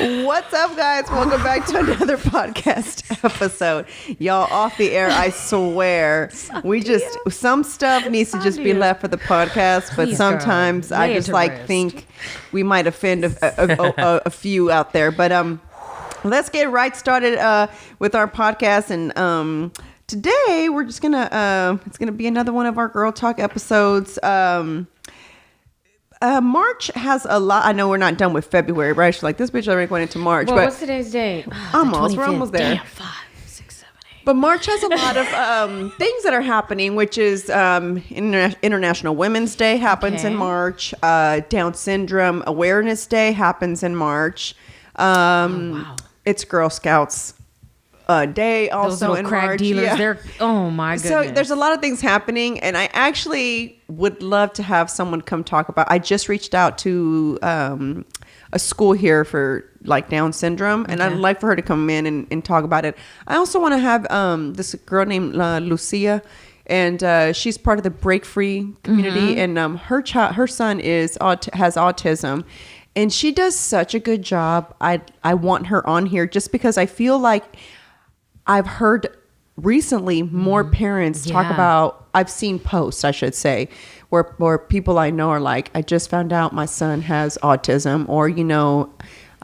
What's up, guys? Welcome back to another podcast episode. Y'all, off the air, I swear. Some stuff needs to just be left for the podcast, but sometimes I just think we might offend a few out there. But let's get right started with our podcast. And today we're just gonna it's gonna be another one of our Girl Talk episodes. March has a lot. I know we're not done with February, right? She's like, this bitch already went into March. Well, but what's today's date? Almost. We're almost there. Damn, 5, 6, 7, 8. But March has a lot of things that are happening, which is International Women's Day happens in March. Down Syndrome Awareness Day happens in March. Wow. It's Girl Scouts Day also in crack March. Dealers, Yeah. they're my goodness. So there's a lot of things happening, and I actually would love to have someone come talk about. I just reached out to a school here for like Down syndrome, and I'd like for her to come in and talk about it. I also want to have this girl named Lucia, and she's part of the Break Free community, and her son has autism. And she does such a good job. I want her on here just because I feel like I've heard recently more parents talk about, I've seen posts, I should say, where people I know are like, I just found out my son has autism, or,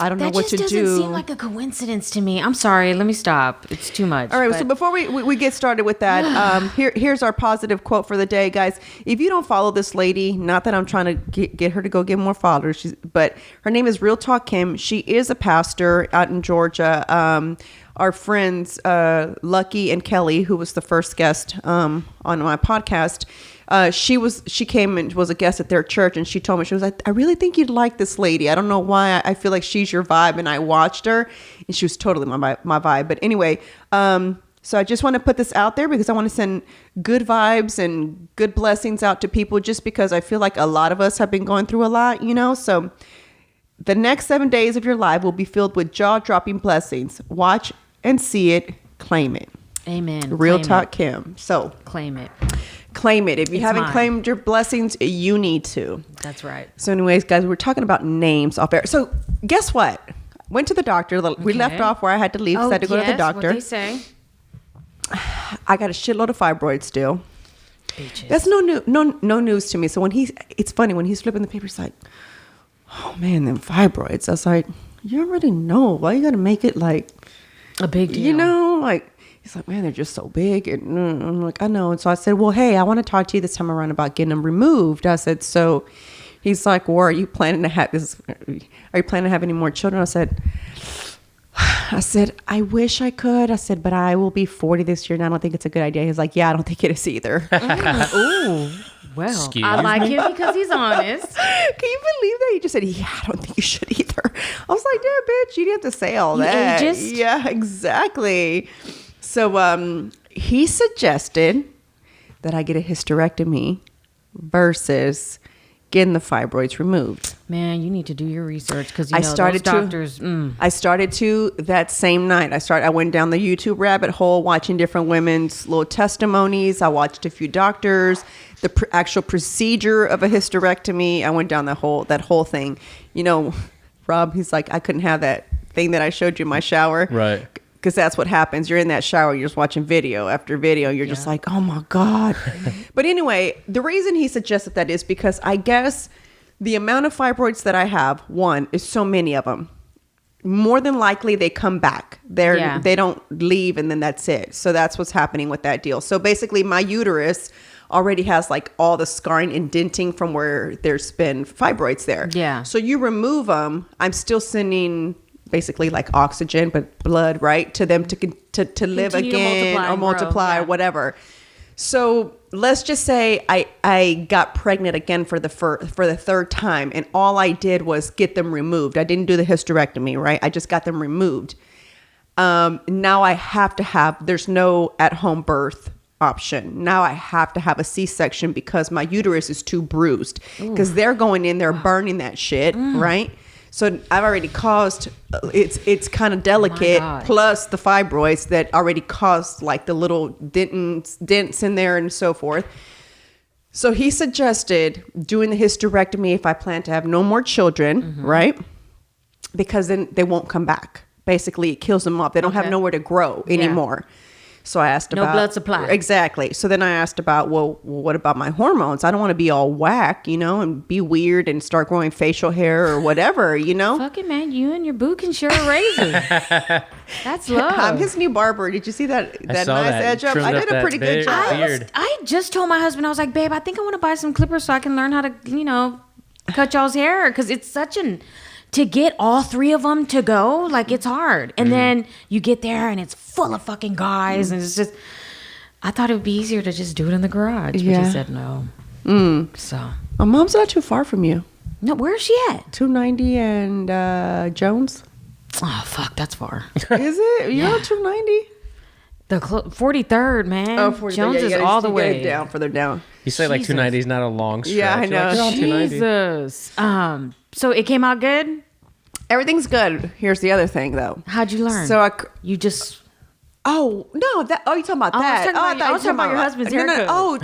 I don't know what to do. That just doesn't seem like a coincidence to me. I'm sorry. Let me stop. It's too much. All right. So before we get started with that, here's our positive quote for the day, guys. If you don't follow this lady, not that I'm trying to get her to go get more followers, but her name is Real Talk Kim. She is a pastor out in Georgia. Our friends, Lucky and Kelly, who was the first guest on my podcast, she came and was a guest at their church, and she told me, she was like, I really think you'd like this lady. I don't know why. I feel like she's your vibe. And I watched her, and she was totally my vibe. But anyway, so I just want to put this out there because I want to send good vibes and good blessings out to people, just because I feel like a lot of us have been going through a lot, So the next 7 days of your life will be filled with jaw-dropping blessings. Watch and see it. Claim it. Amen. Real Talk Kim. So claim it. Claim it. If you haven't claimed your blessings, you need to. That's right. So anyways, guys, we're talking about names off air. So guess what? Went to the doctor. We left off where I had to leave. So I had to go to the doctor. What they say? I got a shitload of fibroids still. Bitches. That's no news to me. So it's funny when he's flipping the paper, he's like, oh man, them fibroids. I was like, you already know. Why you got to make it like a big deal? Like, he's like, man, they're just so big. And I'm like, I know. And so I said, well, hey, I want to talk to you this time around about getting them removed. I said, so he's like, well, are you planning to have any more children? I said, I wish I could. I said, but I will be 40 this year, and I don't think it's a good idea. He's like, yeah, I don't think it is either. Ooh. Well, Excuse I like me? him because he's honest. Can you believe that? He just said, yeah, I don't think you should either. I was like, damn, bitch, you didn't have to say all that. Ageist? Yeah, exactly. So he suggested that I get a hysterectomy versus getting the fibroids removed. Man, you need to do your research because I started to that same night. I went down the YouTube rabbit hole watching different women's little testimonies. I watched a few doctors, the actual procedure of a hysterectomy. I went down that whole thing. Rob, he's like, I couldn't have that thing that I showed you in my shower. Right. Because that's what happens. You're in that shower. You're just watching video after video. You're just like, oh, my God. But anyway, the reason he suggested that is because I guess the amount of fibroids that I have, one, is so many of them. More than likely, they come back. They don't leave, and then that's it. So that's what's happening with that deal. So basically, my uterus already has like all the scarring and denting from where there's been fibroids there. Yeah. So you remove them. I'm still sending basically like oxygen, but blood, right, to them to live again or multiply or whatever. So let's just say I got pregnant again for the third time, and all I did was get them removed. I didn't do the hysterectomy, right? I just got them removed. Now I have to have, there's no at-home birth option. Now I have to have a C-section because my uterus is too bruised, because they're going in there burning that shit, right? So I've already caused, it's kind of delicate, plus the fibroids that already caused like the little dents in there and so forth. So he suggested doing the hysterectomy if I plan to have no more children, right? because then they won't come back. Basically, it kills them off. They don't have nowhere to grow anymore. So I asked about... No blood supply. Exactly. So then I asked about, well, what about my hormones? I don't want to be all whack, and be weird and start growing facial hair or whatever, Fucking man, you and your boo can share a razor. That's love. I'm his new barber. Did you see that nice edge up? I did a pretty good job. I just told my husband, I was like, babe, I think I want to buy some clippers so I can learn how to, cut y'all's hair. Because it's such to get all 3 of them to go, like, it's hard. And then you get there and it's full of fucking guys. And it's just, I thought it would be easier to just do it in the garage. But he said no. So. My mom's not too far from you. No, where is she at? 290 and Jones. Oh, fuck, that's far. Is it? You're on 290? The 43rd, man. Oh, 43rd. Jones is all the way down, further down. You say like 290 is not a long stretch. Yeah, I know. Like, Jesus. So it came out good? Everything's good. Here's the other thing, though. How'd you learn? So you just... Oh, no. You're talking about that. I was talking about your husband's haircut.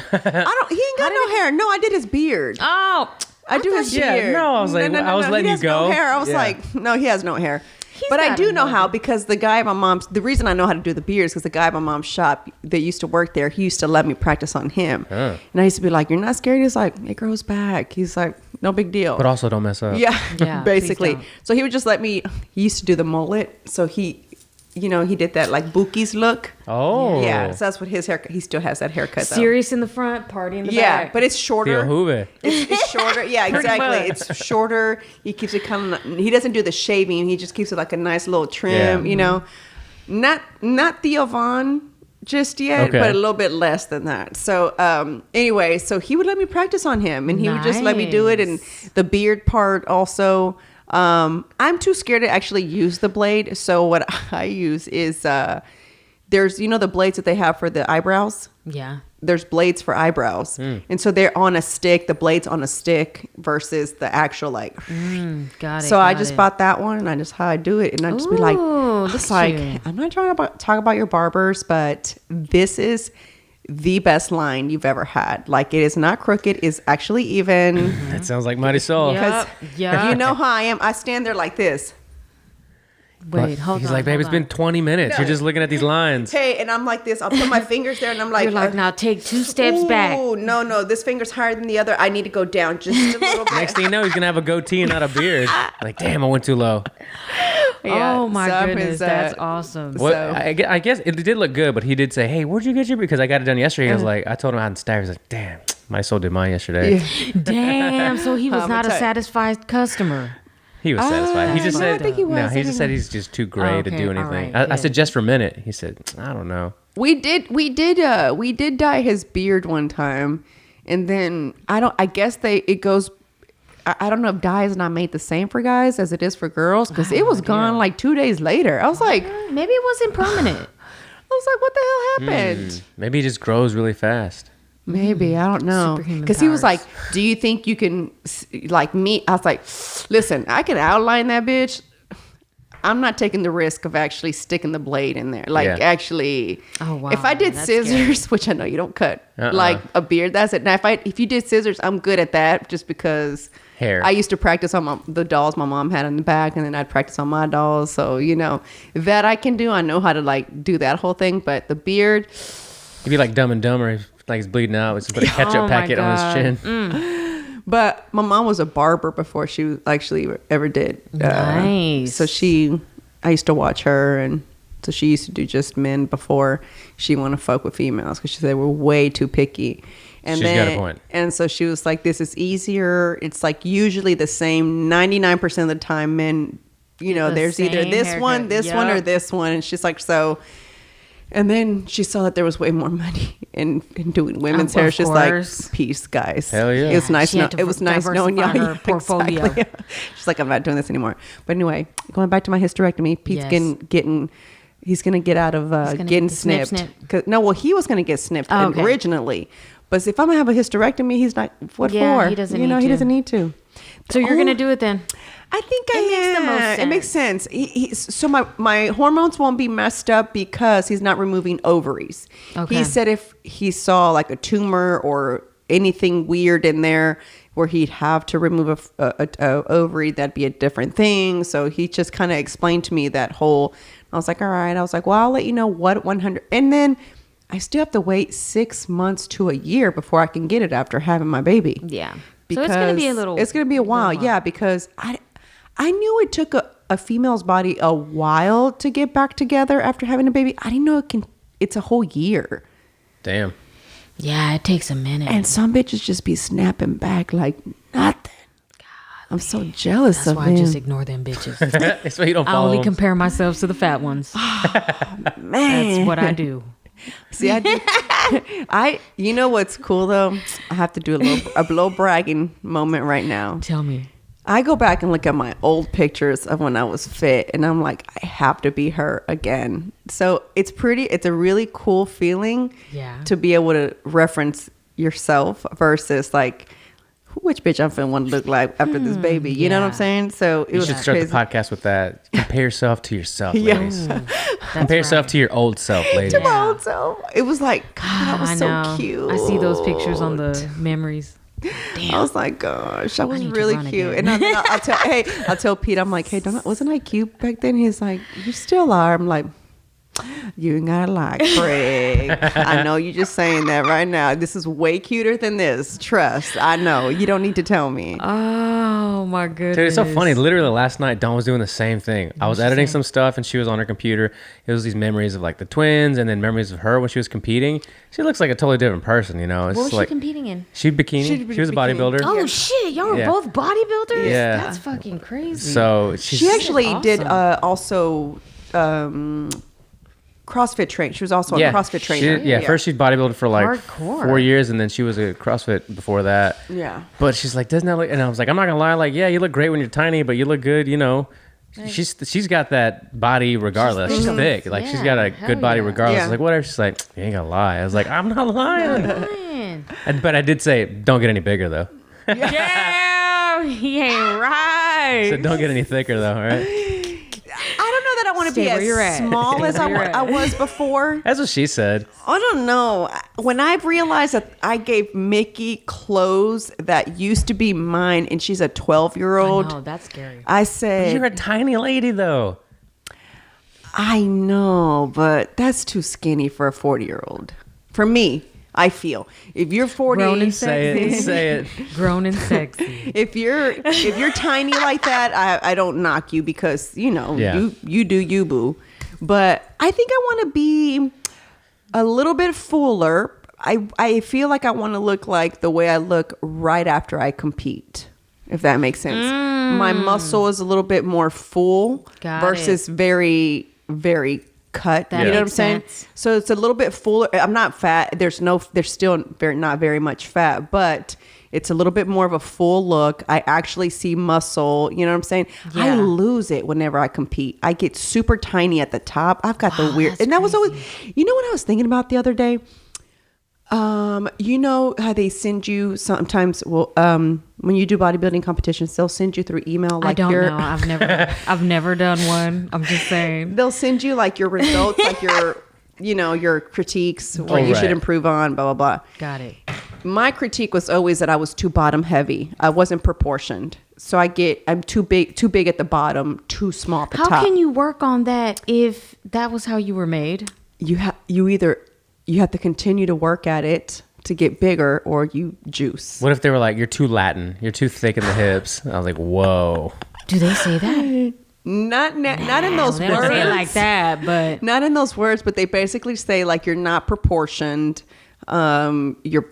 He ain't got no hair. No, I did his beard. Oh. I do his beard. Yeah, no, I was like, I was letting you go. No hair. I was like, no, he has no hair. But I do know how, because the guy at my mom's, the reason I know how to do the beard is because the guy at my mom's shop that used to work there, he used to let me practice on him. And I used to be like, you're not scared? He's like, it grows back. He's like, no big deal. But also don't mess up. Yeah, basically. So he would just let me, he used to do the mullet. So he did that like Bookie's look. Oh. Yeah, so that's what his haircut, he still has that haircut though. Serious in the front, party in the back. Yeah, but it's shorter. Tío It's shorter. Yeah, exactly. It's shorter. He keeps it he doesn't do the shaving. He just keeps it like a nice little trim, Not Theo Von just yet, but a little bit less than that. So anyway, so he would let me practice on him, and he would just let me do it. And the beard part also. I'm too scared to actually use the blade. So what I use is there's the blades that they have for the eyebrows. Yeah. There's blades for eyebrows. And so they're on a stick, the blade's on a stick versus the actual like. Got it. So I just bought that one, and I just how I do it, and I just be like, that's like cute. I'm not trying to talk about your barbers, but this is the best line you've ever had. Like, it is not crooked, it's actually even. That sounds like Marisol. Because Yep. you know how I am. I stand there like this. Wait, hold on. He's like, babe, it's been 20 minutes. No. You're just looking at these lines. Hey, and I'm like this. I'll put my fingers there, and I'm like, You're like, now take 2 steps back. Oh, no, this finger's higher than the other. I need to go down just a little bit. Next thing you know, he's going to have a goatee and not a beard. Like, damn, I went too low. Yeah, oh my some goodness, is, that's awesome. What, So- I guess it did look good, but he did say, hey, where'd you get your beard? Because I got it done yesterday. I was like, I told him I hadn't stabbed. He's like, damn, Marisol did mine yesterday. Yeah. Damn, so he was I'm not a gonna tell you. satisfied customer. He was satisfied. He just no, I said, think he was. no, he I just don't said know. he's just too gray to Okay, do all anything. right, I said, good. just for a minute. He said, I don't know. We did dye his beard one time, and then I guess it goes. I don't know if dye is not made the same for guys as it is for girls, because it was gone like 2 days later. I was like, Maybe it wasn't permanent. what the hell happened? Maybe he just grows really fast. Maybe, I don't know. Superhuman Because he was like, powers. do you think you can, like me? I was like, listen, I can outline that bitch. I'm not taking the risk of actually sticking the blade in there. Like, Yeah. actually, Oh, wow. if I did That's scissors, which I know you don't cut, like a beard, that's it. Now, if you did scissors, I'm good at that, just because Hair. I used to practice on the dolls my mom had in the back, and then I'd practice on my dolls. So, that I can do. I know how to, like, do that whole thing. But the beard... He'd be like Dumb and Dumber. Like he's bleeding out. Just put a ketchup Oh, my packet on God. his chin. But my mom was a barber before she actually ever did. Nice. So I used to watch her, and so she used to do just men before she wanted to fuck with females, because she said they were way too picky. And She's got a point. And so she was like, this is easier. It's like usually the same 99% of the time men, there's either same this haircut. one, this one, or Yup. this one. And she's like, so... And then she saw that there was way more money in doing women's Of hair. She's like, course. peace, guys. Hell yeah. It was nice. She had to It was nice knowing y'all. diversify her Yeah, portfolio. exactly. She's like, I'm not doing this anymore. But anyway, going back to my hysterectomy, Pete's Yes. getting. He's gonna get out of gonna getting get the snip, snipped. snip. 'Cause- no, well, he was gonna get snipped Oh, okay. originally, but if I'm gonna have a hysterectomy, he's not. What Yeah, for? he doesn't He need to. doesn't need to. So you're going to do it then? I think It makes the most It makes sense. So my hormones won't be messed up because he's not removing ovaries. Okay. He said if he saw like a tumor or anything weird in there, where he'd have to remove a ovary. That'd be a different thing. So he just kind of explained to me that whole. I was like, all right. I was like, well, I'll let you know what 100. And then I still have to wait 6 months to a year before I can get it after having my baby. Yeah. Because so it's gonna be a little. It's gonna be a while. Yeah, because I knew it took a female's body a while to get back together after having a baby. I didn't know it's a whole year. Damn. Yeah, it takes a minute. And some bitches just be snapping back like nothing. I'm so jealous That's of why them. I just ignore them bitches. That's why you don't I follow only them. compare myself to the fat ones. Man, That's what I do. See, I do. You know what's cool though? I have to do a little bragging moment right now. Tell me. I go back and look at my old pictures of when I was fit, and I'm like, I have to be her again. So it's a really cool feeling to be able to reference yourself versus like, which bitch I'm finna want to look like after this baby. You know what I'm saying? So it You was should start crazy. the podcast with that. Compare yourself to yourself, ladies. Compare yourself to your old self, ladies. To my old self. It was like, God, that was I so know. cute. I see those pictures on the memories. I was like, gosh, I was need to really run cute. again. And I'll tell Pete, I'm like, hey, wasn't I cute back then? He's like, you still are. I'm like, you ain't gotta lie, Craig. I know you're just saying that right now. This is way cuter than this. Trust. I know. You don't need to tell me. Oh my goodness. Dude, it's so funny. Literally last night, Dawn was doing the same thing. I was editing some stuff and she was on her computer. It was these memories of like the twins and then memories of her when she was competing. She looks like a totally different person, you know? It's What was like, she competing in? She bikini. She was a bikini. bodybuilder. Oh shit, y'all were Yeah. both bodybuilders? Yeah. That's fucking crazy. So She actually awesome. did also CrossFit train. She was also a CrossFit trainer. First she'd bodybuilded for like Hardcore. 4 years and then she was a CrossFit before that. Yeah. But she's like, doesn't that look, and I was like, I'm not gonna lie, like, yeah, you look great when you're tiny, but you look good, you know. She's got that body regardless. She's thick. Like she's got a hell good body yeah. regardless. Yeah. Like whatever. She's like, you ain't gonna lie. I was like, I'm not lying. Man. But I did say, don't get any bigger though. Damn, he ain't right. So don't get any thicker though, all right? I don't know that I want to Stay be where you're as at. small Stay as where you're at. I was before. That's what she said. I don't know. When I realized that I gave Mickey clothes that used to be mine and she's a 12-year-old, No, that's scary. I said, You're a tiny lady though. I know, but that's too skinny for a 40-year-old. For me, I feel. If you're 40, Grown and Say it. Say it. Grown and sexy. if you're tiny like that, I don't knock you because, you know, Yeah. you do you, boo. But I think I want to be a little bit fuller. I feel like I want to look like the way I look right after I compete, if that makes sense. My muscle is a little bit more full Got versus very, very cut. That You know what I'm makes saying? sense. So it's a little bit fuller. I'm not fat. There's still not very much fat, but it's a little bit more of a full look. I actually see muscle. You know what I'm saying? I Yeah. lose it whenever I compete. I get super tiny at the top. I've got the weird, and that was always, you know what I was thinking about the other day? You know how they send you sometimes, when you do bodybuilding competitions, they'll send you through email. Like I don't know. I've never done one. I'm just saying. They'll send you like your results, like your critiques, what you should right. improve on, blah, blah, blah. Got it. My critique was always that I was too bottom heavy. I wasn't proportioned. So I'm too big at the bottom, too small at the How top. can you work on that if that was how you were made? You have to continue to work at it to get bigger, or you juice. What if they were like, you're too Latin, you're too thick in the hips? And I was like, whoa. Do they say that? Not in those They words. don't say it like that, but Not in those words, but they basically say like you're not proportioned. Your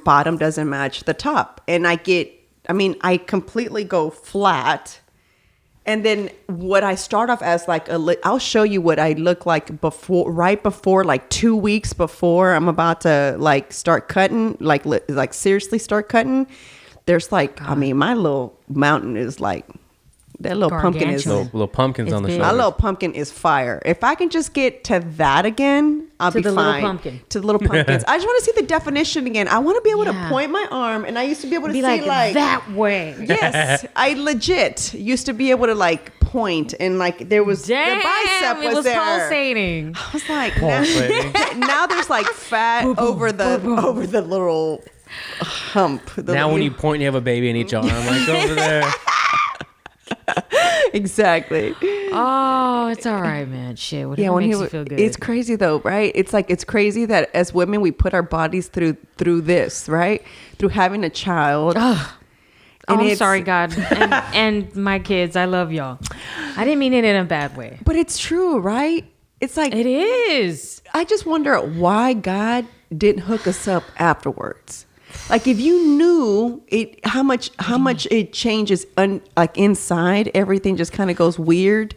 bottom doesn't match the top, and I completely go flat. And then what I start off as like I'll show you what I look like right before, like 2 weeks before I'm about to like start cutting, like seriously start cutting. There's like, my little mountain is like, that little pumpkin is, Gargantuan. Little pumpkins It's on the big. my shoulders. little pumpkin is fire. If I can just get to that again, I'll To be the little fine. pumpkin. To the little pumpkins. I just want to see the definition again. I want to be able to Yeah. point my arm, and I used to be able to be see like that way. Yes, I legit used to be able to like point, and like there was Damn, the bicep it was there. pulsating. I was like, Pulsating. now there's like fat over the little hump. Now when you point, you have a baby in each arm, like over there. Exactly. Oh, it's all right, man. Shit, whatever When makes you feel good. it's crazy though, right? It's crazy that as women we put our bodies through this, right? Through having a child. Oh, I'm sorry, God, and my kids. I love y'all. I didn't mean it in a bad way. But it's true, right? It's like It is. I just wonder why God didn't hook us up afterwards. Like if you knew it, how much it changes, like inside, everything just kind of goes weird.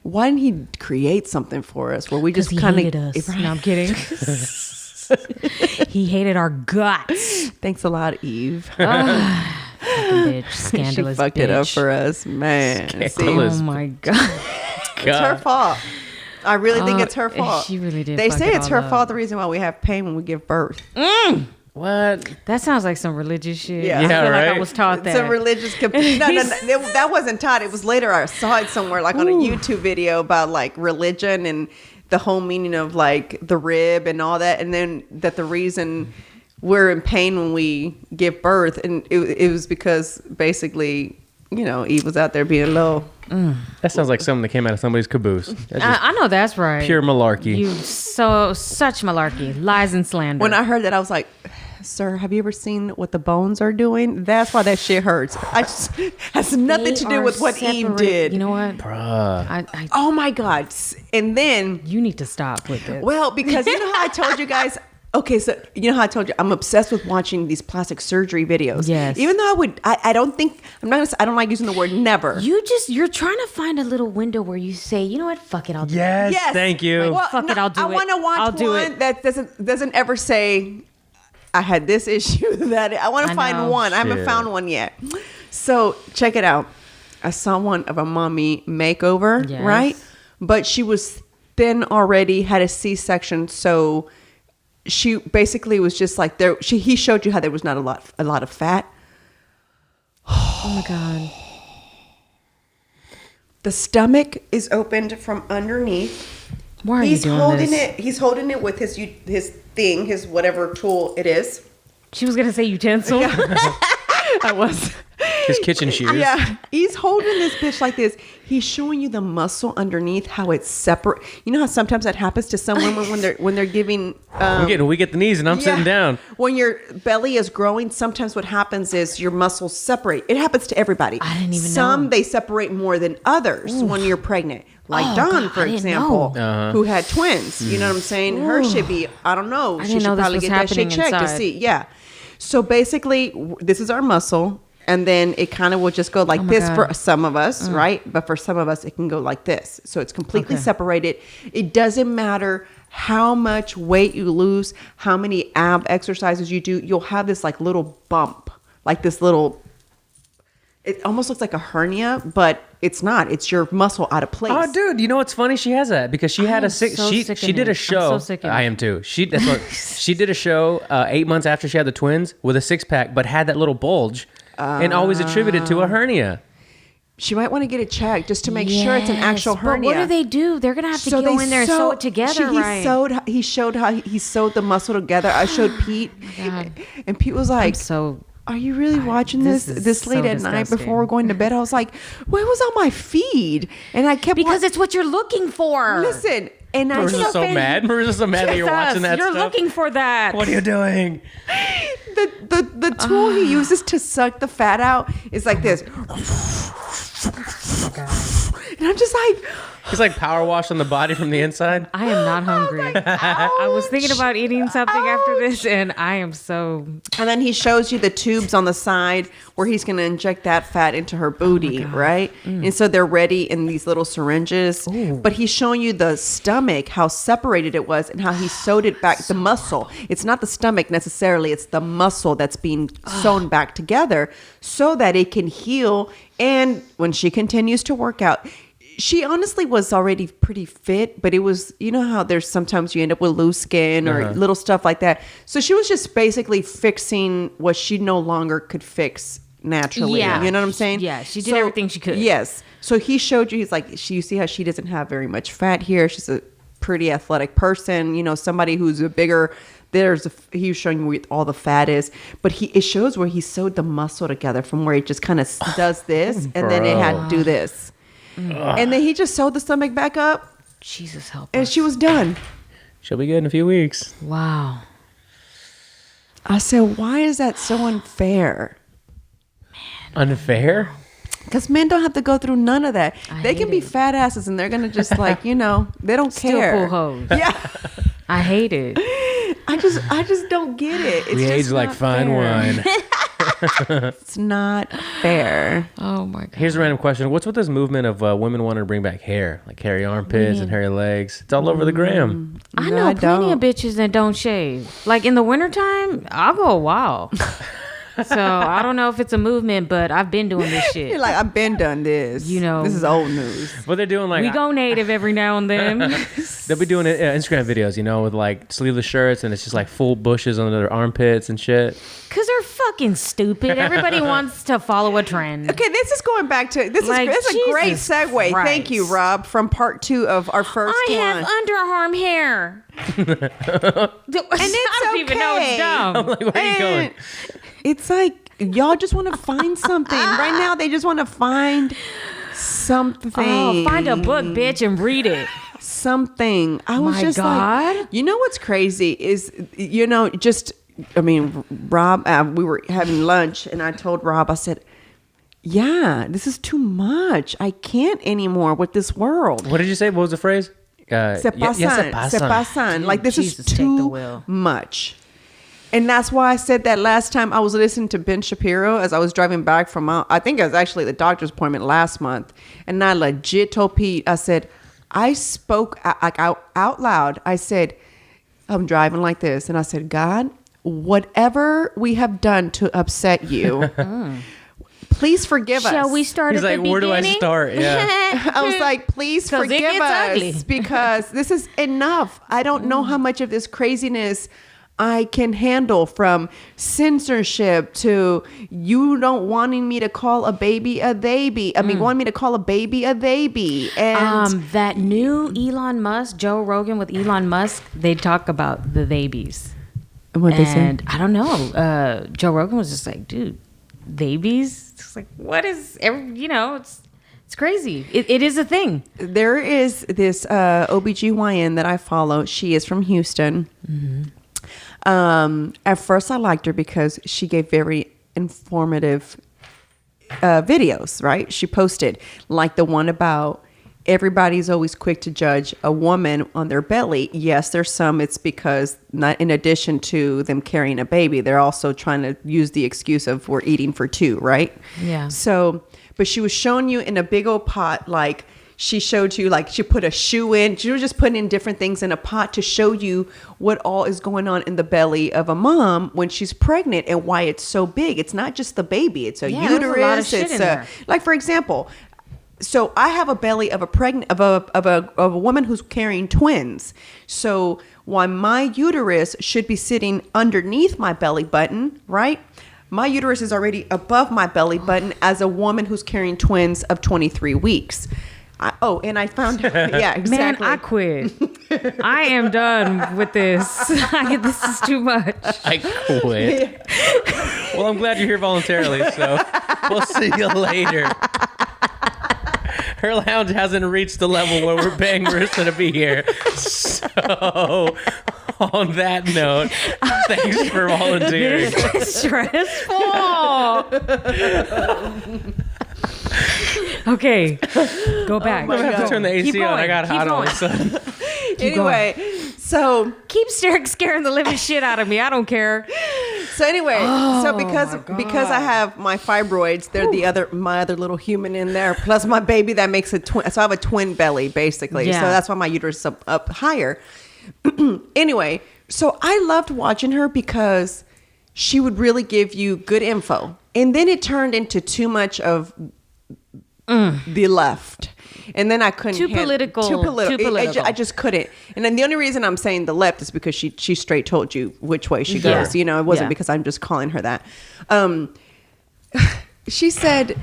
Why didn't He create something for us where we just kind of hated us? No, I'm kidding. He hated our guts. Thanks a lot, Eve. Fucking bitch, scandalous She fucked bitch. it up for us, man. Scandalous. Oh my God. It's her fault. I really think it's her fault. She really did. They fuck say it it's all her up. fault. The reason why we have pain when we give birth. What? That sounds like some religious shit. Yeah. I Yeah, feel like I right? was taught that. It's a religious. No, that wasn't taught. It was later. I saw it somewhere, like on a YouTube video about like religion and the whole meaning of like the rib and all that, and then that the reason we're in pain when we give birth, and it was because basically, Eve was out there being low. That sounds like something that came out of somebody's caboose. That's just I know that's right. pure malarkey. Such malarkey, lies and slander. When I heard that, I was like, "Sir, have you ever seen what the bones are doing? That's why that shit hurts. I just has nothing to do with what Eve did. You know what? Bruh. Oh my God!" And then, You need to stop with it. well, because you know how I told you guys. Okay, so you know how I told you I'm obsessed with watching these plastic surgery videos. Yes. Even though I don't think I'm not gonna say, I don't like using the word never. You're trying to find a little window where you say, you know what, fuck it, I'll do it. Yes, thank you. Like, fuck it, I'll do I it. want to watch I'll do one it. that doesn't ever say I had this issue. That I want to I find know. one. I haven't Shit. found one yet. So check it out. I saw one of a mommy makeover, Yes. right? But she was thin already, had a C-section, so she basically was just like there. He showed you how there was not a lot of fat. Oh my God. The stomach is opened from underneath. Why are He's you doing holding this? it. He's holding it with his thing, his whatever tool it is. She was going to say utensil. I was. His kitchen shears. Yeah, he's holding this bitch like this. He's showing you the muscle underneath, how it's separate. You know how sometimes that happens to some women when they're giving. We get the knees and I'm sitting down. When your belly is growing, sometimes what happens is your muscles separate. It happens to everybody. I didn't even Some know. they separate more than others when you're pregnant. Like Dawn, God, for I didn't example, know. who had twins. You know what I'm saying? Her should be, I don't know. I She didn't know should this probably was get that shit happening checked to inside. see. Yeah. So basically, this is our muscle. And then it kind of will just go like Oh my this God. for some of us, right? But for some of us, it can go like this. So it's completely separated. It doesn't matter how much weight you lose, how many ab exercises you do. You'll have this like little bump, like this little. It almost looks like a hernia, but it's not. It's your muscle out of place. Oh, dude, you know what's funny? She has that because she had am a sick. so She did a sickening. show. I'm so sickened. I am too. She did a show 8 months after she had the twins with a 6-pack, but had that little bulge, and always attributed to a hernia. She might want to get it checked just to make sure it's an actual Yes, hernia. But what do they do? They're gonna have to go in there and sew it together, right? He showed how he sewed the muscle together. I showed Pete, God. and Pete was like, So "Are you really watching this this is late so at night disgusting. before we're going to bed?" I was like, "Well, it was on my feed," and I kept because it's what you're looking for. listen. And I Marissa's so mad. Marissa's so mad that you're watching that You're stuff. looking for that. What are you doing? the tool he uses to suck the fat out is like this, and I'm just like, He's like power wash on the body from the inside. I am not hungry. I was thinking about eating something after this, and I am so. And then he shows you the tubes on the side where he's going to inject that fat into her booty, right? And so they're ready in these little syringes. But he's showing you the stomach, how separated it was, and how he sewed it back, the muscle. It's not the stomach necessarily, it's the muscle that's being sewn back together so that it can heal. And when she continues to work out, she honestly was already pretty fit, but it was, you know how there's sometimes you end up with loose skin or little stuff like that. So she was just basically fixing what she no longer could fix naturally. Yeah. You know what I'm saying? Yeah, she did everything she could. Yes. So he showed you, he's like, you see how she doesn't have very much fat here. She's a pretty athletic person, you know, somebody who's a bigger he was showing where all the fat is, but it shows where he sewed the muscle together from where he just kind of does this, and then it had to do this. And then he just sewed the stomach back up. Jesus help And us. she was done. She'll be good in a few weeks. Wow. I said, why is that so unfair? Unfair? Because men don't have to go through none of that. They can hate be it. fat asses and they're going to just like, they don't Still care. pull hoes. Yeah. I hate it. I just don't get it. It's We just age like not fine fair. wine. It's not fair. Oh my god. Here's a random question. What's with this movement of women wanting to bring back hair? Like hairy armpits and hairy legs. It's all over the gram. I No, know I plenty of don't. bitches that don't shave. Like in the wintertime, I'll go a while. So I don't know if it's a movement, but I've been doing this shit. You're like, I've been done this. This is old news. But they're doing like... We go native every now and then. They'll be doing Instagram videos, with like sleeveless shirts and it's just like full bushes under their armpits and shit. Because they're fucking stupid. Everybody wants to follow a trend. Okay, this is going back to this Like, is a great Jesus segue. Christ. Thank you, Rob, from part 2 of our first I one. have underarm hair. And I don't even know it's dumb. I'm like, where are you going? It's like y'all just want to find something. Right now, they just want to find something. Oh, find a book, bitch, and read it. Something. I was My just God. like, what's crazy is, Rob, we were having lunch and I told Rob, I said, yeah, this is too much. I can't anymore with this world. What did you say? What was the phrase? Se pasan. Se pasan. Like, this Jesus, is take the too wheel. much. And that's why I said that last time I was listening to Ben Shapiro as I was driving back from, I think it was actually the doctor's appointment last month. And I legit told Pete, I said, I spoke out loud. I said, I'm driving like this. And I said, God, whatever we have done to upset you, please forgive us. Shall we start He's at like, the where do I beginning? start? Yeah. I was like, please 'Cause it forgive gets us ugly. because this is enough. I don't know how much of this craziness I can handle, from censorship to you don't wanting me to call a baby a baby. I mean, wanting me to call a baby a baby. And That new Elon Musk, Joe Rogan with Elon Musk, they talk about the babies. what they say? And I don't know. Joe Rogan was just like, dude, babies? It's like, what is, it's crazy. It is a thing. There is this OBGYN that I follow. She is from Houston. At first, I liked her because she gave very informative videos, right? She posted like the one about everybody's always quick to judge a woman on their belly. Yes, there's some, it's because not in addition to them carrying a baby, they're also trying to use the excuse of we're eating for two, right? Yeah. So, but she was showing you in a big old pot, like she showed you, like she put a shoe in. She was just putting in different things in a pot to show you what all is going on in the belly of a mom when she's pregnant and why it's so big. It's not just the baby. It's a Yeah, there's a uterus. lot of shit It's in there. like, for example, so I have a belly of a woman who's carrying twins. So while my uterus should be sitting underneath my belly button, right? My uterus is already above my belly button as a woman who's carrying twins of 23 weeks. And I found out, yeah, exactly. Man, I quit. I am done with this. This is too much. I quit. Well, I'm glad you're here voluntarily, so we'll see you later. Her lounge hasn't reached the level where we're paying Marissa to be here. So, on that note, thanks for volunteering. This is stressful. Okay, go back. I'm gonna have to turn the AC Keep on. I going, got keep hot all of a going. sudden. Anyway, so Keep scaring the living shit out of me. I don't care. anyway, so because God. I have my fibroids, they're my other little human in there, plus my baby that makes a twin. So I have a twin belly basically. Yeah. So that's why my uterus is up higher. Anyway, so I loved watching her because she would really give you good info, and then it turned into too much of the left. And then I couldn't. Too political. I just couldn't. And then the only reason I'm saying the left is because she straight told you which way she Yeah. goes. You know, it wasn't Yeah. because I'm just calling her that. She said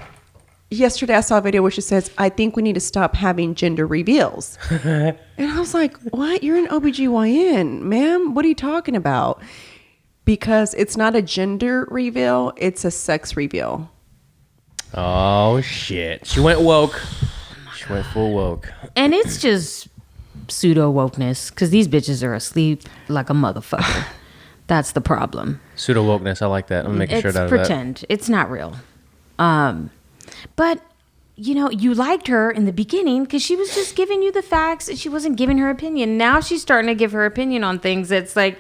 yesterday I saw a video where she says, I think we need to stop having gender reveals. And I was like, what? You're an OBGYN, ma'am? What are you talking about? Because it's not a gender reveal, it's a sex reveal. Oh, shit. She went woke. She went full woke. And it's just pseudo wokeness because these bitches are asleep like a motherfucker. That's the problem. Pseudo wokeness. I like that. I'm making sure It's that. pretend. It's not real. But you know, you liked her in the beginning because she was just giving you the facts and she wasn't giving her opinion. Now she's starting to give her opinion on things. That's like,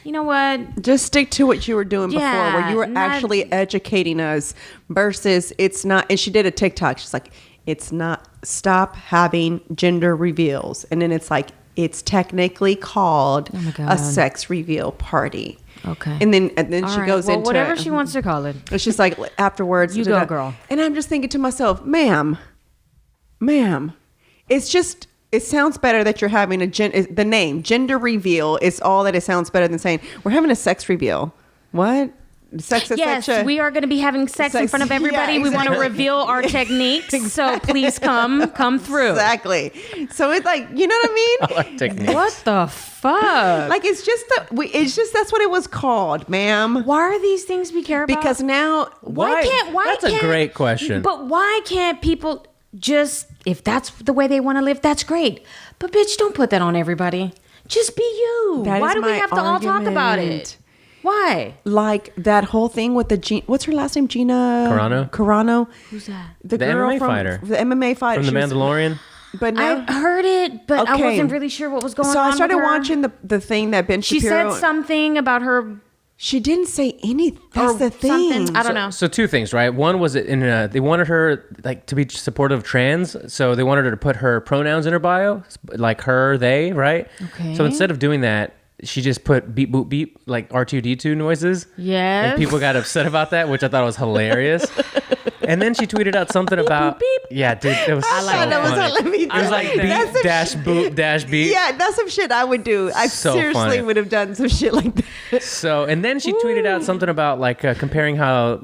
you know what? Just stick to what you were doing before, where you were actually educating us versus it's not. And she did a TikTok. She's like, it's not, stop having gender reveals. And then it's like, it's technically called a sex reveal party. Okay. And then she All goes right. into whatever she wants to call it. And she's like, afterwards, You go, girl. And I'm just thinking to myself, ma'am, it's just, it sounds better that you're having the name gender reveal is all that it sounds better than saying we're having a sex reveal. What? Sex is Yes, such a, we are going to be having sex in front of everybody. Yeah, We want to exactly. reveal our techniques. So please come through. Exactly. So it's like, you know what I mean? I like techniques. What the fuck? Like it's just that's what it was called, ma'am. Why are these things we care about? Because now why That's a can't- great question. But why can't people just, if that's the way they want to live, that's great. But bitch, don't put that on everybody. Just be you. That Why is do we my have to all talk about argument. it? Why? like that whole thing with what's her last name? Gina Carano. Who's that? The The girl MMA from fighter. the MMA fighter. From The She was- Mandalorian? But now, I heard it, but I Okay. wasn't really sure what was going on. so I started with her. watching the thing that Ben She Shapiro. said something about her. She didn't say anything. That's Or the thing. something. I don't know. So two things, right? One was they wanted her like to be supportive of trans, so they wanted her to put her pronouns in her bio, like her, they, right? Okay. So instead of doing that, she just put beep boop beep like R2D2 noises. Yes. And people got upset about that, which I thought was hilarious. And then she tweeted out something about beep. yeah, dude, it was I so thought that was funny. let me It was like That's beep some dash boop dash beep. Yeah, that's some shit I would do. I So seriously funny. would have done some shit like that. So, and then she tweeted out something about like comparing how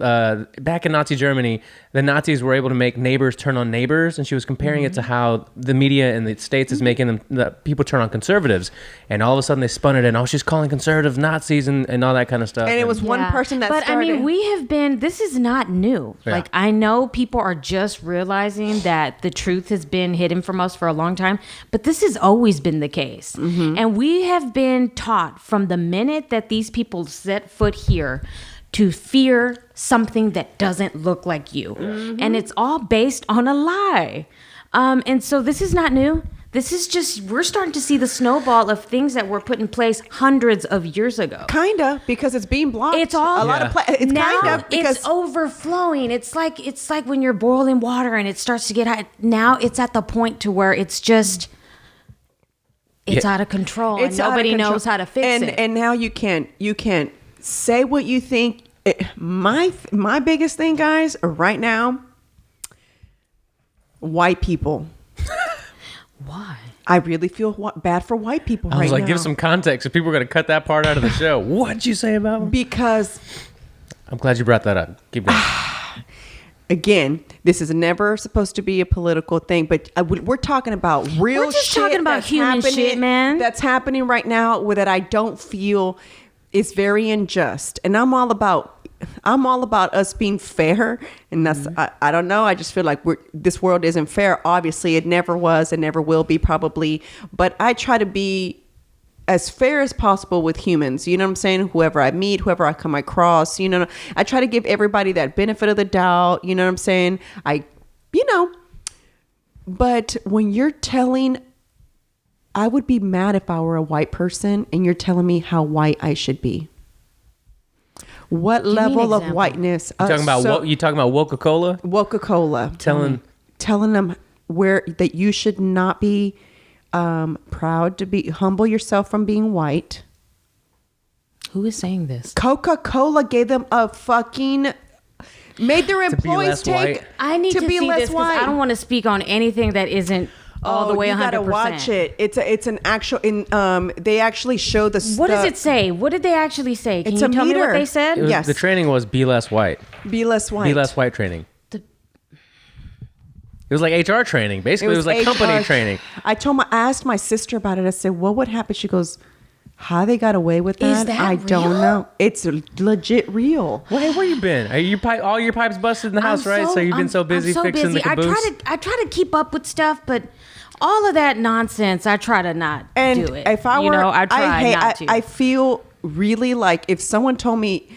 back in Nazi Germany, the Nazis were able to make neighbors turn on neighbors, and she was comparing it to how the media in the States is making the people turn on conservatives, and all of a sudden they spun it in, oh, she's calling conservative Nazis and all that kind of stuff. And it was one person that But started. I mean, we have been. This is not new. Yeah. Like I know people are just realizing that the truth has been hidden from us for a long time, but this has always been the case. And we have been taught from the minute that these people set foot here to fear something that doesn't look like you. And it's all based on a lie. And so this is not new. This is just, we're starting to see the snowball of things that were put in place hundreds of years ago. Kinda, because it's being blocked. It's all a lot of it's now kinda because it's overflowing. It's like when you're boiling water and it starts to get hot. Now it's at the point to where it's just out of control and it's out of nobody control. knows how to fix it. And now you can't say what you think. My biggest thing, guys, right now, white people. Why? I really feel bad for white people I right was like, now. give some context. If people are going to cut that part out of the show, what'd you say about them? Because I'm glad you brought that up. Keep going. again, this is never supposed to be a political thing, but we're talking about real We're just shit talking about that's human happening- shit, man. That's happening right now that I don't feel is very unjust. And I'm all about us being fair. And that's, I don't know. I just feel like this world isn't fair. Obviously it never was and never will be probably, but I try to be as fair as possible with humans. You know what I'm saying? Whoever I meet, whoever I come across, you know, I try to give everybody that benefit of the doubt. You know what I'm saying? But when you're telling, I would be mad if I were a white person and you're telling me how white I should be. What me an level of example. whiteness? You talking about Coca-Cola? Coca-Cola. Telling them that you should not be proud to be humble yourself from being white. Who is saying this? Coca-Cola gave them a fucking made their be employees less take white. I need to be see less this 'cause white. I don't want to speak on anything that isn't all the way 100%. You gotta watch it. It's an actual. They actually show the. What does it say? What did they actually say? Can It's you a tell me what meter. they said? It was, Yes. The training was be less white. Be less white. Be less white training. It was like HR training. Basically, it was like company HR training. I asked my sister about it. I said, what would happen? She goes, how they got away with that? Is that I don't real? know. It's legit real. Where you been? Are you all your pipes busted in the house, right? So you've been so busy fixing the caboose. I try to keep up with stuff, but all of that nonsense, I try to not And do it. if I were, I try not to. I feel really like if someone told me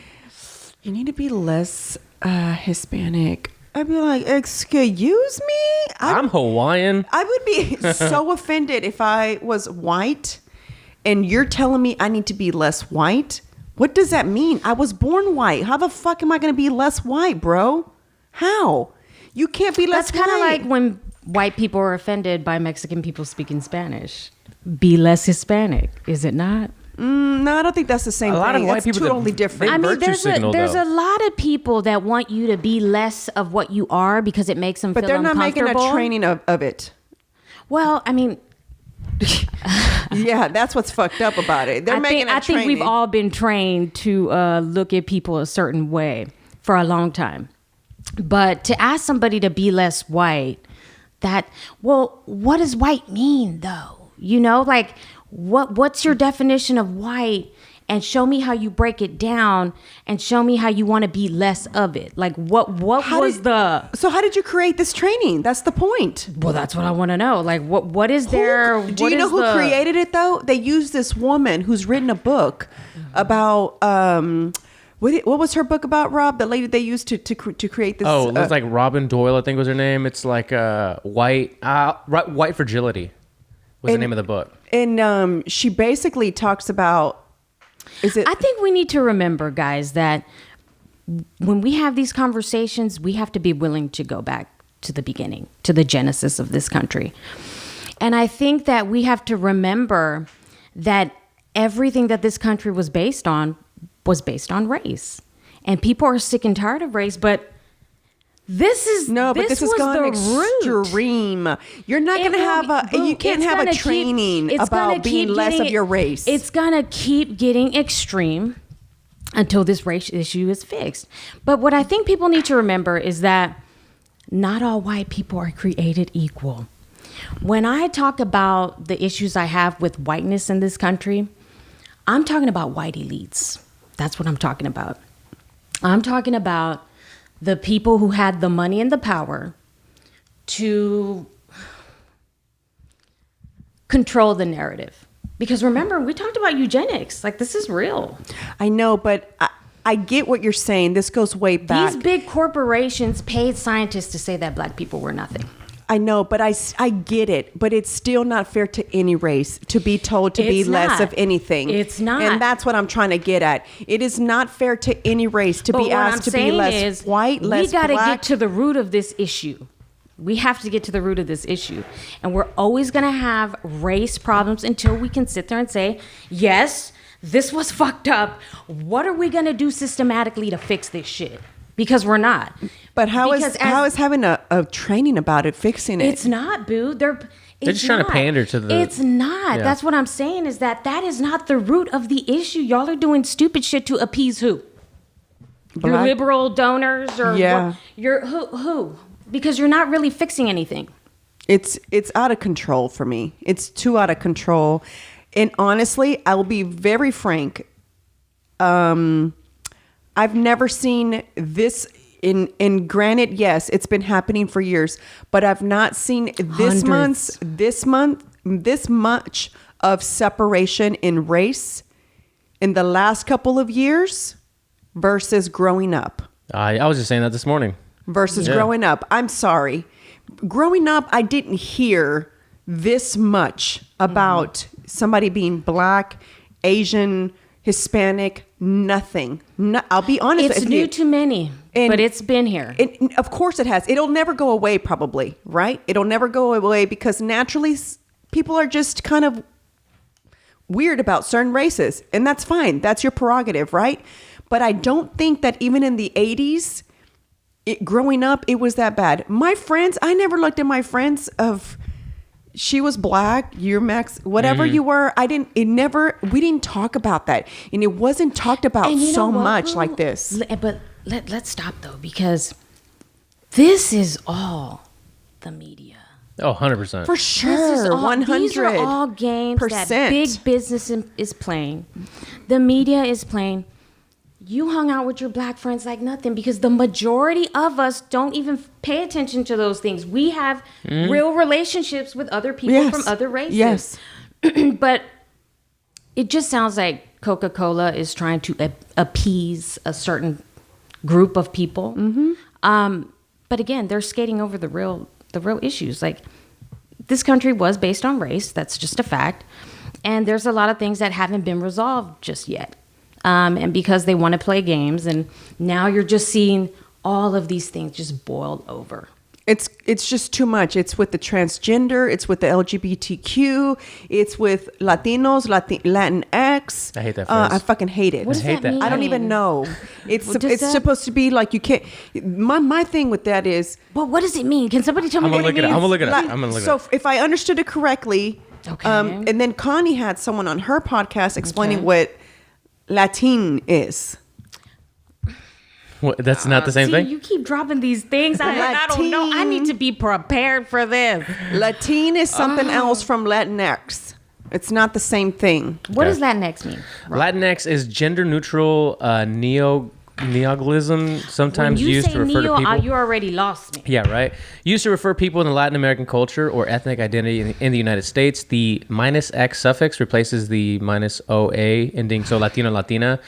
you need to be less Hispanic, I'd be like, excuse me? I'm Hawaiian. I would be so offended if I was white and you're telling me I need to be less white. What does that mean? I was born white. How the fuck am I going to be less white, bro? How? You can't be less That's kind of white. like when white people are offended by Mexican people speaking Spanish. Be less Hispanic, is it not? No, I don't think that's the same A lot thing. of white That's people totally that- different. I mean, virtue signal, there's though. a lot of people that want you to be less of what you are because it makes them But feel they're not making uncomfortable. a training of it. Well, I mean, Yeah, that's what's fucked up about it. They're making I a training. think we've all been trained to look at people a certain way for a long time. But to ask somebody to be less white, what does white mean though? You know, like what's your definition of white? And show me how you break it down, and show me how you want to be less of it. Like what So how did you create this training? That's the point. Well, that's what I want to know. Like what is there? Do you know who created it though? They used this woman who's written a book about what was her book about, Rob? The lady they used to create this. Oh, it was like Robin Doyle, I think was her name. It's like white fragility was the name of the book. And she basically talks about. I think we need to remember, guys, that when we have these conversations, we have to be willing to go back to the beginning, to the genesis of this country. And I think that we have to remember that everything that this country was based on race. And people are sick and tired of race, but this is this is going extreme. You're not going to have you can't have a training about being less of your race. It's going to keep getting extreme until this race issue is fixed. But what I think people need to remember is that not all white people are created equal. When I talk about the issues I have with whiteness in this country, I'm talking about white elites. That's what I'm talking about. I'm talking about the people who had the money and the power to control the narrative. Because remember, we talked about eugenics. Like, this is real. I know, but I get what you're saying. This goes way back. These big corporations paid scientists to say that black people were nothing. I know, but I get it. But it's still not fair to any race to be told to be less of anything. It's not. And that's what I'm trying to get at. It is not fair to any race to be asked to be less white, less black. We got to get to the root of this issue. We have to get to the root of this issue. And we're always going to have race problems until we can sit there and say, yes, this was fucked up. What are we going to do systematically to fix this shit? Because we're not. But how is having a training about it fixing it? It's not, boo. They're just trying to pander to the... It's not. Yeah. That's what I'm saying is that is not the root of the issue. Y'all are doing stupid shit to appease who? Your liberal donors or your who? Because you're not really fixing anything. It's out of control for me. It's too out of control. And honestly, I will be very frank. I've never seen this in granted, yes, it's been happening for years, but I've not seen this much of separation in race in the last couple of years versus growing up. I was just saying that this morning. Growing up. I'm sorry. Growing up, I didn't hear this much about somebody being black, Asian, Hispanic, nothing. I'll be honest with you. It's new to many, but it's been here. Of course it has. It'll never go away probably, right? It'll never go away because naturally people are just kind of weird about certain races. And that's fine. That's your prerogative, right? But I don't think that even in the 80s, growing up, it was that bad. My friends, I never looked at my friends of... She was black, you're Max, whatever you were. We didn't talk about that. And it wasn't talked about so much like this. But let's stop though, because this is all the media. Oh, 100%. For sure. 100. These are all games that big business is playing. The media is playing. You hung out with your black friends like nothing because the majority of us don't even pay attention to those things. We have real relationships with other people from other races. Yes. But it just sounds like Coca-Cola is trying to appease a certain group of people. But again, they're skating over the real issues. Like, this country was based on race. That's just a fact. And there's a lot of things that haven't been resolved just yet. And because they want to play games, and now you're just seeing all of these things just boiled over. It's just too much. It's with the transgender. It's with the LGBTQ. It's with Latinos, Latinx. I hate that phrase. I fucking hate it. What does that mean? I don't even know. It's What does that- supposed to be like you can't. My thing with that is. But what does it mean? Can somebody tell me I'm what gonna it look it means? up. I'm gonna look it up. Like, I'm gonna look it so up. if I understood it correctly, Okay. and then Connie had someone on her podcast explaining Okay. what Latin is. What, that's not the same See, thing? you keep dropping these things. I don't know. I need to be prepared for this. Latin is something else from Latinx. It's not the same thing. What Okay. does that next mean? Latinx is gender neutral neologism, sometimes When you used say to refer neo, to people. you already lost me. Yeah, right. Used to refer people in the Latin American culture or ethnic identity in the United States. The -X suffix replaces the -OA ending, so Latino, Latina,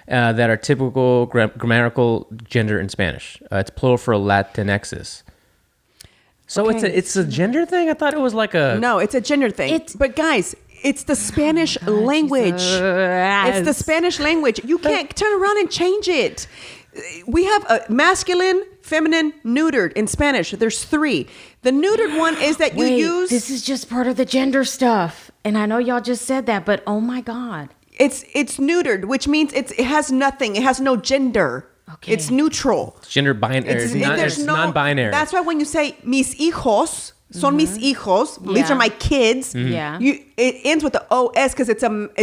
that are typical grammatical gender in Spanish. It's plural for Latinxes. So Okay. it's a gender thing? I thought it was like a... No, it's a gender thing. But guys, it's the Spanish language. It's the Spanish language. You can't turn around and change it. We have a masculine, feminine, neutered in Spanish. There's 3. The neutered one is that you use. This is just part of the gender stuff. And I know y'all just said that, but oh my God. It's neutered, which means it has nothing. It has no gender. Okay. It's neutral. Gender binary. It's non-binary. That's why when you say mis hijos, son mis hijos, these Yeah. are my kids. Yeah. It ends with the os because it's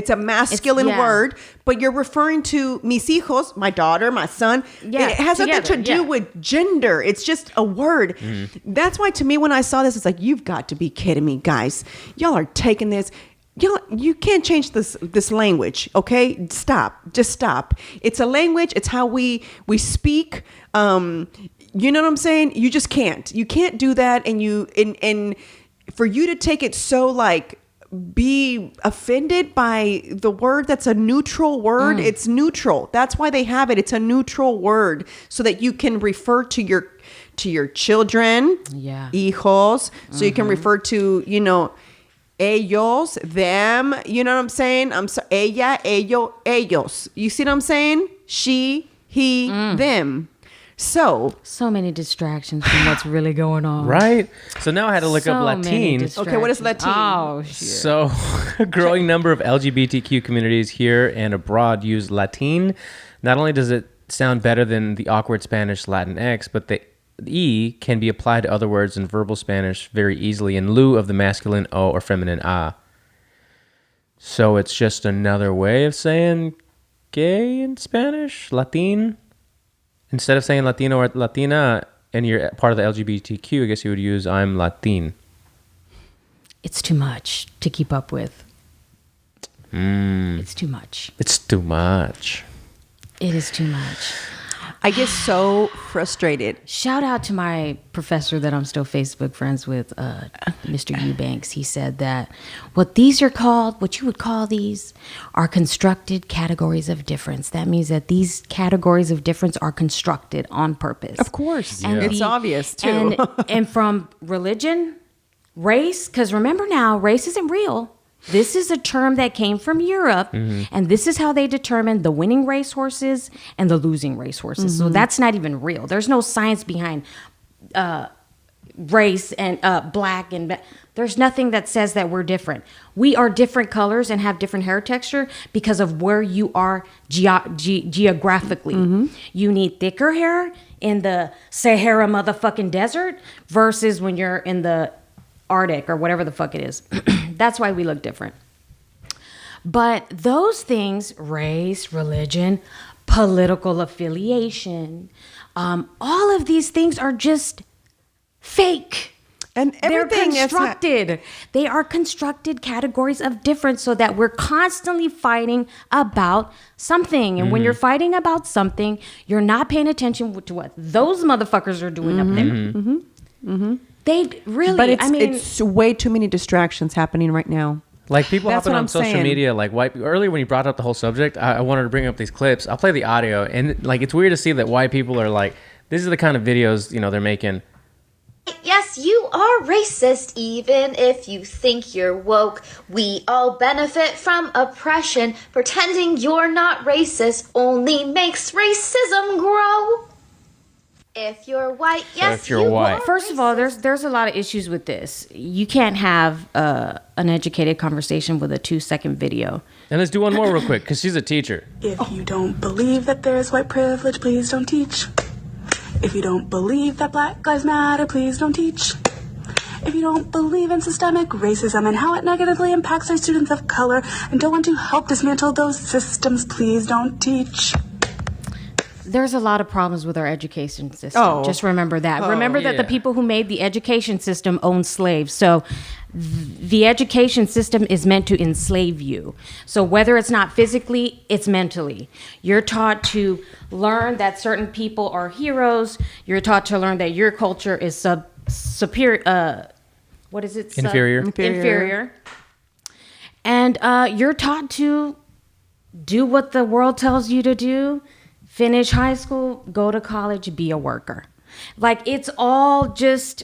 a masculine yeah. word, but you're referring to mis hijos, my daughter, my son. Yeah, It has nothing to together, do yeah. with gender. It's just a word. That's why to me when I saw this, it's like, you've got to be kidding me, guys. Y'all are taking this. You can't change this language, okay? Just stop. It's a language. It's how we speak. You know what I'm saying? You just can't. You can't do that. And for you to take it so like be offended by the word that's a neutral word. It's neutral. That's why they have it. It's a neutral word so that you can refer to your children, hijos. So you can refer to ellos, them, you know what I'm saying? I'm sorry, ella, ello, ellos. You see what I'm saying? She, he, them. So many distractions from what's really going on. Right? So now I had to look up Latin. Okay, what is Latin? Oh, shit. So, a growing number of LGBTQ communities here and abroad use Latin. Not only does it sound better than the awkward Spanish Latinx, but the E can be applied to other words in verbal Spanish very easily in lieu of the masculine O or feminine A. So it's just another way of saying gay in Spanish, Latin. Instead of saying Latino or Latina and you're part of the LGBTQ, I guess you would use I'm Latin. It's too much to keep up with. It's too much. It's too much. It is too much. I get so frustrated. Shout out to my professor that I'm still Facebook friends with, Mr. Eubanks. He said that what you would call these, are constructed categories of difference. That means that these categories of difference are constructed on purpose. Of course. And It's obvious, too. And from religion, race, because remember now, race isn't real. This is a term that came from Europe, and this is how they determine the winning racehorses and the losing racehorses. So that's not even real. There's no science behind race and black and there's nothing that says that we're different. We are different colors and have different hair texture because of where you are geographically. You need thicker hair in the Sahara motherfucking desert versus when you're in the Arctic or whatever the fuck it is. That's why we look different. But those things, race, religion, political affiliation, all of these things are just fake. And everything They're constructed. They are constructed categories of difference so that we're constantly fighting about something. And when you're fighting about something, you're not paying attention to what those motherfuckers are doing up there. They really, But it's way too many distractions happening right now. Like people That's hopping what on I'm social saying. media, like earlier when you brought up the whole subject, I wanted to bring up these clips. I'll play the audio, and like it's weird to see that white people are like, this is the kind of videos they're making. Yes, you are racist, even if you think you're woke. We all benefit from oppression. Pretending you're not racist only makes racism grow. If you're white, yes, if you're you white. are First of all, there's a lot of issues with this. You can't have an educated conversation with a 2-second video. And let's do one more real quick, because she's a teacher. If you don't believe that there's white privilege, please don't teach. If you don't believe that Black Lives Matter, please don't teach. If you don't believe in systemic racism and how it negatively impacts our students of color and don't want to help dismantle those systems, please don't teach. There's a lot of problems with our education system. Oh. Just remember that. Remember that the yeah. people who made the education system owned slaves. So the education system is meant to enslave you. So whether it's not physically, it's mentally. You're taught to learn that certain people are heroes. You're taught to learn that your culture is superior. What is it? Inferior. Inferior. And you're taught to do what the world tells you to do. Finish high school, go to college, be a worker. Like, it's all just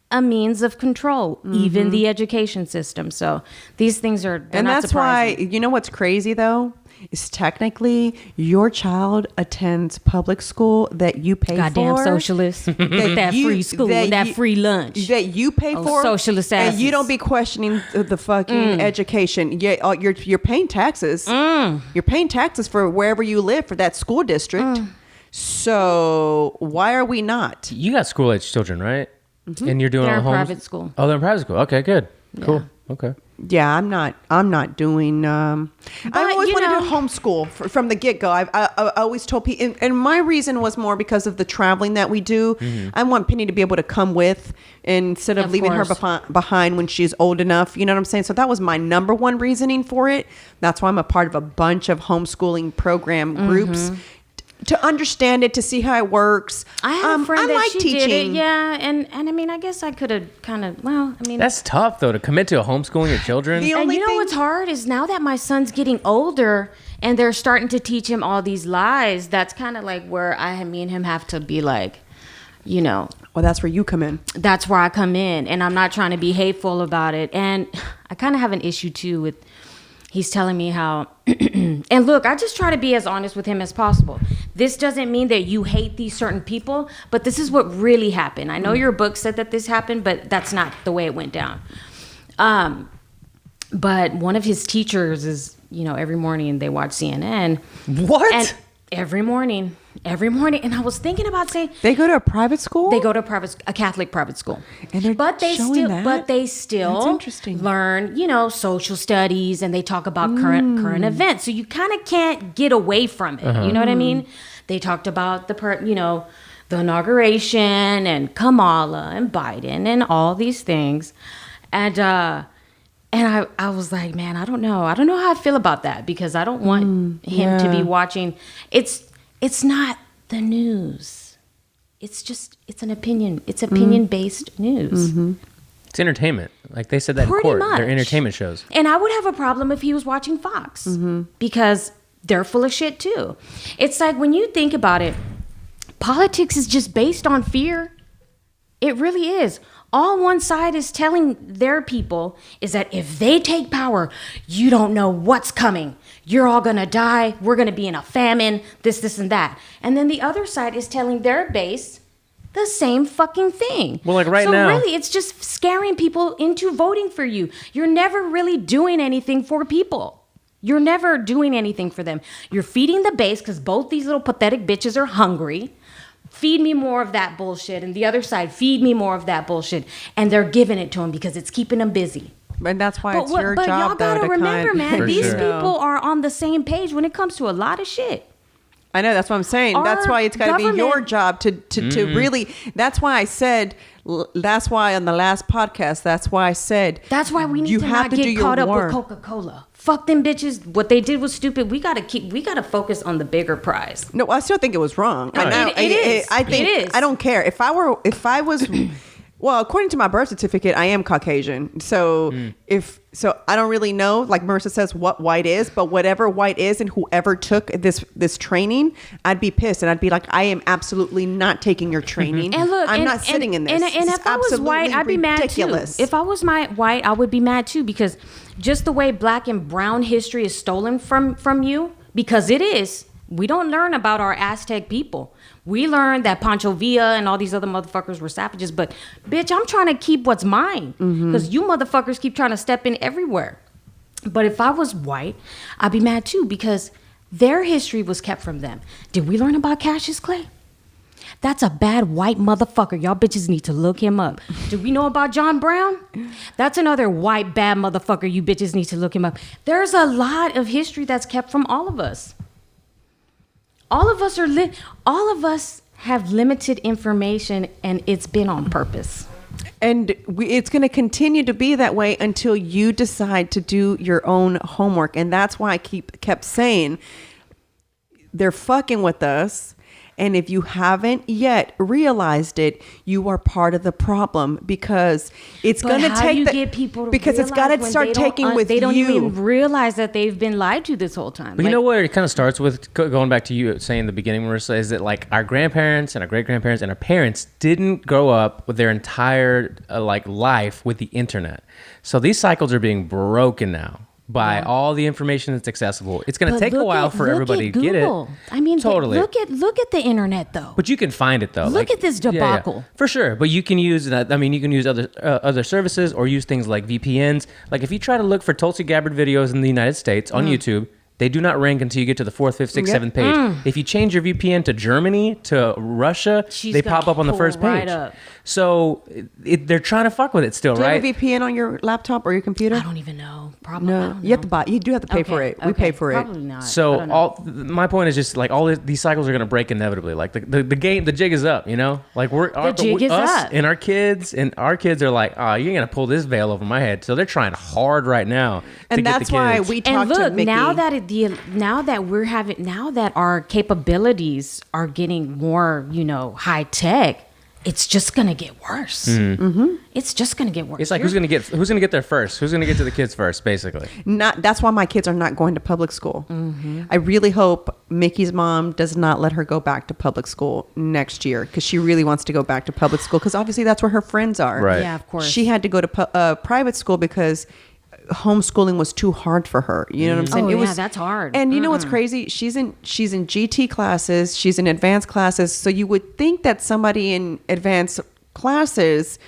a means of control, even the education system. So these things are, they're And not that's why, surprising. you know what's crazy though? Is technically your child attends public school that you pay Goddamn for. socialists. that you- free school, that you- free lunch. that you pay Oh, for, socialist and you asses. don't be questioning the fucking education. Yeah, you're paying taxes. You're paying taxes for wherever you live for that school district. So why are we not? You got school-age children, right? And you're doing They're all in homes? private school. Oh, they're in private school. Okay, good. Cool. Okay. Yeah, I'm not doing. I always you wanted know- to homeschool from the get go. I always told people, and my reason was more because of the traveling that we do. I want Penny to be able to come with instead of Of leaving her course. behind when she's old enough. You know what I'm saying? So that was my number one reasoning for it. That's why I'm a part of a bunch of homeschooling program groups. To understand it, to see how it works. I had a friend that like she teaching. did it, yeah, and I mean, I guess I could have kind of, well, I mean, That's tough, though, to commit to homeschooling your children. The and only you know thing- what's hard is now that my son's getting older and they're starting to teach him all these lies. That's kind of like where me and him have to be like, Well, that's where you come in. that's where I come in, and I'm not trying to be hateful about it. And I kind of have an issue too with he's telling me how and look, I just try to be as honest with him as possible. This doesn't mean that you hate these certain people, but this is what really happened. I know your book said that this happened, but that's not the way it went down. But one of his teachers is, every morning they watch CNN. What? And every morning. And I was thinking about saying, They go to a private school. they go to a Catholic private school, And they're but they showing still, that? but they That's still interesting. learn, social studies, and they talk about current events. So you kind of can't get away from it. You know what I mean? They talked about the inauguration and Kamala and Biden and all these things, and I was like, man, I don't know how I feel about that, because I don't want him to be watching. It's not the news. It's an opinion. It's opinion-based news. It's entertainment. Like they said that in Pretty court. much. They're entertainment shows. And I would have a problem if he was watching Fox, because they're full of shit too. It's like, when you think about it, politics is just based on fear. It really is. All one side is telling their people is that if they take power, you don't know what's coming. You're all gonna die. We're gonna be in a famine, this, and that. And then the other side is telling their base the same fucking thing. Well, like right so now- really, it's just scaring people into voting for you. You're never really doing anything for people. You're never doing anything for them. You're feeding the base, because both these little pathetic bitches are hungry. Feed me more of that bullshit. And the other side, feed me more of that bullshit. And they're giving it to them because it's keeping them busy. And that's why it's your but y'all job, though, gotta to remember, kind man, For these sure. people are on the same page when it comes to a lot of shit. I know, that's what I'm saying. That's Our why it's got to be your government- job to really. That's why I said. That's why on the last podcast. That's why I said. That's why we need you to have not to do get your caught up work. with Coca-Cola. Fuck them bitches. What they did was stupid. We gotta focus on the bigger prize. No, I still think it was wrong. No, it is. I think It is. I don't care if I was. Well, according to my birth certificate, I am Caucasian. So I don't really know, like Marissa says, what white is, but whatever white is and whoever took this training, I'd be pissed and I'd be like, I am absolutely not taking your training. And look, I'm not sitting in this. And This is if I was white, absolutely I'd be ridiculous. mad too. If I was white, I would be mad too, because just the way black and brown history is stolen from you, because it is. We don't learn about our Aztec people. We learned that Pancho Villa and all these other motherfuckers were savages. But, bitch, I'm trying to keep what's mine. Because you motherfuckers keep trying to step in everywhere. But if I was white, I'd be mad too, because their history was kept from them. Did we learn about Cassius Clay? That's a bad white motherfucker. Y'all bitches need to look him up. Do we know about John Brown? That's another white bad motherfucker. You bitches need to look him up. There's a lot of history that's kept from all of us. All of us have limited information, and it's been on purpose. And it's going to continue to be that way until you decide to do your own homework. And that's why I kept saying they're fucking with us. And if you haven't yet realized it, you are part of the problem, because it's going to take get people to because it's got to start taking with they don't you. even realize that they've been lied to this whole time. But you know what it kind of starts with, going back to you saying in the beginning, Marissa, is that like our grandparents and our great-grandparents and our parents didn't grow up with their entire life with the internet. So these cycles are being broken now by all the information that's accessible. It's going to take a while for everybody to get it. I mean, totally. look at the internet though. But you can find it though. Look at this debacle. For sure. But you can use that. I mean, you can use other services or use things like VPNs. Like if you try to look for Tulsi Gabbard videos in the United States on YouTube, they do not rank until you get to the 4th, 5th, 6th, 7th page. If you change your VPN to Germany, to Russia, they pop up on the first page. Right. So they're trying to fuck with it still, Do you right? have a VPN on your laptop or your computer? I don't even know. Probably. I No, don't you have know. to buy. You do have to pay for it. We pay for it. Probably not. I So don't know. my point is just like these cycles are gonna break inevitably. Like the jig is up. You know, like The jig is us up. and our kids are like, oh, you're gonna pull this veil over my head. So they're trying hard right now. And to get that's the why kids. we And talked to look, Mickey. now that our capabilities are getting more, high tech, it's just gonna get worse. It's just gonna get worse. It's like who's gonna get there first? Who's gonna get to the kids first? Basically, That's why my kids are not going to public school. I really hope Mickey's mom does not let her go back to public school next year, because she really wants to go back to public school, because obviously that's where her friends are. Right. Yeah, of course. She had to go to private school because homeschooling was too hard for her. You know what I'm saying? Oh, yeah, that's hard. And you know what's crazy? She's in GT classes. She's in advanced classes. So you would think that somebody in advanced classes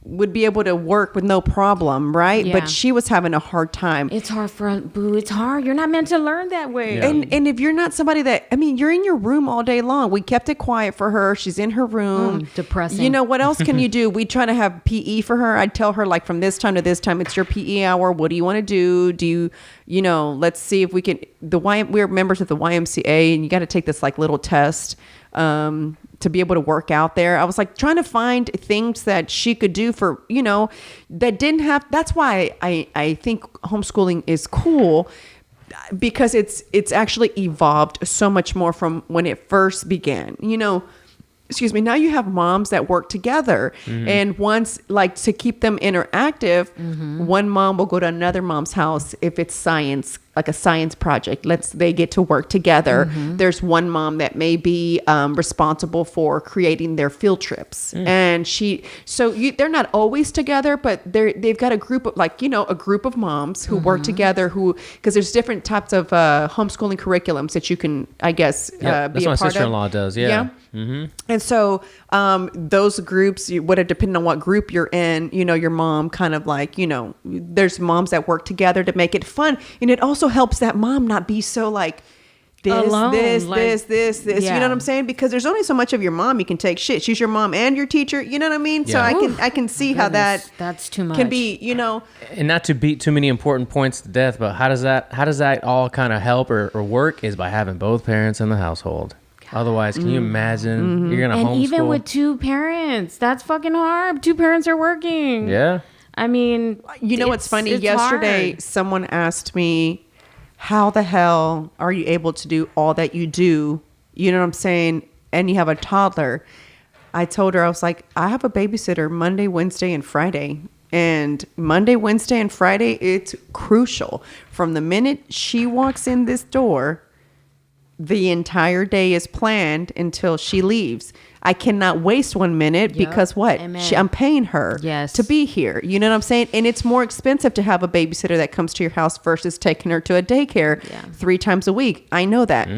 would be able to work with no problem, right? Yeah. But she was having a hard time. It's hard Boo. It's hard. You're not meant to learn that way. Yeah. And if you're not somebody that, I mean, you're in your room all day long. We kept it quiet for her. She's in her room. Depressing. You know, what else can you do? We try to have PE for her. I'd tell her, like, from this time to this time, it's your PE hour. What do you want to do? Let's see if we can, we're members of the YMCA, and you got to take this like little test to be able to work out there. I was like trying to find things that she could do for, that didn't have, that's why I think homeschooling is cool, because it's actually evolved so much more from when it first began. Excuse me, now you have moms that work together, and once, like, to keep them interactive, one mom will go to another mom's house if it's science, like a science project. They get to work together. There's one mom that may be responsible for creating their field trips, and they're not always together, but they've got a group of, like, a group of moms who work together, because there's different types of homeschooling curriculums that you can, I guess, be that's a what my part of. sister-in-law does. Yeah. And so those groups, depending on what group you're in, your mom kind of like, there's moms that work together to make it fun. And it also helps that mom not be so like alone. this. You Yeah. know what I'm saying? Because there's only so much of your mom you can take. Shit, she's your mom and your teacher. You know what I mean? So Yeah. I can see how That's too much. can be. You know, And not to beat too many important points to death, but how does that all kind of help or work is by having both parents in the household. Otherwise, can you imagine you're gonna and homeschool? even with two parents, that's fucking hard. Two parents are working. Yeah. I mean, you know what's funny? it's Yesterday, hard. someone asked me, "How the hell are you able to do all that you do?" You know what I'm saying? And you have a toddler. I told her, I was like, I have a babysitter Monday, Wednesday, and Friday. And Monday, Wednesday, and Friday, it's crucial. From the minute she walks in this door, the entire day is planned until she leaves. I cannot waste 1 minute Yep. because what? Amen. I'm paying her Yes. to be here. You know what I'm saying? And it's more expensive to have a babysitter that comes to your house versus taking her to a daycare 3 times a week. I know that.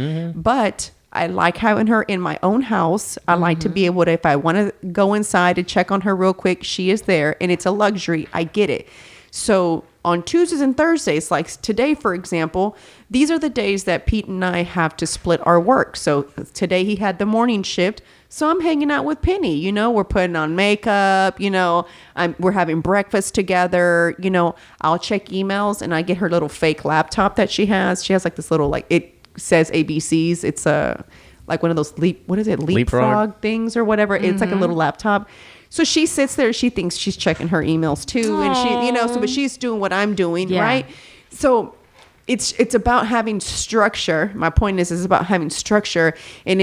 But I like having her in my own house. I like to be able to, if I want to go inside and check on her real quick, she is there, and it's a luxury. I get it. So on Tuesdays and Thursdays, like today, for example, these are the days that Pete and I have to split our work. So today he had the morning shift. So I'm hanging out with Penny, you know, we're putting on makeup, you know, we're having breakfast together, you know, I'll check emails and I get her little fake laptop that she has. She has like this little, like, it says ABCs. It's like one of those leapfrog things or whatever. It's like a little laptop. So she sits there, she thinks she's checking her emails too. And she, you know, so, but she's doing what I'm doing. Yeah. Right. So it's about having structure. My point is about having structure, and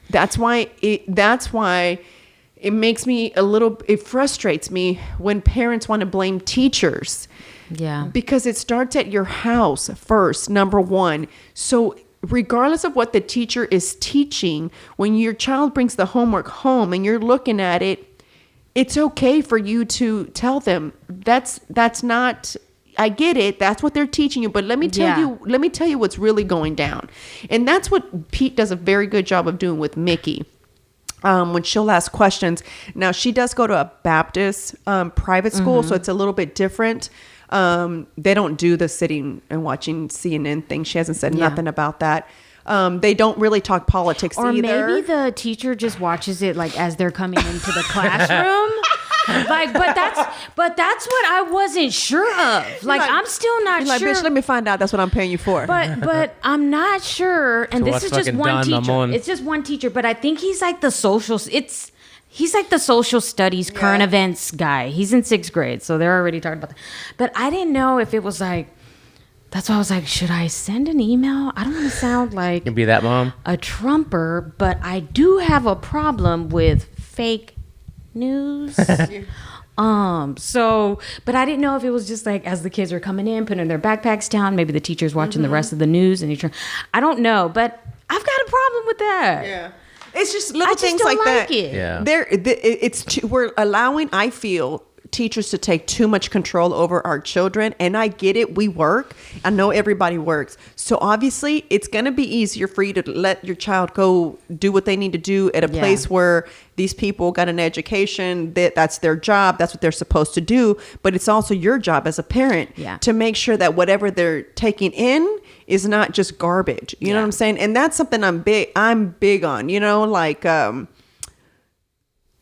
that's why it makes me it frustrates me when parents want to blame teachers. Yeah. Because it starts at your house first, number one. So regardless of what the teacher is teaching, when your child brings the homework home and you're looking at it, it's okay for you to tell them that's not, I get it. That's what they're teaching you. But let me tell you what's really going down. And that's what Pete does a very good job of doing with Mickey. When she'll ask questions. Now, she does go to a Baptist private school, so it's a little bit different. They don't do the sitting and watching CNN thing. She hasn't said nothing about that. They don't really talk politics Or either. maybe the teacher just watches it like as they're coming into the classroom. Like, but that's what I wasn't sure of. Like, I'm still not You're sure. like, bitch, let me find out. That's what I'm paying you for. But I'm not sure. And To this watch is just fucking one Don teacher. Lemon. It's just one teacher. But I think he's like the he's like the social studies, current events guy. He's in 6th grade, so they're already talking about that. But I didn't know if it was like. That's why I was like, should I send an email? I don't want to sound like You can be that mom. a Trumper, but I do have a problem with fake news. But I didn't know if it was just like as the kids are coming in, putting their backpacks down, maybe the teacher's watching the rest of the news and I don't know, but I've got a problem with that. Yeah. It's just little I just things don't like like that. it. Yeah. We're allowing, I feel, teachers to take too much control over our children, and I get it. We work. I know everybody works, so obviously it's going to be easier for you to let your child go do what they need to do at a place where these people got an education, that's their job, that's what they're supposed to do. But it's also your job as a parent to make sure that whatever they're taking in is not just garbage. You know what I'm saying? And that's something I'm big on, you know, like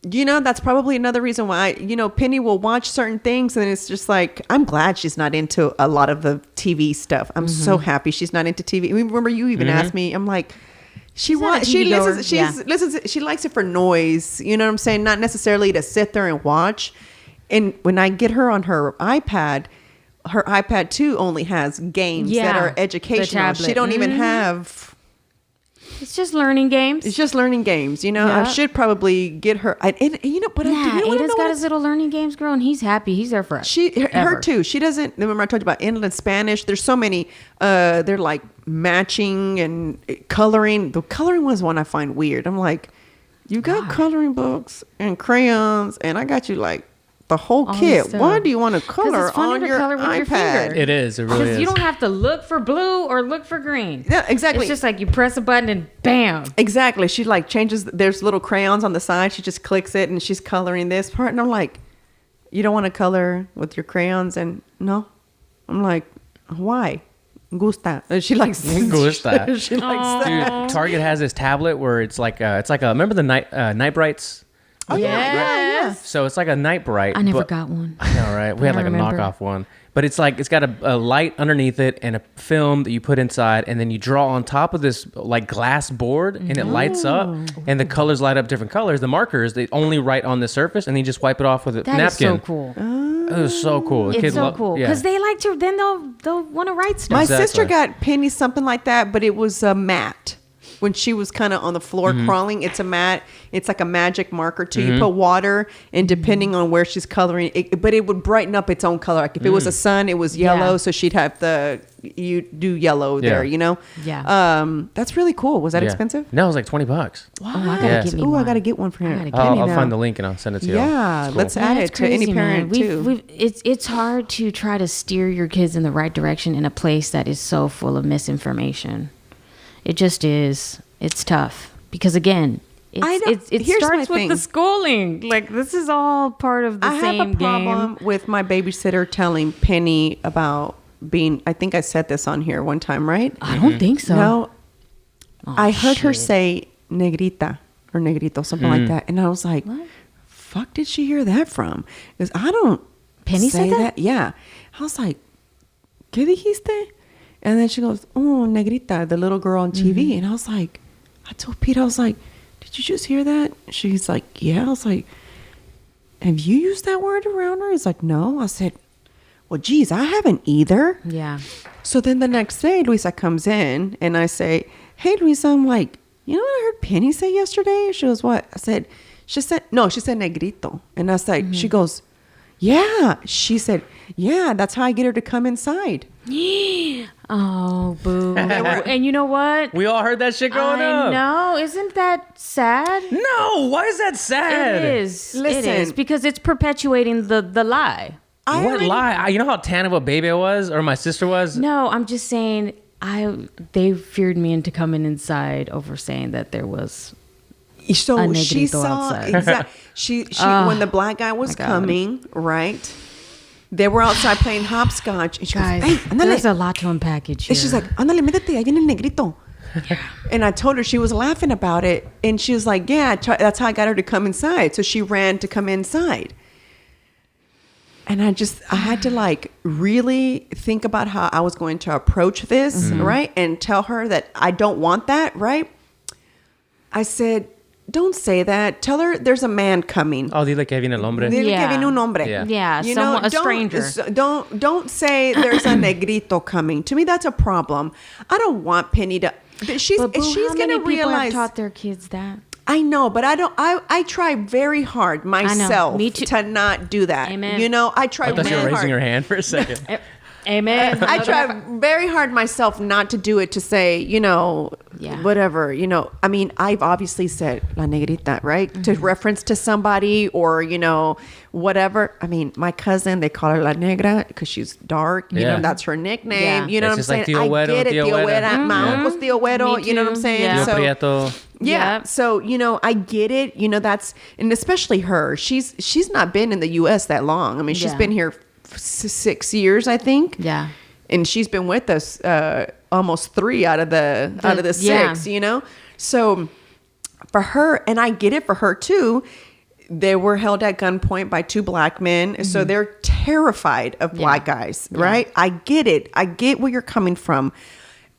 you know, that's probably another reason why, you know, Penny will watch certain things and it's just like, I'm glad she's not into a lot of the TV stuff. I'm so happy she's not into TV. I mean, remember you even asked me, I'm like, she likes it for noise. You know what I'm saying? Not necessarily to sit there and watch. And when I get her on her iPad too only has games that are educational. She don't even have... It's just learning games. It's just learning games, you know. I should probably get her. You know, but Aiden's got his little learning games, girl, and he's happy. He's there for us. Her too. She doesn't. Remember I told you about Inland Spanish. There's so many. They're like matching and coloring. The coloring was one I find weird. I'm like, you got coloring books and crayons, and I got you like the whole kit. Why do you want to color on your iPad? It is. It really is. Because you don't have to look for blue or look for green. Yeah, exactly. It's just like you press a button and bam. Exactly. She like changes. There's little crayons on the side. She just clicks it and she's coloring this part. And I'm like, you don't want to color with your crayons? And no. I'm like, why? gusta. She likes Gusta. She likes that. Dude, Target has this tablet where it's like a remember the night brights? Oh yeah. So it's like a night bright. I never but- got one. I know, right? We had like a remember. knockoff one. But it's like, it's got a light underneath it and a film that you put inside, and then you draw on top of this like glass board, and it lights up, and the colors light up different colors. The markers, they only write on the surface, and then you just wipe it off with a That is napkin. so cool. It was so cool. The It's kids so lo- cool yeah. because they like to. Then they'll want to write stuff. My Exactly. sister got Penny something like that, but it was a mat. When she was kind of on the floor crawling, it's a mat. It's like a magic marker too. You put water, and depending on where she's coloring, but it would brighten up its own color. Like if it was a sun, it was yellow, Yeah. so she'd have you do yellow there. Yeah. You know. Yeah. That's really cool. Was that Yeah. expensive? No, it was like $20. Wow. Oh, I gotta Yeah. get me Ooh, one. I gotta get one for her. gotta get I'll now. find the link and I'll send it to you. Yeah, It's cool. let's add That's it to any crazy, parent man. too. It's hard to try to steer your kids in the right direction in a place that is so full of misinformation. It just is. It's tough because again, I know. it Here's my starts with thing. the schooling. Like this is all part of the I same have a problem game. with my babysitter telling Penny about being. I think I said this on here one time, right? I don't think so. No, Oh, I heard her shit. say negrita or negrito, something like that, and I was like, "Fuck, did she hear that from?" Because I don't. Penny say said that? Yeah, I was like, "¿Qué dijiste?" And then she goes, "Oh, negrita," the little girl on TV, and I was like, I told Pete, I was like, "Did you just hear that?" She's like, "Yeah." I was like, "Have you used that word around her?" He's like, "No." I said, "Well, geez, I haven't either." Yeah. So then the next day, Luisa comes in and I say, "Hey, Luisa," I'm like, "You know what I heard Penny say yesterday?" She goes, "What?" I said, she said negrito. And I was like, she goes, "Yeah." She said, "Yeah, that's how I get her to come inside." Oh, boo. And you know what? We all heard that shit growing I up. know. Isn't that sad? No, why is that sad? It is. It Listen. is because it's perpetuating the lie. What lie? You know how tan of a baby I was, or my sister was? No, I'm just saying. They feared me into coming inside over saying that there was. So A she negrito saw outside. she when the black guy was God. coming, right? They were outside playing hopscotch, and she Guys, goes, "Hey, ándale." there's a lot to unpackage here. And she's like, "Ándale, métete, ahí viene el negrito." And I told her, she was laughing about it, and she was like, "Yeah, that's how I got her to come inside." So she ran to come inside. And I had to like really think about how I was going to approach this, right? And tell her that I don't want that, right? I said, "Don't say that. Tell her there's a man coming. Oh, dile que viene el hombre. Dile que Yeah. viene un hombre." Yeah. Yeah, You someone, a don't- stranger. Don't say there's a negrito coming. To me, that's a problem. I don't want Penny to. She's But boo, she's how gonna many people have realize. taught their kids that? I know, but I don't. I try very hard myself Me too. to not do that. Amen. You know, I try I thought you were very raising hard. her hand for a second. Amen. I try very hard myself not to do it, to say, you know, Yeah. whatever, you know. I mean, I've obviously said la negrita, right? To reference to somebody, or, you know, whatever. I mean, my cousin, they call her la negra because she's dark. You Yeah. know, that's her nickname. Yeah. You know It's what I'm just like saying? tío güero, I get it, tío tío güera. güera. My uncle's tío güero. Me You know what I'm too. saying? Yeah. Tío So, Prieto. yeah. Yep. So, you know, I get it. You know, that's, and especially her. She's not been in the U.S. that long. I mean, she's Yeah. been here 6 years, I think. Yeah. And she's been with us almost 3 out of the yeah. 6, you know? So for her, and I get it for her too, they were held at gunpoint by 2 black men. So they're terrified of black guys, right? I get it. I get where you're coming from.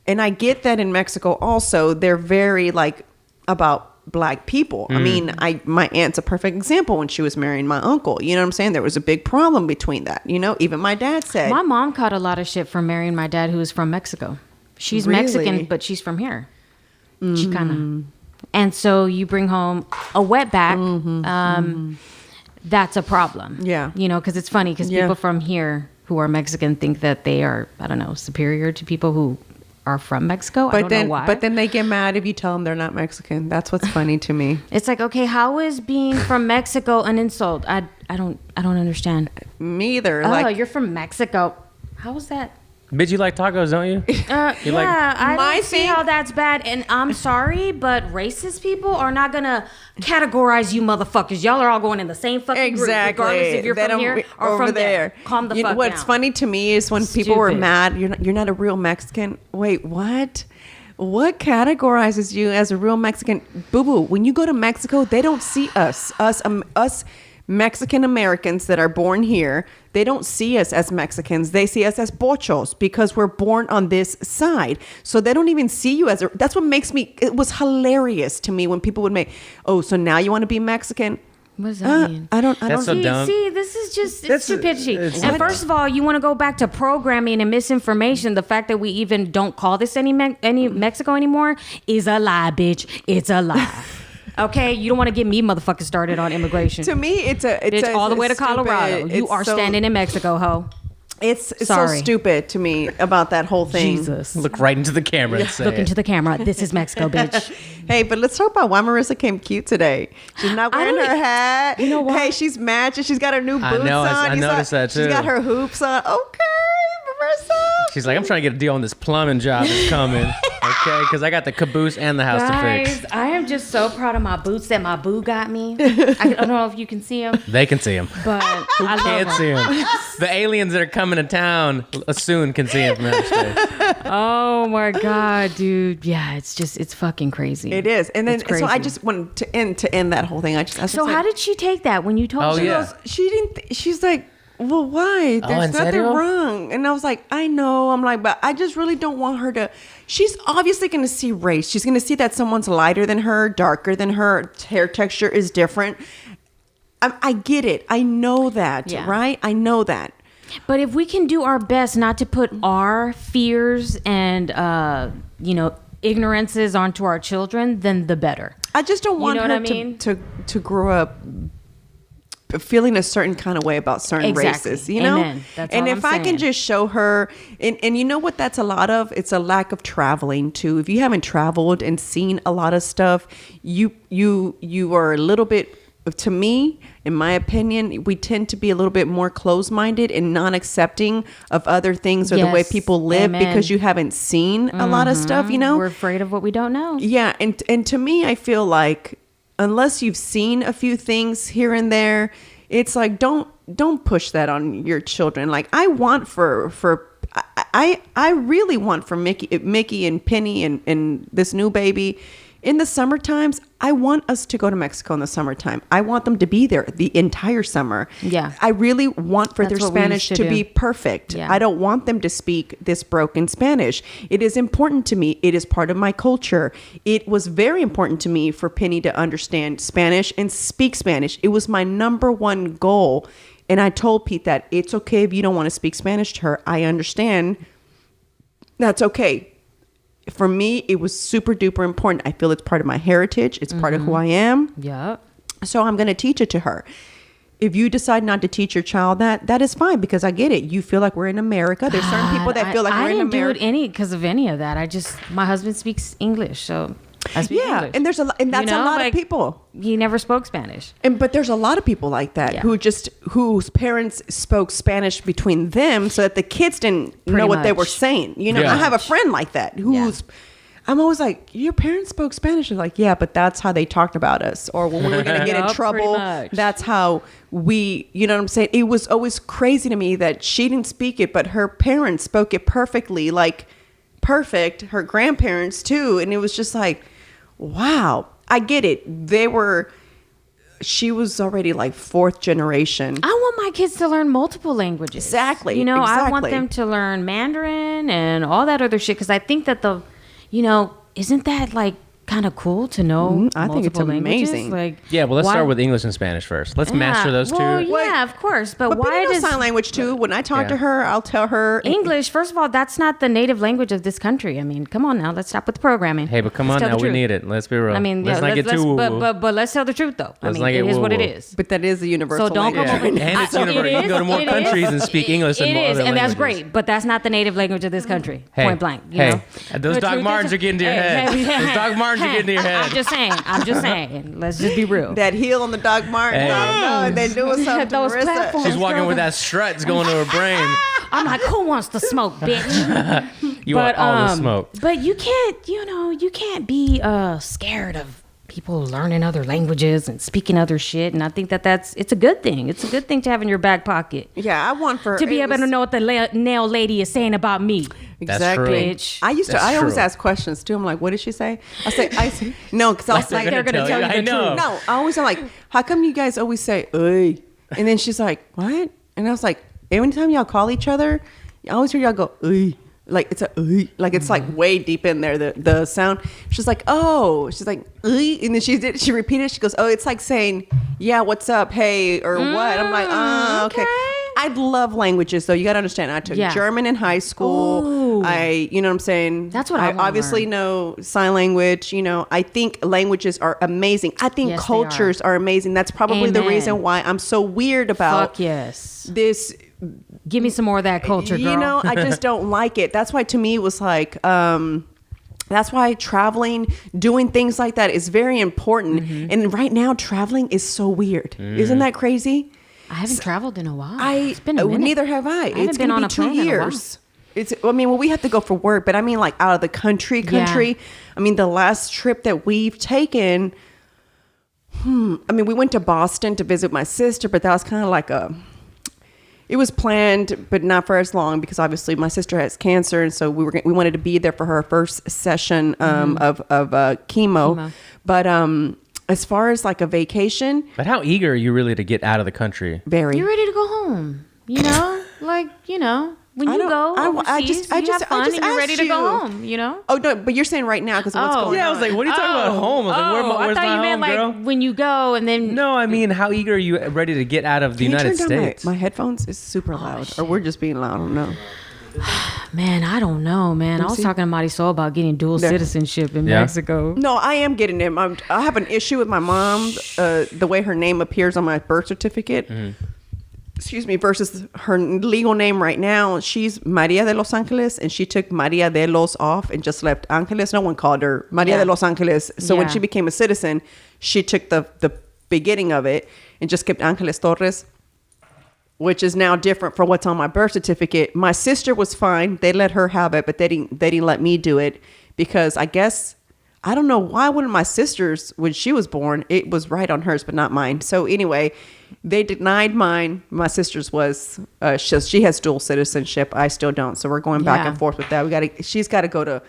And I get that in Mexico also, they're very like about black people. I mean, my aunt's a perfect example. When she was marrying my uncle, you know what I'm saying? There was a big problem between that. You know, even my dad said, My mom caught a lot of shit from marrying my dad, who is from Mexico. She's Really? Mexican, but she's from here. Chicana. And so you bring home a wetback, that's a problem. Yeah. You know, because it's funny because Yeah. people from here who are Mexican think that they are, I don't know, superior to people who are from Mexico. I don't know why. But then they get mad if you tell them they're not Mexican. That's what's funny to me. It's like, okay, how is being from Mexico an insult? I don't understand. Me either. Oh, Like, you're from Mexico. How is that? Bitch, you like tacos, don't you? You like- I My don't see thing- how that's bad. And I'm sorry, but racist people are not gonna categorize you motherfuckers. Y'all are all going in the same fucking group, regardless if you're They from don't- here or over from there. Calm the You know, fuck what's down. funny to me is when people were Stupid. mad. You're not a real Mexican. Wait, what? What categorizes you as a real Mexican? Boo boo. When you go to Mexico, they don't see us Mexican Americans that are born here. They don't see us as Mexicans. They see us as pochos because we're born on this side. So they don't even see you as that's what makes me. It was hilarious to me when people would make, oh, so now you want to be Mexican? What does that mean? I don't. That's so dumb. See, this is just That's- stupidity. it's- And first of all, you want to go back to programming and misinformation. The fact that we even don't call this any Mexico anymore is a lie, bitch. It's a lie. Okay, you don't want to get me motherfucking started on immigration. To me, it's Bitch, all the way to stupid- Colorado. You it's are so- standing in Mexico, ho. It's so Sorry. stupid to me about that whole thing. Jesus. Look right into the camera and say Look it. into the camera. This is Mexico, bitch. Hey, but let's talk about why Marissa came cute today. She's not wearing don't her e- hat. You know what? Hey, she's matching. She's got her new boots I know, on. I You saw- noticed that She's too. got her hoops on. Okay, Marissa. She's like, I'm trying to get a deal on this plumbing job that's coming. Okay, because I got the caboose and the house to Guys, fix. I am just so proud of my boots that my boo got me. I don't know if you can see them, They can see him. but I love Can't them. see him. The aliens that are coming to town soon can see him from outer space. Oh my god, dude! Yeah, it's fucking crazy. It is. And then It's so I crazy. just wanted to end that whole thing. I was So like, how did she take that when you told Oh, her? yeah. she didn't she's like, well, why? There's ¿en nothing serio? wrong. And I was like, I know. I'm like, but I just really don't want her to. She's obviously going to see race. She's going to see that someone's lighter than her, darker than her, hair texture is different. I get it. I know that, Yeah. right? I know that. But if we can do our best not to put our fears and ignorances onto our children, then the better. I just don't want know her what I mean? to grow up feeling a certain kind of way about certain Exactly. races, you know? Amen. That's and all if I'm I can saying. just show her, and you know what that's a lot of? It's a lack of traveling too. If you haven't traveled and seen a lot of stuff, you are a little bit, to me, in my opinion, we tend to be a little bit more closed-minded and non-accepting of other things or the way Yes. people live Amen. because you haven't seen a lot of stuff, you know? We're afraid of what we don't know. Yeah, and to me, I feel like unless you've seen a few things here and there, it's like don't push that on your children. Like I want I really want for Mickey and Penny and this new baby. In the summer times, I want us to go to Mexico in the summertime. I want them to be there the entire summer. Yeah. I really want for That's their what we Spanish used to to be do. perfect. Yeah. I don't want them to speak this broken Spanish. It is important to me. It is part of my culture. It was very important to me for Penny to understand Spanish and speak Spanish. It was my number one goal. And I told Pete that it's okay if you don't want to speak Spanish to her. I understand. That's okay. For me, it was super duper important. I feel it's part of my heritage. It's part of who I am. Yeah. So I'm going to teach it to her. If you decide not to teach your child that is fine because I get it. You feel like we're in America. There's certain people that feel like I we're in didn't America. do it because of any of that. My husband speaks English, so I speak Yeah, English. and there's and that's You know, a lot like, of people. He never spoke Spanish. But there's a lot of people like that Yeah. whose parents spoke Spanish between them so that the kids didn't know what they were much. saying. You know, Yeah. I have a friend like that who's. I'm always like, your parents spoke Spanish. They're like, yeah, but that's how they talked about us. Or when we were going to get in Yup, trouble, pretty much. that's how we, you know what I'm saying? It was always crazy to me that she didn't speak it, but her parents spoke it perfectly, like perfect. Her grandparents too. And it was just like, wow, I get it. She was already like fourth generation. I want my kids to learn multiple languages. Exactly, You know, I want exactly. them to learn Mandarin and all that other shit because I think that isn't that like kind of cool to know I think it's multiple languages? amazing. Like, Yeah, well, let's why- start with English and Spanish first. Let's master those well, two. yeah, of course. But, But why Penny knows does sign language too. When I talk Yeah. to her, I'll tell her English, first of all, that's not the native language of this country. I mean, come on now, let's stop with the programming. Hey, but come Let's on tell now, the we truth. need it. Let's be real. I mean, let's yeah, not get too woo-woo. but let's tell the truth though. I Let's mean, not get it is what it woo-woo. is. But that is the universal So don't come language. over And it's I- universal. You can go to more it countries is. and speak English than It more is, other and that's languages. great. But that's not the native language of this country. Hey, Point blank. You hey, know? those The Doc truth Martens is- are getting to your head. Those Doc Martens are getting to your head. I'm just saying. Let's just be real. That heel on the Doc Martens, Hey. I don't know. And they're doing something to Those Marissa. platforms. She's walking with that strut. It's going to her brain. I'm like, who wants to smoke, bitch? You want all the smoke. But you can't be scared of people learning other languages and speaking other shit. And I think it's a good thing. It's a good thing to have in your back pocket. Yeah, I want for to be able to know what the nail lady is saying about me. Exactly. Bitch. I always ask questions too. I'm like, what did she say? I say no, because I was like, they're gonna tell you the truth. No, I always am like, how come you guys always say "Uy"? And then she's like, what? And I was like, every time y'all call each other, I always hear y'all go "Uy." Like it's a like it's like way deep in there the sound. She's like, oh, she's like, and then she repeated. She goes, oh, it's like saying, yeah, what's up, hey, or what? I'm like, oh, okay. I love languages, though. You got to understand. I took German in high school. Ooh. You know what I'm saying? That's what I obviously know sign language. You know, I think languages are amazing. I think cultures are amazing. That's probably the reason why I'm so weird about this. Give me some more of that culture, girl. You know, I just don't like it. That's why to me it was like, that's why traveling, doing things like that is very important. And right now traveling is so weird. Isn't that crazy? I haven't traveled in a while. It's been a minute. Neither have I. It's been going on to be a 2 plane years. We have to go for work, but I mean like out of the country. Yeah. I mean, the last trip that we've taken, we went to Boston to visit my sister, but that was kind of like it was planned, but not for as long because obviously my sister has cancer, and so we wanted to be there for her first session of chemo. But as far as like a vacation, but how eager are you really to get out of the country? Very. You're ready to go home. You know, when you go overseas, you have fun and you're ready to go home. You know. Oh no, but you're saying right now because what's going on? Yeah, I was like, what are you talking about home? I was like, where's I thought my you meant home, girl? like when you go and then. No, I mean, how eager are you ready to get out of the United States? My headphones is super loud, or we're just being loud. I don't know. Man, I don't know, man. I was talking to Mariswole about getting dual citizenship in Mexico. No, I am getting it. I have an issue with my mom, the way her name appears on my birth certificate. Excuse me, versus her legal name right now. She's Maria de los Angeles, and she took Maria de los off and just left Angeles. No one called her Maria de los Angeles. So when she became a citizen, she took the beginning of it and just kept Angeles Torres, which is now different from what's on my birth certificate. My sister was fine. They let her have it, but they didn't let me do it because I guess, I don't know why one of my sisters, when she was born, it was right on hers, but not mine. So anyway, they denied mine. My sister's was, she has dual citizenship. I still don't. So we're going back and forth with that. She's got to go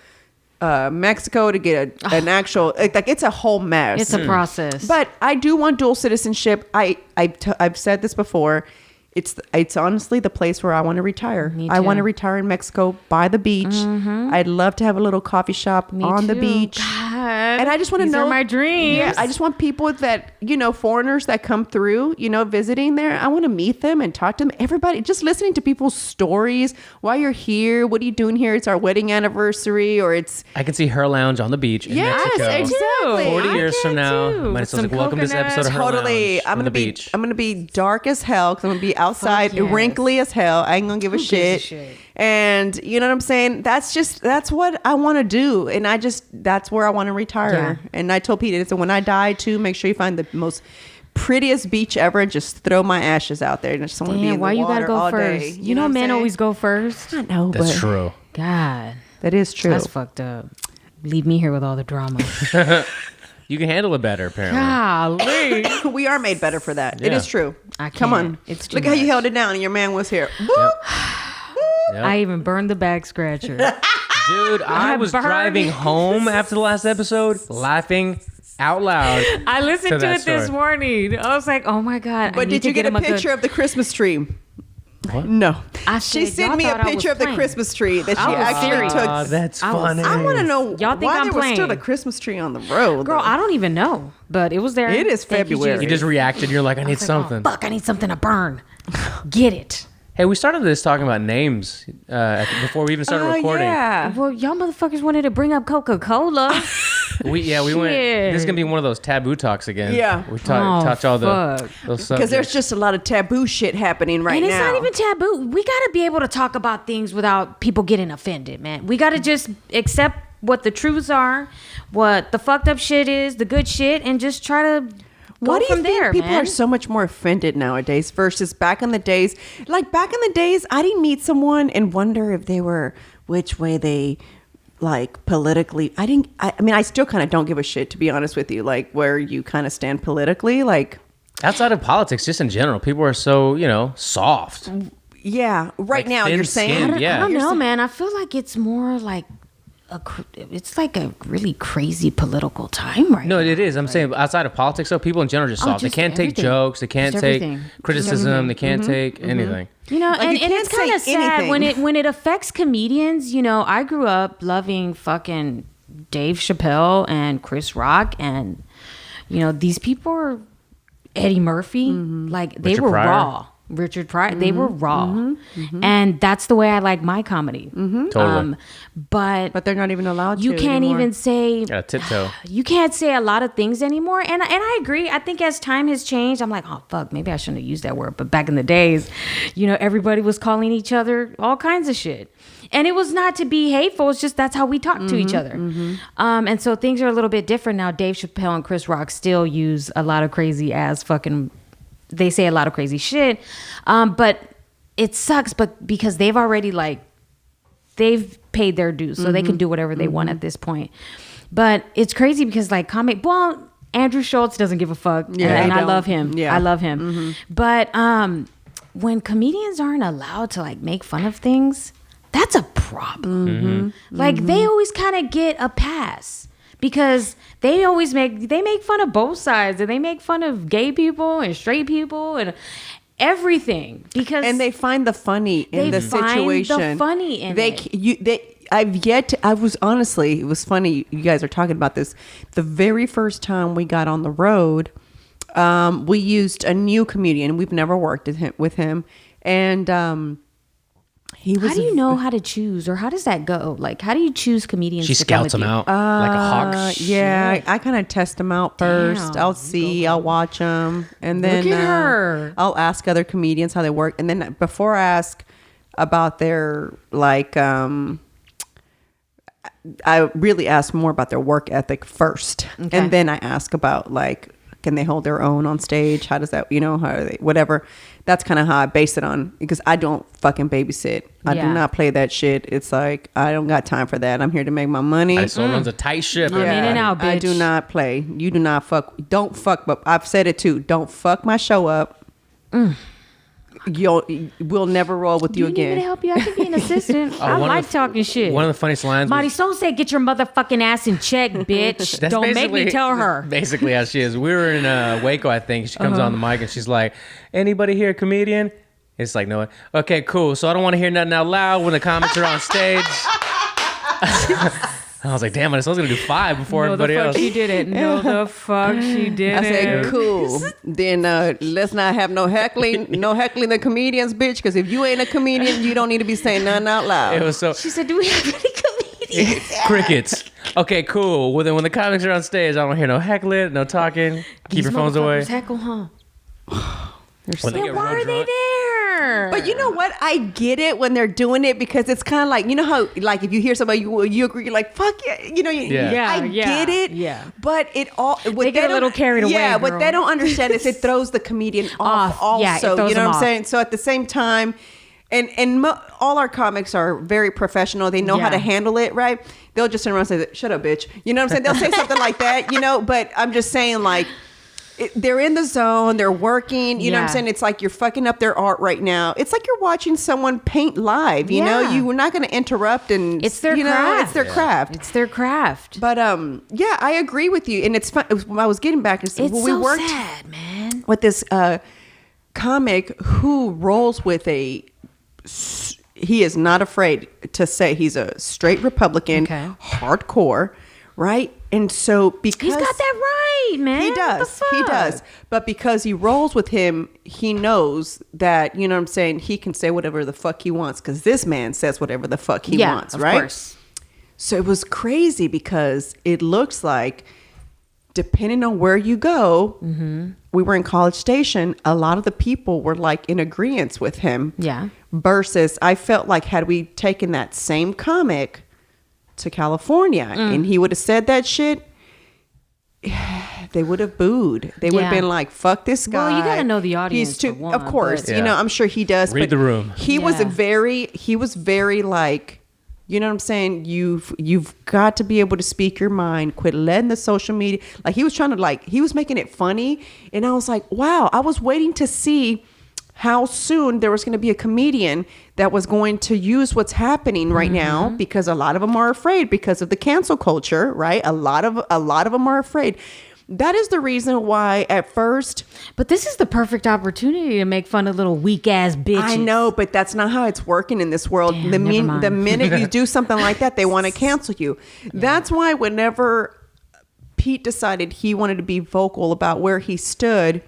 to Mexico to get an actual, like it's a whole mess. It's a process. But I do want dual citizenship. I've said this before. It's honestly the place where I want to retire. I want to retire in Mexico by the beach. I'd love to have a little coffee shop on the beach. God. And I just want to know. These are my dreams. Yeah, I just want people that, foreigners that come through, visiting there. I want to meet them and talk to them. Everybody, just listening to people's stories. Why you're here? What are you doing here? It's our wedding anniversary, or it's. I can see her lounge on the beach in Mexico. Exactly. 40 years from now, Marissa's like, welcome to this episode of Her Totally. Lounge on the beach. I'm gonna be dark as hell because I'm gonna be outside, wrinkly as hell. I ain't gonna give a shit. And you know what I'm saying? That's what I want to do. And that's where I want to retire. Yeah. And I told Pete, so when I die too, make sure you find the most prettiest beach ever and just throw my ashes out there. And I just want to be in the water you gotta go all first? day. You know men always go first. I know, That's true. God. That is true. That's fucked up. Leave me here with all the drama. You can handle it better, apparently. Golly. We are made better for that. Yeah. It is true. I can't. Come on. It's too Look how you much. held it down and your man was here. Yep. I even burned the back scratcher. Dude, I was burned. driving home after the last episode, laughing out loud. I listened to that it this story. morning. I was like, oh my God. But did you get a picture of the Christmas tree? What? No. I She said, sent y'all me a thought I was picture of the playing. Christmas tree that she I was actually serious. took. Oh, that's I was- funny. I want to know Y'all think why I'm there was still playing. a Christmas tree on the road. Girl, though. I don't even know. But it was there. It is Thank you, February. You Jesus. just reacted. You're like, I need I was like, something. Oh, fuck, I need something to burn. Get it. Hey, we started this talking about names before we even started recording. Yeah. Well, y'all motherfuckers wanted to bring up Coca-Cola. We went. Shit. This is gonna be one of those taboo talks again. Yeah. we touch all fuck. those Because there's subjects. just a lot of taboo shit happening right And it's now. not even taboo. We got to be able to talk about things without people getting offended, man. We got to just accept what the truths are, what the fucked up shit is, the good shit, and just try to Why do you from think there, people man. are so much more offended nowadays versus back in the days? Like back in the days, I didn't meet someone and wonder if they were which way they like politically. I mean, I still kind of don't give a shit, to be honest with you. Like where you kind of stand politically, like Outside of politics, just in general, people are so, soft. yeah. Right Like now, you're saying thin-skinned, yeah. I don't know, man. I feel like it's more like it's like a really crazy political time right No, now. it is. I'm saying outside of politics, though, people in general are just soft. They just can't take everything. jokes. They can't Just take everything. criticism. They can't take anything. You know, Like, and you it's can't kind of say sad anything. when it affects comedians. You know, I grew up loving fucking Dave Chappelle and Chris Rock, and these people are Eddie Murphy. Like they Richard were Pryor. raw. Richard Pryor. They were raw, and that's the way I like my comedy. Totally. But but they're not even allowed to. you can't anymore. even say Gotta tiptoe. you can't say a lot of things anymore, and I agree. I think as time has changed, I'm like, oh fuck, maybe I shouldn't have used that word. But back in the days, everybody was calling each other all kinds of shit, and it was not to be hateful. It's just that's how we talk to each other. And so things are a little bit different now. Dave Chappelle and Chris Rock still use a lot of crazy ass fucking. They say a lot of crazy shit, but it sucks. But because they've already they've paid their dues, so they can do whatever they want at this point. But it's crazy because Andrew Schultz doesn't give a fuck, Yeah, and I I don't. love him. Yeah. I love him. But when comedians aren't allowed to make fun of things, that's a problem. Like they always kind of get a pass. Because they always make fun of both sides, and they make fun of gay people and straight people and everything. Because and they find the funny in They the find the situation. funny in it. I was honestly, it was funny. You guys are talking about this. The very first time we got on the road, we used a new comedian. We've never worked with him, and he was. How do you know how to choose, or how does that go? Like, how do you choose comedians? She to come scouts with them you? out like a hawk. Yeah, I kind of test them out first. Damn. I'll see, I'll watch them, and then Look at her. I'll ask other comedians how they work, and then before I ask about their I really ask more about their work ethic first, Okay. and then I ask about can they hold their own on stage? How does that, how are they, whatever. That's kind of how I base it on, because I don't fucking babysit. I do Yeah. not play that shit. It's like, I don't got time for that. I'm here to make my money. ISO runs a tight ship. I'm in and out, I bitch. do not play. You do not fuck. Don't fuck. But I've said it too. Don't fuck my show up. We'll never roll with you You need me to again. help you? I can be an assistant. I one of like the- talking shit. One of the funniest lines was, Marisol said, "Get your motherfucking ass in check, bitch. That's Don't make me basically- tell her." Basically, how she is. We were in Waco, I think. She comes on the mic and she's like, "Anybody here a comedian?" It's like, no. Okay, cool. So I don't want to hear nothing out loud when the comics are on stage. I was like, damn, I was going to do 5 before everybody else. She didn't. No, the fuck she didn't. I said, cool. Then let's not have no heckling the comedians, bitch. Because if you ain't a comedian, you don't need to be saying nothing out loud. It was so She said, "Do we have any comedians?" crickets. Okay, cool. Well, then when the comics are on stage, I don't hear no heckling, no talking. Keep These your phones away. motherfuckers Heckle, huh? When they Then get why real are they drunk. there? But you know what? I get it when they're doing it, because it's kind of like, how, if you hear somebody, you agree, you're like, fuck yeah. Yeah. I get it. Yeah. But it all, what They get a don't- little carried away, Yeah, what girl. they don't understand is it throws the comedian off Off. Yeah, it also. throws You know them what I'm off. saying? So at the same time, and all our comics are very professional. They know how to Yeah. handle it, right? They'll just turn around and say, shut up, bitch. You know what I'm saying? They'll say something like that, but I'm just saying, they're in the zone, they're working, you know what I'm Yeah. saying? It's like you're fucking up their art right now. It's like you're watching someone paint live, you know? Yeah. You're not going to interrupt, and It's their it's craft. their craft. It's their craft. But yeah, I agree with you, and it's fun. I was getting back to It's we so worked sad, man. with this comic who rolls with he is not afraid to say he's a straight Republican, Okay. hardcore, right? And so because He's got that right, man. he What does. the He fuck? does. But because he rolls with him, he knows that, you know what I'm saying, he can say whatever the fuck he wants, because this man says whatever the fuck he Yeah, wants, of right? course. So it was crazy, because it looks like, depending on where you go, we were in College Station, a lot of the people were in agreement with him. Yeah. Versus I felt like, had we taken that same comic to California and he would have said that shit, they would have booed. They would have Yeah. been like, "Fuck this guy." Well, you gotta know the audience He's too, for one, of course. but- You know, Yeah. I'm sure he does. Read but the room. He was Yeah. very like, you know what I'm saying? You've got to be able to speak your mind. Quit letting the social media. Like he was trying to he was making it funny, and I was like, wow. I was waiting to see how soon there was going to be a comedian that was going to use what's happening right now, because a lot of them are afraid because of the cancel culture, right? A lot of them are afraid. That is the reason why at first, But this is the perfect opportunity to make fun of little weak ass bitches. I know, but that's not how it's working in this world. Damn, the never mind. the minute you do something like that, they want to cancel you. That's why whenever Pete decided he wanted to be vocal about where he stood,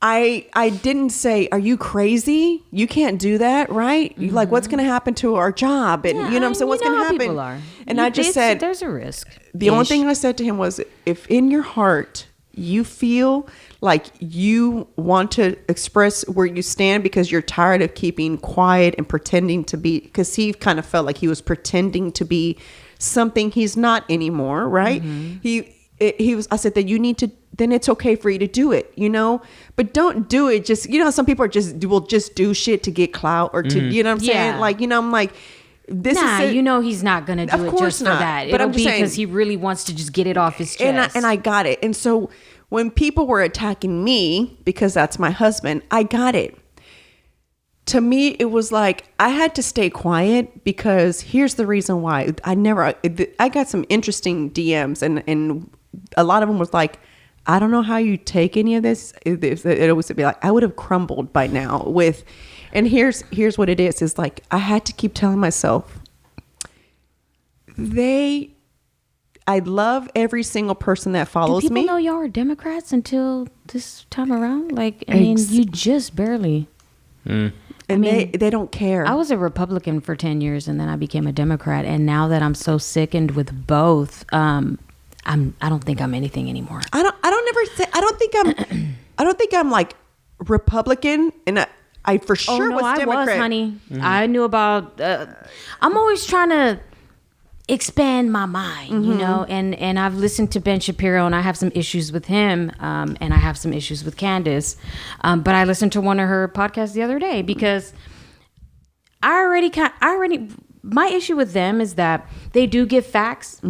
I didn't say, "Are you crazy? You can't do that, right? You like, what's going to happen to our job?" And you know what I'm saying, what's going to happen? People are. And I just said, there's a risk. the only thing I said to him was, if in your heart you feel like you want to express where you stand because you're tired of keeping quiet and pretending to be, because he kind of felt like he was pretending to be something he's not anymore, right? He was, I said that you need to, then it's okay for you to do it, you know, but don't do it just, you know, some people will just do shit to get clout or to, you know what I'm saying? Yeah. Like, you know, I'm like, this is you know he's not gonna do Of it course just for not. that. But It'll I'm just be saying- because he really wants to just get it off his chest. and I got it. And so when people were attacking me because that's my husband, I got it. To me, it was like I had to stay quiet because here's the reason why. I got some interesting DMs and a lot of them was like, I don't know how you take any of this. It was be like, I would have crumbled by now with, and here's what it is like, I had to keep telling myself, I love every single person that Do follows people me. know y'all are Democrats until this time around? Like, I mean, you just barely. And mean, they don't care. I was a Republican for 10 years and then I became a Democrat. And now that I'm so sickened with both, I don't think I'm anything anymore. I don't think I'm like Republican, and I for sure was Democrat. I was, honey. I knew about. I'm always trying to expand my mind, you know. And I've listened to Ben Shapiro, and I have some issues with him, and I have some issues with Candace. But I listened to one of her podcasts the other day because my issue with them is that they do give facts.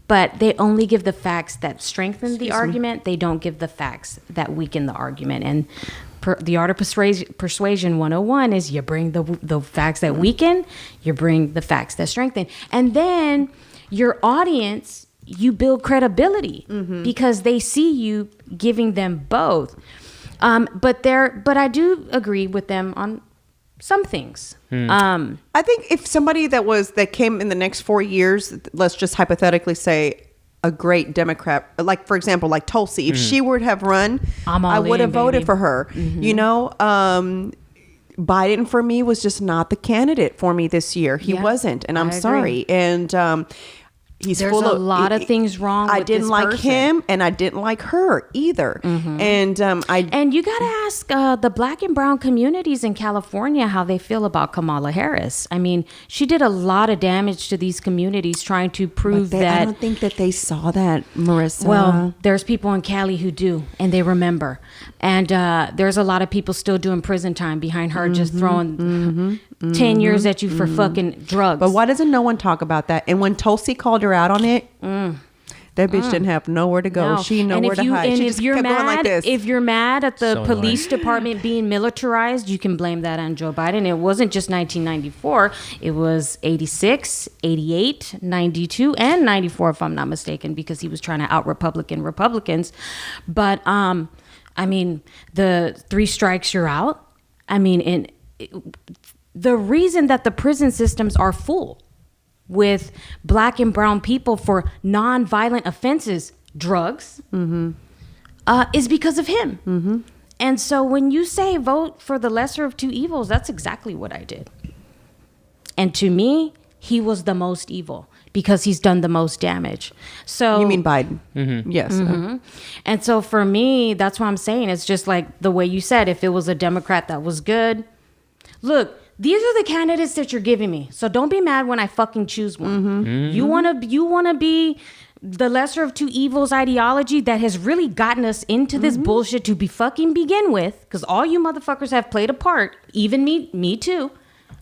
But they only give the facts that strengthen the argument. They don't give the facts that weaken the argument. And the art of persuasion 101 is you bring the facts that weaken, you bring the facts that strengthen. And then your audience, you build credibility because they see you giving them both. But I do agree with them on some things. I think if somebody that came in the next 4 years, let's just hypothetically say a great Democrat, like for example, like Tulsi, if she would have run, I would have voted for her. You know, Biden for me was just not the candidate for me this year. He wasn't, and I'm sorry. And there's a lot of things wrong with I didn't this like person. him, and I didn't like her either. And And you got to ask the black and brown communities in California how they feel about Kamala Harris. I mean, she did a lot of damage to these communities trying to prove I that. don't think that they saw that, Marissa. Well, there's people in Cali who do, and they remember. And there's a lot of people still doing prison time behind her just throwing 10 years at you for fucking drugs. But why doesn't no one talk about that? And when Tulsi called her out on it, that bitch didn't have nowhere to go. No. She didn't know where to hide. And She if just you're kept mad, going like this. if you're mad at the So police department being militarized, you can blame that on Joe Biden. It wasn't just 1994. It was 86, 88, 92, and 94, if I'm not mistaken, because he was trying to out Republicans. But, I mean, the 3 strikes, you're out. I mean, the reason that the prison systems are full with black and brown people for non-violent offenses, drugs, is because of him. And so when you say vote for the lesser of 2 evils, that's exactly what I did. And to me, he was the most evil because he's done the most damage. So You mean Biden? Yes. and so for me, that's what I'm saying. It's just like the way you said, if it was a Democrat that was good. Look, these are the candidates that you're giving me. So don't be mad when I fucking choose one. You wanna be the lesser of two evils ideology that has really gotten us into this bullshit to be fucking begin with, because all you motherfuckers have played a part, even me too.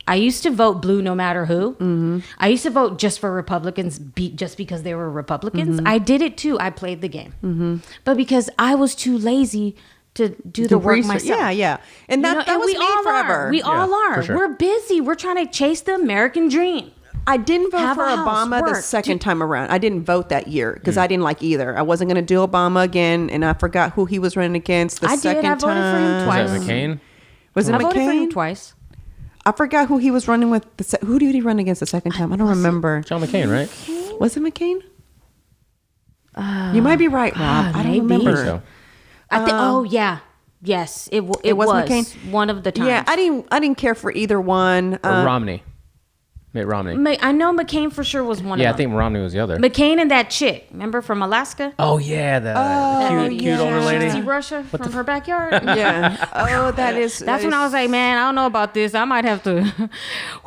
I used to vote blue no matter who. I used to vote just for Republicans just because they were Republicans. I did it too. I played the game. But because I was too lazy to do the work myself. Yeah. And that was we me all forever. are. We all are. for sure. We're busy. We're trying to chase the American dream. I didn't vote Have for a house, Obama the work, second time around. I didn't vote that year because I didn't like either. I wasn't going to do Obama again, and I forgot who he was running against the second time. I voted for him twice. Was that McCain? Was it I voted for him McCain? twice. I forgot who he was running with. Who did he run against the second time? I don't remember. John McCain, right? Was it McCain? You might be right, Rob. I don't maybe. remember. So. I think. Oh yeah. Yes, it was McCain? one of the times. Yeah, I didn't care for either one. Or Romney. Mitt Romney. I know McCain for sure was one Yeah, I of them. think Romney was the other. McCain and that chick, remember from Alaska? Oh yeah, the cute older lady. See Russia from her backyard. Yeah. Oh, That's when I was like, man, I don't know about this. I might have to.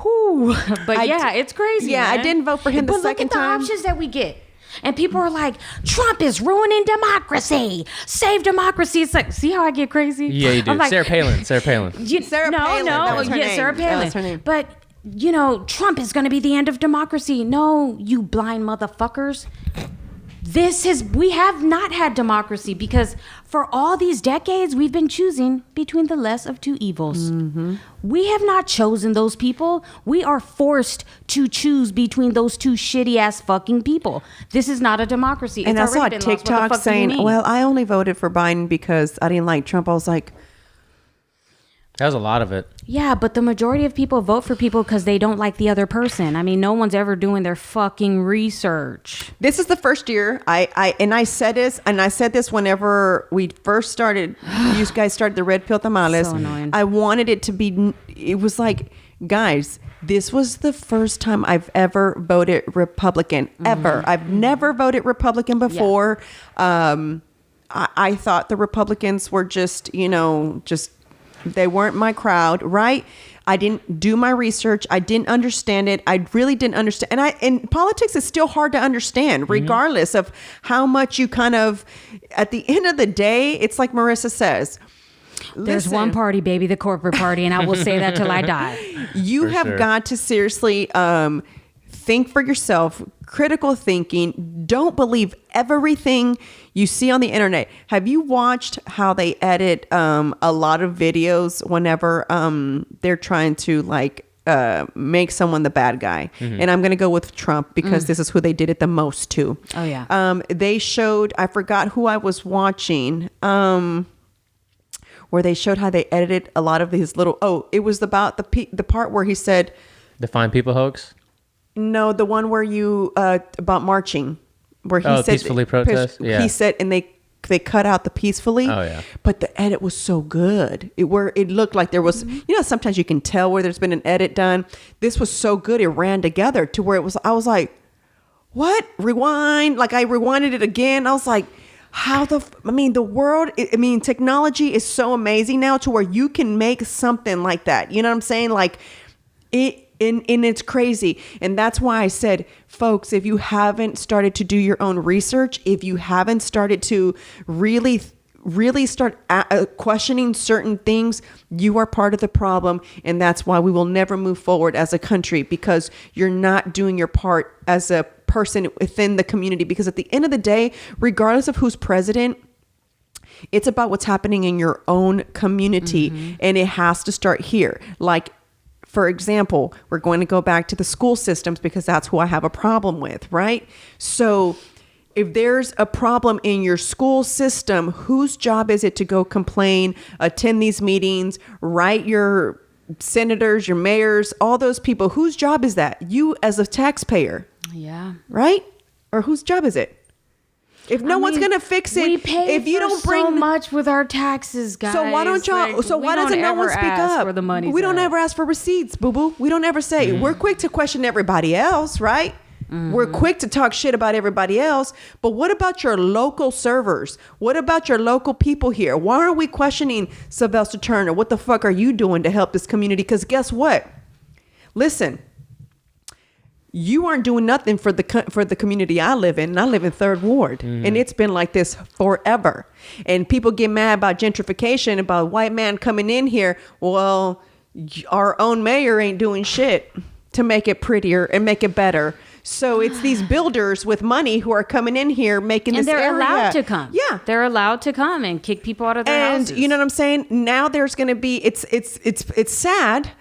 Whoo. But it's crazy. Yeah, man. I didn't vote for him the second But look at time. the options that we get. And people are like, Trump is ruining democracy. Save democracy. It's like, see how I get crazy? Yeah, you do. I'm like, Sarah Palin. Sarah Palin. Sarah Palin, that was her name. Sarah Palin. That was her name. But Trump is going to be the end of democracy. No, you blind motherfuckers. We have not had democracy because for all these decades, we've been choosing between the less of two evils. We have not chosen those people. We are forced to choose between those two shitty ass fucking people. This is not a democracy. And I It's saw a already been lost. What the TikTok fuck do you saying, mean? well, I only voted for Biden because I didn't like Trump. I was like, That was a lot of it. Yeah, but the majority of people vote for people because they don't like the other person. I mean, no one's ever doing their fucking research. this is the first year I said this whenever we first started, you guys started the Red Pill Tamales. So annoying. I wanted it to be, it was like, guys, this was the first time I've ever voted Republican, ever. I've never voted Republican before. I thought the Republicans were just they weren't my crowd, right? I didn't do my research. I didn't understand it. I really didn't understand. And politics is still hard to understand, regardless of how much you kind of, at the end of the day, it's like Marissa says, There's listen, one party, baby, the corporate party, and I will say that till I die. you For have sure. got to seriously think for yourself, critical thinking. Don't believe everything you see on the internet. Have you watched how they edit a lot of videos whenever they're trying to make someone the bad guy? And I'm going to go with Trump because this is who they did it the most to. Oh, yeah. They showed, I forgot who I was watching, where they showed how they edited a lot of his it was about the part where he said, The Fine People hoax. no, the one where you about marching, where he said peacefully protest. Yeah. He said, and they cut out the peacefully. Oh, yeah. But the edit was so good. It looked like there was, sometimes you can tell where there's been an edit done. This was so good. It ran together to where I was like, what? Rewind. Like I rewinded it again. I was like, the world, technology is so amazing now to where you can make something like that. You know what I'm saying? Like and it's crazy. And that's why I said, folks, if you haven't started to do your own research, if you haven't started to really start questioning certain things, you are part of the problem. And that's why we will never move forward as a country, because you're not doing your part as a person within the community. Because at the end of the day, regardless of who's president, it's about what's happening in your own community. And it has to start here. Like, for example, we're going to go back to the school systems because that's who I have a problem with, right? So if there's a problem in your school system, whose job is it to go complain, attend these meetings, write your senators, your mayors, all those people? Whose job is that? You as a taxpayer, Yeah. right? Or whose job is it? If no one's going to fix it, we pay if you for don't bring so much with our taxes, guys. So why don't y'all? Like, so we why don't doesn't no one ever speak ask up? where the money's We don't at. ever ask for receipts, boo boo. We don't ever say. We're quick to question everybody else, right? We're quick to talk shit about everybody else. But what about your local servers? What about your local people here? Why aren't we questioning Sylvester Turner? What the fuck are you doing to help this community? Because guess what? listen, you aren't doing nothing for the community I live in. And I live in Third Ward, and it's been like this forever. And people get mad about gentrification, about a white man coming in here. Well, our own mayor ain't doing shit to make it prettier and make it better. So it's these builders with money who are coming in here making And this area. they're allowed to come. Yeah, They're allowed to come and kick people out of their and houses. you know what I'm saying? Now there's going to be it's sad,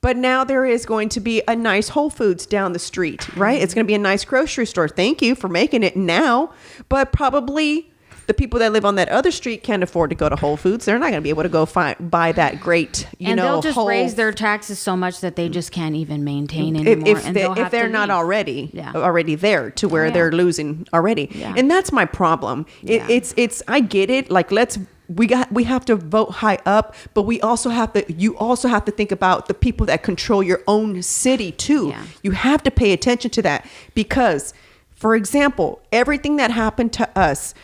but now there is going to be a nice Whole Foods down the street, right? It's going to be a nice grocery store. Thank you for making it now, but probably the people that live on that other street can't afford to go to Whole Foods. They're not going to be able to go buy that great, and they'll just raise their taxes so much that they just can't even maintain anymore. If they're not already there to where yeah. they're losing already. Yeah. And that's my problem. Yeah. It's I get it. Like we have to vote high up, but you also have to think about the people that control your own city too. Yeah. You have to pay attention to that because, for example, everything that happened to us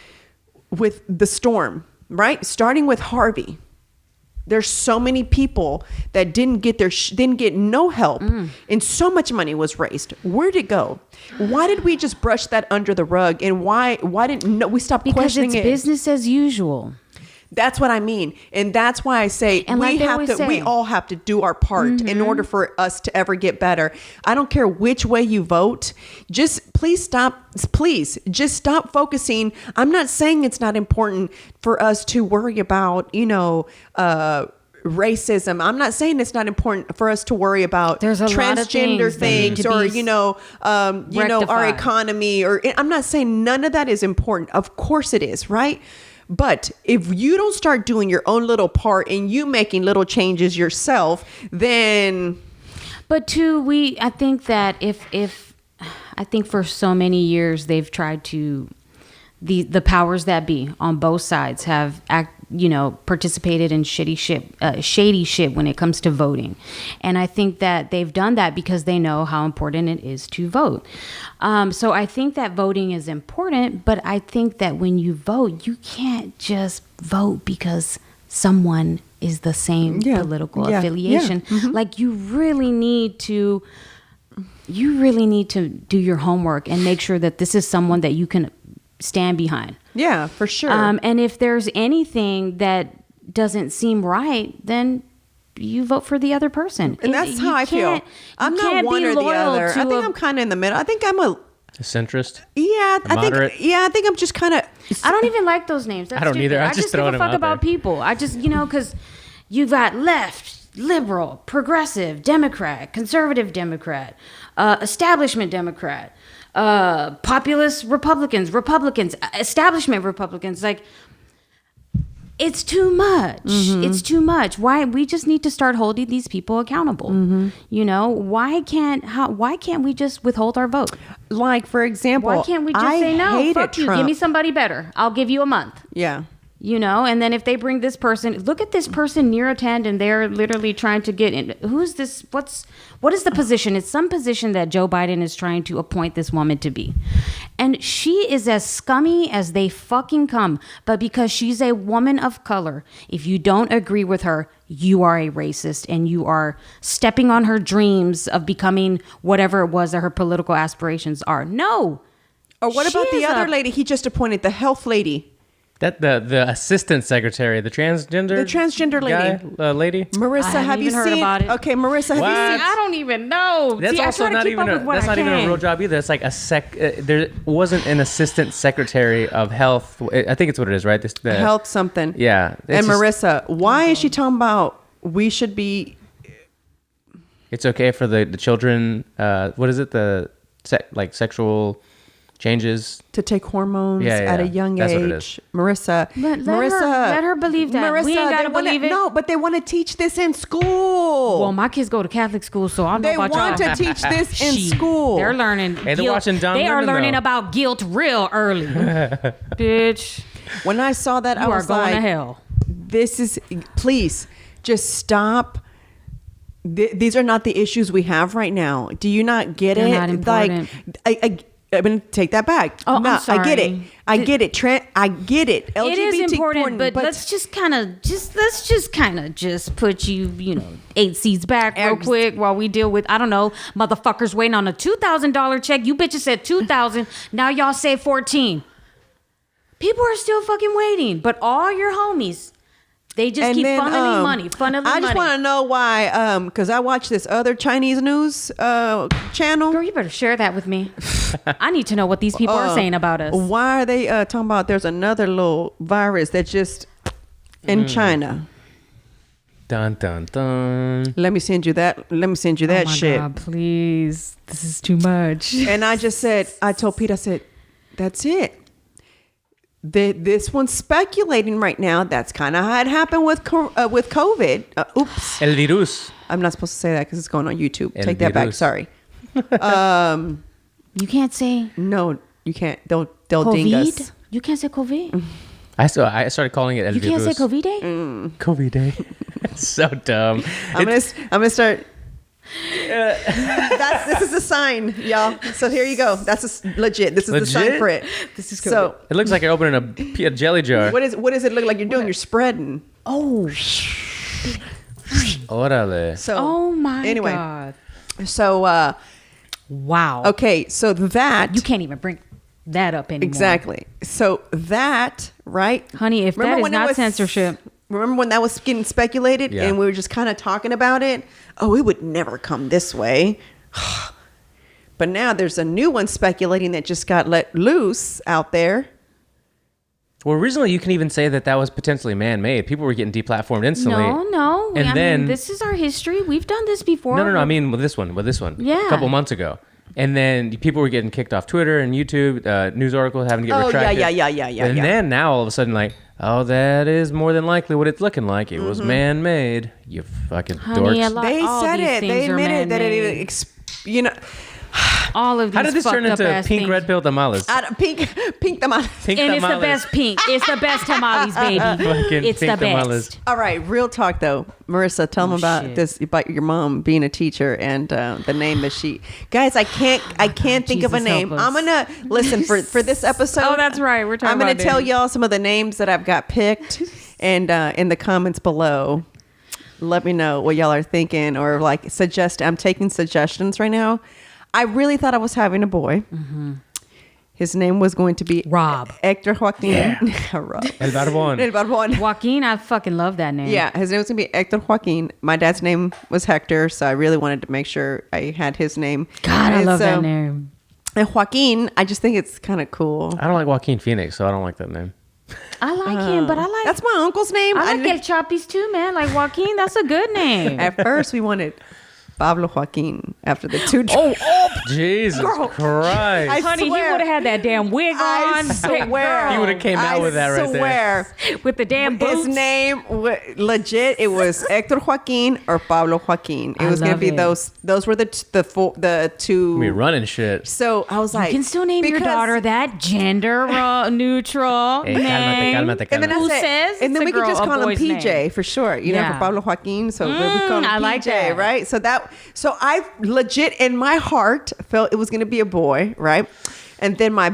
with the storm, right? Starting with Harvey, there's so many people that didn't get no help, and so much money was raised. Where'd it go? Why did we just brush that under the rug? And why didn't we stop questioning it? Because it's business as usual. That's what I mean. And that's why I say And like we all have to do our part in order for us to ever get better. I don't care which way you vote. Please just stop focusing. I'm not saying it's not important for us to worry about, racism. I'm not saying it's not important for us to worry about There's a lot of transgender things that need things to be or our rectified. economy, or I'm not saying none of that is important. Of course it is, right? But if you don't start doing your own little part and you making little changes yourself, then. But too, I think that I think for so many years they've tried to, the powers that be on both sides have participated in shady shit when it comes to voting. And I think that they've done that because they know how important it is to vote. So I think that voting is important, but I think that when you vote, you can't just vote because someone is the same political affiliation. Yeah. Mm-hmm. Like you really need to do your homework and make sure that this is someone that you can stand behind. Yeah, for sure. And if there's anything that doesn't seem right, then you vote for the other person. And that's how I feel. I'm not one or the other. I think I'm kind of in the middle. I think I'm a centrist. Yeah, I think I'm just kind of. I don't even like those names. That's I don't stupid. either. I I just just give throwing a them fuck out about there. people. I just, because you've got left, liberal, progressive, Democrat, conservative Democrat, establishment Democrat, populist Republicans, establishment Republicans. Like, it's too much. It's too much. Why? We just need to start holding these people accountable. Why can't we just withhold our vote? Like, for example, Why can't we just say no? Fuck you. Trump. Give me somebody better. I'll give you a month. Yeah. And then if they bring this person, look at this person near attend, and they're literally trying to get in. Who's this? What is the position? It's some position that Joe Biden is trying to appoint this woman to be. And she is as scummy as they fucking come. But because she's a woman of color, if you don't agree with her, you are a racist and you are stepping on her dreams of becoming whatever it was that her political aspirations are. No. Or what about the other lady he just appointed, the health lady? That the assistant secretary, the transgender lady. Marissa, have you heard seen? about it. Okay, Marissa, have What? you seen? I don't even know. That's also not even a real job either. It's like there wasn't an assistant secretary of health. I think it's what it is, right? The Health something. Yeah. And Marissa, why is she talking about we should be? It's okay for the children. What is it? Sexual changes To take hormones at a young That's age. what it is. Marissa, let her believe that. Marissa, We ain't gotta believe it. No, but they want to teach this in school. Well, my kids go to Catholic school, so I know They about want y'all. to teach this in Shit. school. They're learning. Hey, they're guilt. watching Don They are Lemon, learning though. about guilt real early. Bitch, When I saw that, I you are was going like, to hell. this is, please, just stop. These are not the issues we have right now. Do you not get They're it? not important. Like, I'm gonna take that back. Oh, I'm I get it. sorry. I get it. I get it. LGBT It is important, porn, but let's just kind of just put you 8 seats back real quick while we deal with, I don't know, motherfuckers waiting on a $2,000 check. You bitches said 2,000. Now y'all say 14. People are still fucking waiting, but all your homies, they just keep funneling money. I just want to know why, because I watch this other Chinese news channel. Girl, you better share that with me. I need to know what these people are saying about us. Why are they talking about there's another little virus that's just in China? Dun dun dun. Let me send you that. Let me send you that shit. God, please. This is too much. And I told Pete, I said, that's it. This one's speculating right now. That's kind of how it happened with COVID. Oops. El virus. I'm not supposed to say that because it's going on YouTube. El Take that back. virus. Sorry. You can't say No, you can't. They'll ding COVID. us. You can't say COVID. I started calling it El You can't virus. say COVID day. COVID day. So dumb. I'm gonna start. This is a sign, y'all. So here you go. That's legit. This is the sign Legit? for it. This is so. It looks like you're opening a jelly jar. What does it look like you're doing? You're spreading. Oh. Órale. So. Oh my Anyway. God. So. Wow. Okay. So that. You can't even bring that up anymore. Exactly. So that, right? Honey, if that is when it not was- censorship. Remember when that was getting speculated Yeah. and we were just kind of talking about it? Oh, it would never come this way. But now there's a new one speculating that just got let loose out there. Well, originally you can even say that was potentially man-made. People were getting deplatformed instantly. No. And I then mean, this is our history. We've done this before. No. I mean with this one. Yeah. A couple months ago. And then people were getting kicked off Twitter and YouTube. News articles having to get retracted. Yeah. And then now all of a sudden, like, oh, that is more than likely what it's looking like. It was man-made. You fucking Honey, dorks. They all said these it. things They are admitted that man-made. All of these How did this turn fucked into up-ass pink things. red pill tamales? Pink tamales. Pink And it's the tamales. best pink. It's the best tamales, baby. Fucking It's pink the best. tamales. All right, real talk though. Marissa, tell them about shit. this, about your mom being a teacher and the name that she. Guys, I can't think of a Jesus, name. help us. I'm gonna listen for this episode. Oh, that's right. We're talking I'm gonna about tell names. y'all some of the names that I've got picked, and in the comments below, let me know what y'all are thinking or like suggest. I'm taking suggestions right now. I really thought I was having a boy. Mm-hmm. His name was going to be Rob. Hector Joaquin. Rob. El Barbón. El Barbón. Joaquin, I fucking love that name. Yeah, his name was gonna be Hector Joaquin. My dad's name was Hector, so I really wanted to make sure I had his name. God, I And love so- that name. And Joaquin, I just think it's kind of cool. I don't like Joaquin Phoenix, so I don't like that name. I like him, but I like That's my uncle's name. I like El didn't- Chapis too, man. Like Joaquin, that's a good name. At first, we wanted Pablo Joaquin after the two. Jesus Girl. Christ. I Honey, swear. he would have had that damn wig I on. swear. He would've came out with that right there. there. With the damn boots. His name, legit, it was Hector Joaquin or Pablo Joaquin. It I was going to love be it. those were the two. Me running shit. So I was You like, can still name your because- daughter that gender neutral Hey, name. cálmate. And then Who I said, says and then it's we a could girl, just a call him boy's PJ name? for short, you know, Yeah. for Pablo Joaquin. So we call him I PJ, like that. right? So I legit in my heart felt it was going to be a boy, right? And then my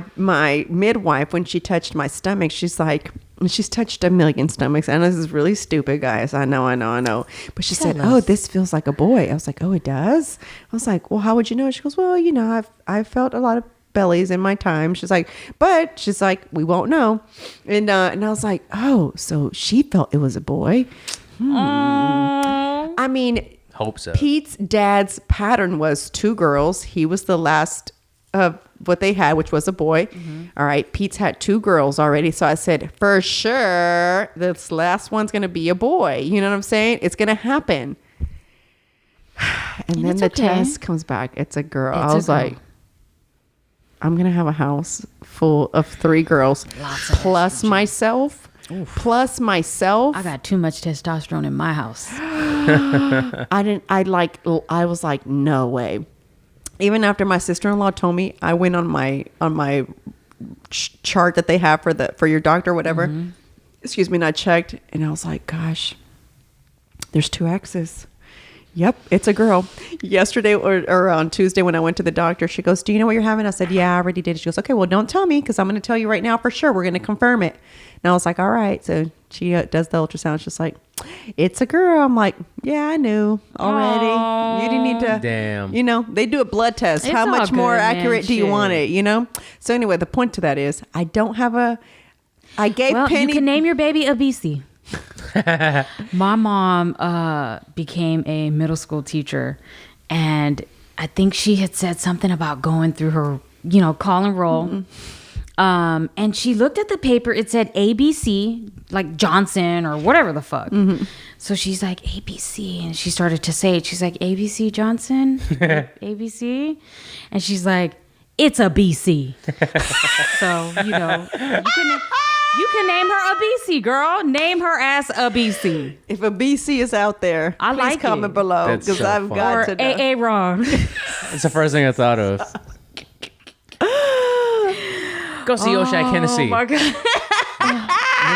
midwife, when she touched my stomach, she's like, and she's touched a million stomachs. I know this is really stupid, guys. I know. But she said, "Oh, this feels like a boy." I was like, "Oh, it does." I was like, "Well, how would you know?" She goes, "Well, you know, I've felt a lot of bellies in my time." She's like, "But," she's like, "we won't know." And I was like, "Oh, so she felt it was a boy." I mean, Hope so. Pete's dad's pattern was 2 girls. He was the last of what they had, which was a boy. All right. Pete's had 2 girls already. So I said, for sure, this last one's going to be a boy. You know what I'm saying? It's going to happen. And then it's the okay. test comes back. It's a girl. It's I a was girl. like, I'm going to have a house full of 3 girls plus myself. Plus myself. I got too much testosterone in my house. I was like, no way. Even after my sister-in-law told me, I went on my chart that they have for your doctor, whatever. Excuse me, and I checked, and I was like, gosh, there's 2 X's. Yep, it's a girl. Yesterday or on Tuesday when I went to the doctor, she goes, "Do you know what you're having?" I said, "Yeah, I already did." She goes, "Okay, well, don't tell me because I'm going to tell you right now for sure. We're going to confirm it." And I was like, "All right." So she does the ultrasound. She's like, "It's a girl." I'm like, "Yeah, I knew already. Aww. You didn't need to." Damn. You know, they do a blood test. It's How all much more good, man. accurate do you Shit. want it? You know. So anyway, the point to that is, I don't have a. I gave Well, Penny. you can name your baby Abisi. My mom became a middle school teacher, and I think she had said something about going through her, call and roll. And she looked at the paper. It said ABC, like Johnson or whatever the fuck. So she's like, ABC. And she started to say it. She's like, ABC Johnson? ABC? And she's like, it's a BC. So, you can name her a BC, girl. Name her ass a BC. If a BC is out there, I please like comment it. below That's because so I've funny. got Or to know. AA Ron. That's the first thing I thought of. Go see Oshak Hennessy. Oh my God.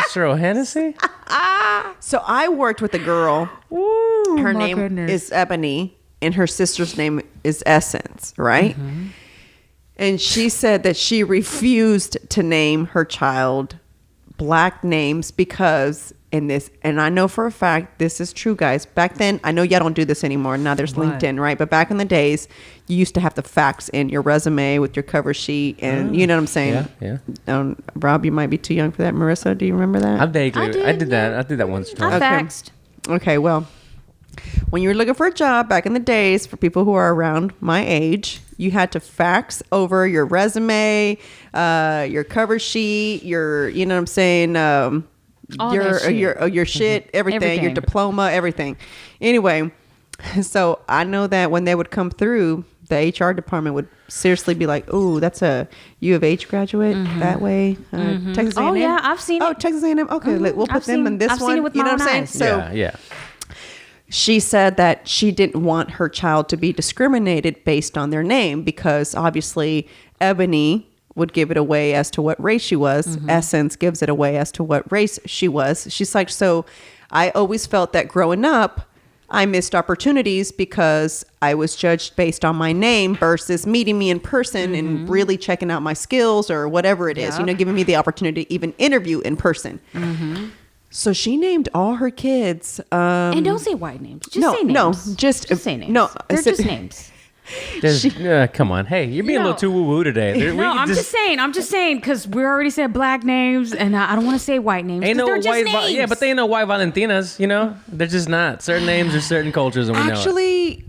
Mr. O'Hennessy? So I worked with a girl. Ooh, Her my name goodness. is Ebony, and her sister's name is Essence, right? And she said that she refused to name her child black names because and I know for a fact this is true, guys. Back then, I know y'all don't do this anymore. Now there's What? LinkedIn, right? But back in the days, you used to have to fax in your resume with your cover sheet, and you know what I'm saying? Yeah. Rob, you might be too young for that. Marissa, do you remember that? I vaguely. I I did, did that. I did that once. or I twice. Okay. faxed. Okay, well, when you were looking for a job back in the days, for people who are around my age, you had to fax over your resume, your cover sheet, your, you know what I'm saying, All that shit. your shit, everything, your Everything. diploma, everything. Anyway, so I know that when they would come through, the HR department would seriously be like, "Oh, that's a U of H graduate that way." Texas A&M. Oh, yeah, I've seen Oh, it. Texas A&M. Okay, we'll put I've them seen- in this I've one. seen it with you know my what I'm own saying? eyes. So Yeah. she said that she didn't want her child to be discriminated based on their name because obviously Ebony would give it away as to what race she was. Essence gives it away as to what race she was. She's like, so I always felt that growing up, I missed opportunities because I was judged based on my name versus meeting me in person and really checking out my skills or whatever it is, Yep. giving me the opportunity to even interview in person. So she named all her kids. And don't say white names. Just no, say names. no, just say names. no, They're I said- just names. Come on. Hey, you're being a little too woo woo today. No, I'm just saying because we already said black names, and I don't want to say white names. Ain't 'cause no they're just white. names. Yeah, but they ain't no white Valentinas. They're just not. Certain names or certain cultures, and we know it. Actually,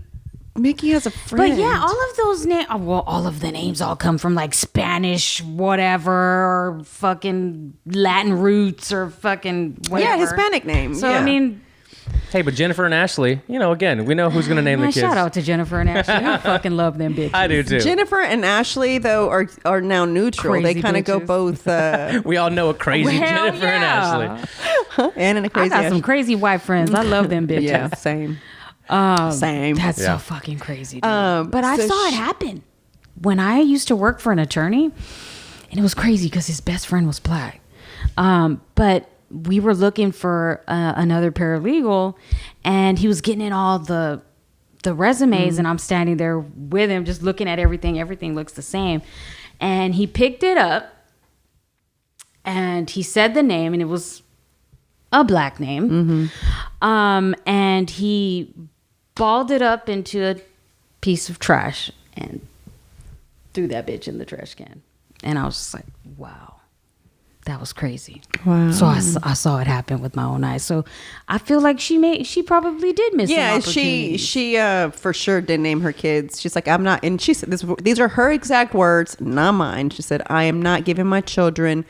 Mickey has a friend. But yeah, all of those names. Well, all of the names all come from like Spanish, whatever, or fucking Latin roots, or fucking whatever. Yeah, Hispanic name. So yeah. I mean, Hey, but Jennifer and Ashley, again, we know who's gonna name the man, kids. shout out to Jennifer and Ashley. I fucking love them bitches. I do too. Jennifer and Ashley though are now neutral. They Crazy kind of go bitches. both We all know a crazy Well, Jennifer and yeah. Ashley. and in a I crazy. got some Ashley. crazy white friends. I love them bitches. Yeah, same. Same. That's Yeah. so fucking crazy. Dude. But I so saw it happen when I used to work for an attorney, and it was crazy because his best friend was black. But we were looking for another paralegal, and he was getting in all the resumes, and I'm standing there with him, just looking at everything. Everything looks the same, and he picked it up, and he said the name, and it was a black name, and he balled it up into a piece of trash and threw that bitch in the trash can. And I was just like, wow, that was crazy. Wow. So I saw it happen with my own eyes. So I feel like she probably did miss an Yeah, opportunity. she for sure didn't name her kids. She's like, I'm not, and she said these are her exact words, not mine. She said, I am not giving my children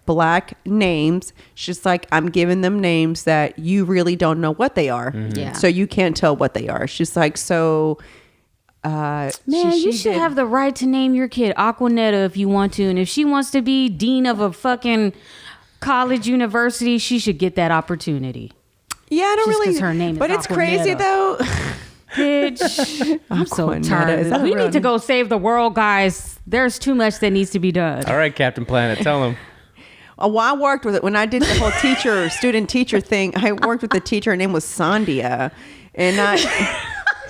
black names. She's like, I'm giving them names that you really don't know what they are. Yeah. So you can't tell what they are. She's like, so Man, you should did- have the right to name your kid Aquanetta if you want to. And if she wants to be dean of a fucking college university, she should get that opportunity. Yeah, I don't Just really. 'cause her name is but it's crazy Aquanetta. though. Bitch. I'm so Aquanetta, tired. is Of that this. a We real need to name? go save the world, guys. There's too much that needs to be done. All right, Captain Planet, tell them. Well, I worked with it when I did the whole student teacher thing. I worked with the teacher. Her name was Sandia, and I.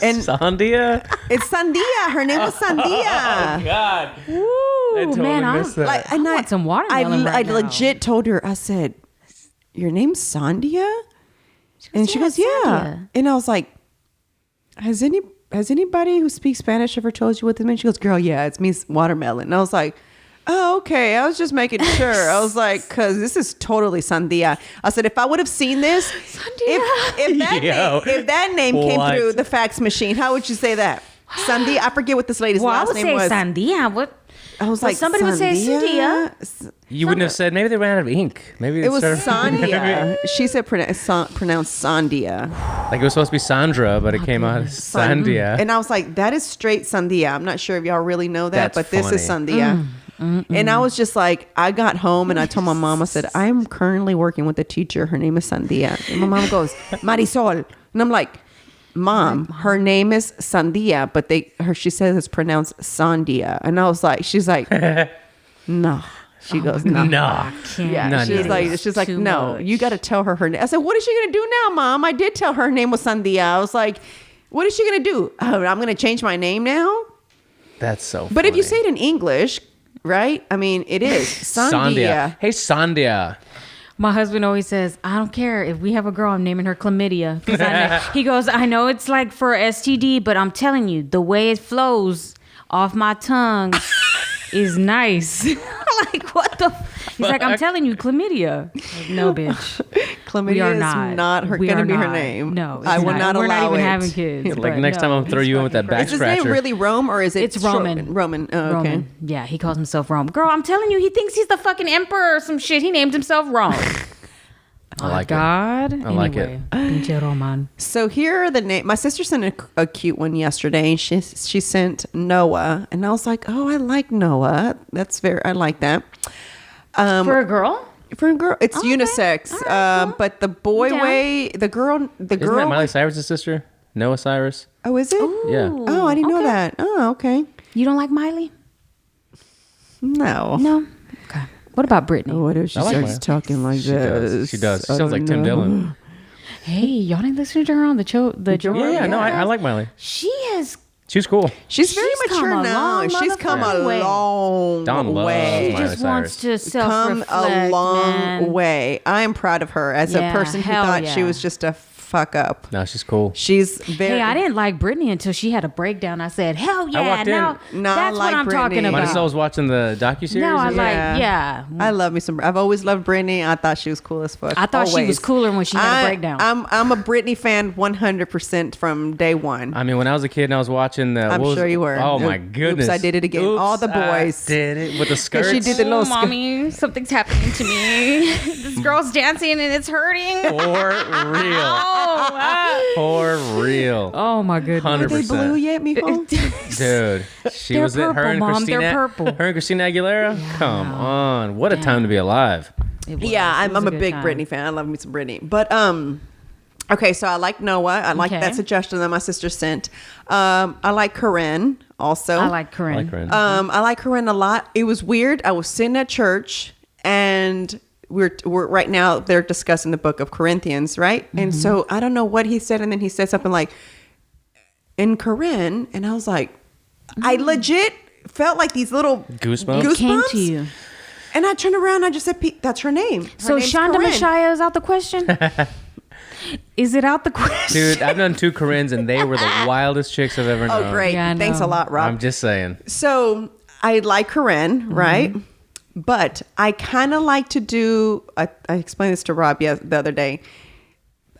And Sandia? it's Sandia. Her name was Sandia. Oh, God. Ooh, I totally man, missed that. I want some watermelon I right now. legit told her, I said, your name's Sandia? And she goes, yeah. Sandia. And I was like, has anybody who speaks Spanish ever told you what this means? She goes, girl, yeah, it means watermelon. And I was like, oh, okay. I was just making sure. I was like, because this is totally Sandia. I said, if I would have seen this, if that name came What? through the fax machine, how would you say that? Sandia. I forget what this lady's Well, I last would name say was. sandia. What? I was Well, like, somebody would say Sandia. You wouldn't have said, maybe they ran out of ink. Maybe It was started- Sandia. She said pronounced Sandia. Like it was supposed to be Sandra, but it came out as Sandia. And I was like, that is straight Sandia. I'm not sure if y'all really know that, That's but this is funny. Sandia. And I was just like, I got home and I told my mom, I said, I'm currently working with a teacher. Her name is Sandia. And my mom goes, Marisol. And I'm like, Mom, her name is Sandia, but she says it's pronounced Sandia. And I was like, she's like, no. She goes, no. No. Yeah, No, she's no, like, no. she's like, Too no, much. you got to tell her name. I said, what is she gonna do now, Mom? I did tell her name was Sandia. I was like, what is she gonna do? Oh, I'm gonna change my name now. That's so But if you say funny. it in English, right? I mean, it is Sandia. Hey, Sandia. My husband always says, I don't care if we have a girl, I'm naming her chlamydia. 'Cause he goes, I know it's like for STD, but I'm telling you, the way it flows off my tongue is nice. I'm like, what the? He's like, I'm telling you, chlamydia. Like, no, bitch. Chlamydia We are is not. her We gonna are be her not. name. No, it's I will not We're allow not even it. having kids. Like but next time no, I'm throw it's you in with that fucking back Is his name scratcher. really Rome or is it It's Roman. Roman. Oh, okay. Roman. Yeah, he calls himself Rome. Girl, I'm telling you, he thinks he's the fucking emperor or some shit. He named himself Rome. I like it. God. I like it. Pinche Roman. So here are the name. My sister sent a cute one yesterday. And she sent Noah, and I was like, oh, I like Noah. I like that. For a girl? For a girl, it's Okay. unisex. All right, cool. But the boy I'm down. way, the girl. Isn't that Miley Cyrus' sister? Noah Cyrus? Oh, is it? Yeah. Oh, I didn't know Okay. that. Oh, okay. You don't like Miley? No. No. Okay. What about Britney? What if she I like starts Miley. talking like She this? does. She does. She I sounds like don't Tim know. Dillon. Hey, y'all didn't listen to her on the Joe. Yeah, no, I like Miley. She has. She's cool. She's very She's mature come a now. long She's come a motherfucking way. long Don loves way. She Miley just Cyrus. wants to Come self-reflect, a long man. way. I am proud of her as a Yeah, person who hell thought she yeah. was just a fuck up. No, she's cool. She's very. Hey, I didn't like Britney until she had a breakdown. I said, hell yeah. walked in. Now, No, I that's like what I'm talking Britney. about. Marisol was watching the docuseries. Now I or like, something? yeah. I love me some. I've always loved Britney. I thought she was cool as fuck. I thought she Always. was cooler when she had a breakdown. I'm a Britney fan 100% from day one. I mean, when I was a kid and I was watching the. I'm what was- sure you were. Oh my Oops, goodness! I did it again. All the boys. I did it with the skirts. she did the little Oh, mommy, something's happening to me. This girl's dancing and it's hurting. For real. For real. Oh my goodness. Are they 100%. blue yet, mijo? Dude, she They're was it. Her purple, and Mom. Christina. They're purple. Her and Christina Aguilera. Come on, what a time to be alive. Yeah, I'm a big Britney fan. I love me some Britney. But okay, so I like Noah. I like Okay. that suggestion that my sister sent. I like Corinne also. I like Corinne. I like Corinne. I like Corinne a lot. It was weird. I was sitting at church and we're right now they're discussing the book of Corinthians, right? And so I don't know what he said, and then he said something like in Corinne, and I was like, I legit felt like these little Goosebumps? It came to you. And I turned around and I just said, that's her name. Her So name's Shonda Corinne. Messiah is out the question? Is it out the question? Dude, I've done 2 Corinnes and they were the wildest chicks I've ever known. Oh, great. Yeah, I Thanks a know. lot, Rob. I'm just saying. So I like Corinne, right? But I kind of like to do, I explained this to Rob the other day.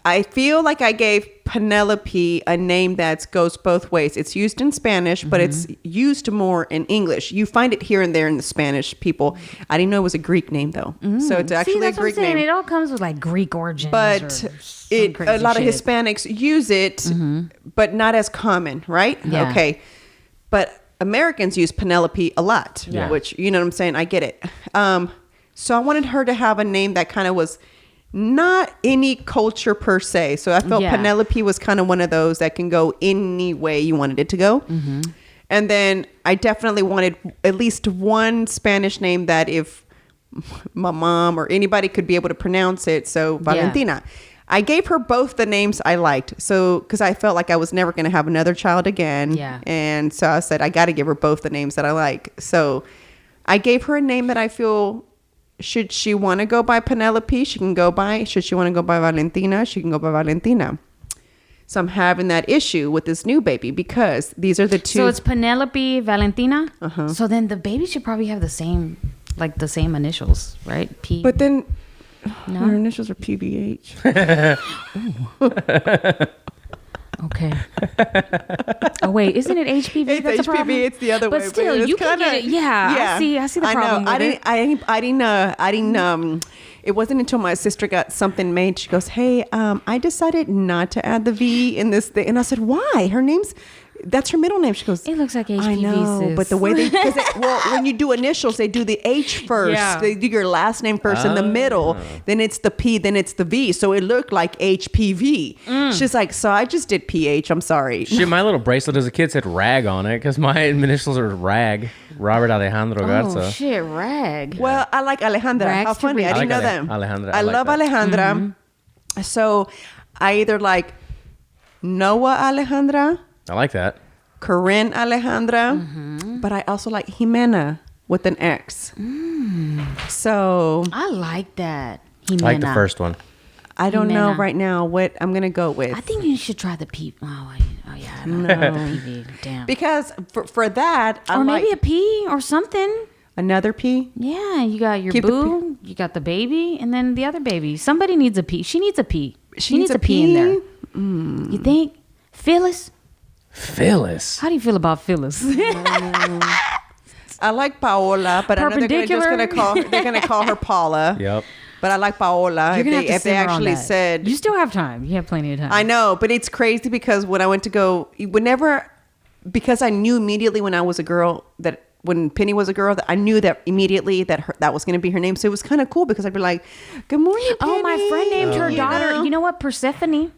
I feel like I gave Penelope a name that goes both ways. It's used in Spanish, but it's used more in English. You find it here and there in the Spanish people. I didn't know it was a Greek name though. So it's See, actually a that's what I'm Greek saying. name. It all comes with like Greek origins. But or some a crazy lot of shit. Hispanics use it, but not as common, right? Yeah. Okay. But Americans use Penelope a lot, Yeah. which, you know what I'm saying? I get it. So I wanted her to have a name that kind of was not any culture per se. So I felt Yeah. Penelope was kind of one of those that can go any way you wanted it to go. And then I definitely wanted at least one Spanish name that if my mom or anybody could be able to pronounce it. So Valentina. I gave her both the names I liked. So, because I felt like I was never going to have another child again. Yeah. And so I said, I got to give her both the names that I like. So I gave her a name that I feel, should she want to go by Penelope, she can go by. Should she want to go by Valentina, she can go by Valentina. So I'm having that issue with this new baby because these are the two. So it's Penelope, Valentina. So then the baby should probably have the same initials, right? P. But then No? her initials are PBH. Okay. Oh wait, isn't it HPV? It's That's a HPV. problem? It's the other way. But still, it's you can kinda- get it. Yeah, I see the problem. I with it. didn't. It wasn't until my sister got something made. She goes, "Hey, I decided not to add the V in this thing," and I said, "Why? That's her middle name." She goes, It looks like HPV, I know, sis. but the way when you do initials, they do the H first. Yeah. They do your last name first in the middle, then it's the P, then it's the V. So it looked like HPV. She's like, so I just did PH. I'm sorry. Shit, my little bracelet as a kid said rag on it because my initials are rag. Robert Alejandro Garza. Oh shit, rag. Well, I like Alejandra. Rags How to funny. I riches. didn't know like them. Alejandra. I I like love that. Alejandra. So I either like Noah Alejandra, I like that. Corinne Alejandra, but I also like Jimena with an X. So I like that. I like the first one. I don't know Jimena. right now what I'm going to go with. I think you should try the P. Oh yeah, I don't know. PV. Damn. Because for that, I Or like maybe a P or something. another P. Yeah, you got your Keep the boo, you got the baby, and then the other baby. Somebody needs a P. She needs a P. She needs a P in there. P? You think? Phyllis? Phyllis. How do you feel about Phyllis? I like Paola, but I know they're Perpendicular. gonna call her Paula. Yep. But I like Paola. You're gonna have to If they simmer on actually that. said, You still have time. You have plenty of time. I know, but it's crazy because when I went to go, because I knew immediately when I was a girl that when Penny was a girl, that I knew that immediately that was going to be her name. So it was kind of cool because I'd be like, "Good morning, Penny." Oh, my friend named her You daughter. know? You know what? Persephone.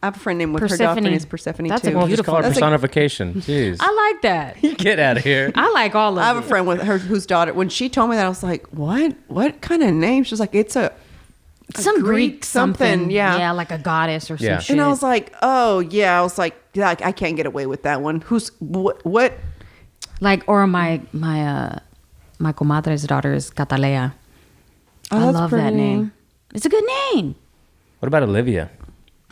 I have a friend named with her Persephone. daughter is Persephone That's a too. Well, just call her Beautiful. personification. Jeez. I like that. Get out of here. I like all of I have a it. friend with her whose daughter. When she told me that, I was like, "What? What kind of name?" She was like, "It's a Some Greek Greek something, something. yeah. Yeah, like a goddess or some Yeah. shit. And I was like, "Oh yeah." I was like, "Yeah, I can't get away with that one." Who's what? Like, or my comadre's daughter is Catalea. Oh, I that's love that pretty. name. It's a good name. What about Olivia?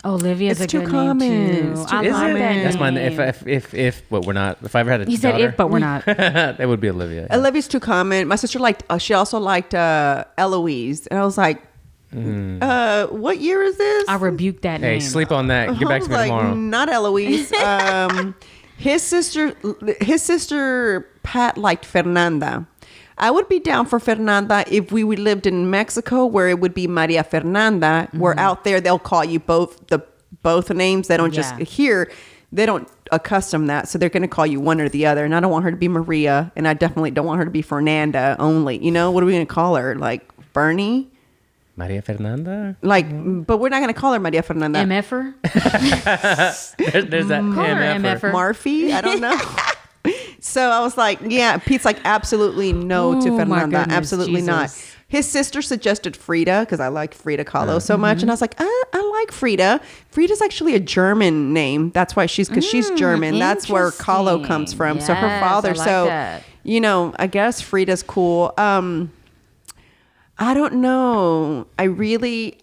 Olivia's It's a too good common. name too. It's too I Is love it? that name. That's mine. If but we're not. If I ever had a He said daughter, if, but we're not. that would be Olivia. Yeah. Olivia's too common. My sister liked. She also liked Eloise, and I was like, "What year is this?" I rebuke that Hey, name. sleep on that. Get I back was to me like, tomorrow. Not Eloise. His sister Pat liked Fernanda. I would be down for Fernanda if we lived in Mexico, where it would be Maria Fernanda. Where out there they'll call you both names. They don't just Yeah. here. They don't accustom that, so they're going to call you one or the other. And I don't want her to be Maria, and I definitely don't want her to be Fernanda only. You know, what are we going to call her? Like Bernie? Maria Fernanda. Like, but we're not going to call her Maria Fernanda. MFer? There's that Call her MFer. MFer. Marfy? I don't know. So I was like, yeah, Pete's like, absolutely no to Oh, my Fernanda. goodness, Absolutely not. Jesus. His sister suggested Frida because I like Frida Kahlo so much. And I was like, I like Frida. Frida's actually a German name. That's why she's German. That's where Kahlo comes from. So her Yes, father. I like so, that. you know, I guess Frida's cool. I don't know. I really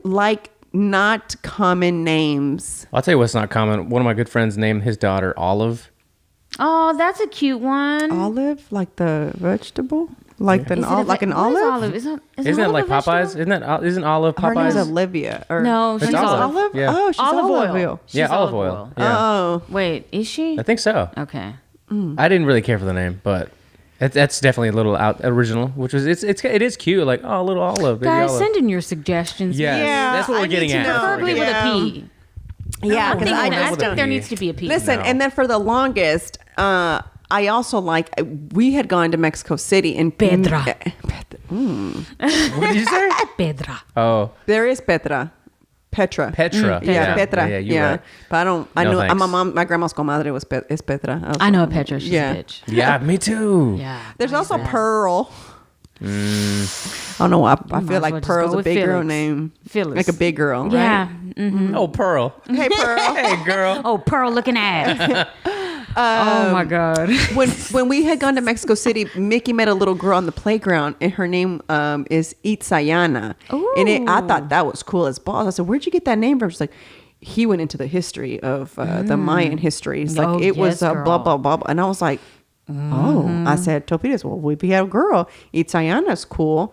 like not common names. I'll tell you what's not common. One of my good friends named his daughter Olive. Oh, that's a cute one. Olive, like the vegetable, like Is it a like an what is olive. Isn't Isn't it olive like a vegetable? Popeyes? Isn't Olive Her name is Popeyes? Olivia. Or No, Her she's name's Olive. Olive. Yeah. Oh, she's Olive olive oil. oil. Yeah, She's olive oil. Yeah. Oh, Wait, is she? I think so. Okay. I didn't really care for the name, but that's definitely a little original. Which was it is cute. Like little olive. Baby Guys, olive. send in your suggestions. Yes, Yeah, that's what I we're need getting to at. know. Preferably with Yeah. a P. yeah. I Because think, I I just think don't. there needs to be a P. Listen, No. and then for the longest, I also like. We had gone to Mexico City and Petra. What did you say? Pedra. Oh, There is Petra. Petra. Yeah, Petra. Yeah, you're Yeah, right. but I don't. I No, know. thanks. My grandma's comadre is Petra. was I know a like, Petra. She's yeah. a bitch. Yeah, me too. Yeah. There's also Pearl. I don't know why. I might feel as like well just Pearl's go a with big girl Felix. name. Felix. Like a big girl, right? Yeah. Oh, Pearl. Hey, Pearl. Hey, girl. Oh, pearl looking ass. Oh my God. when we had gone to Mexico City, Mickey met a little girl on the playground, and her name is Itzayana. And I thought that was cool as balls. I said, "Where'd you get that name from?" She's like, "He went into the history of the Mayan history. It's like Oh, it was yes, blah blah blah." And I was like, "Oh," I said, "Topitas, well, we have a girl. Itzayana's cool."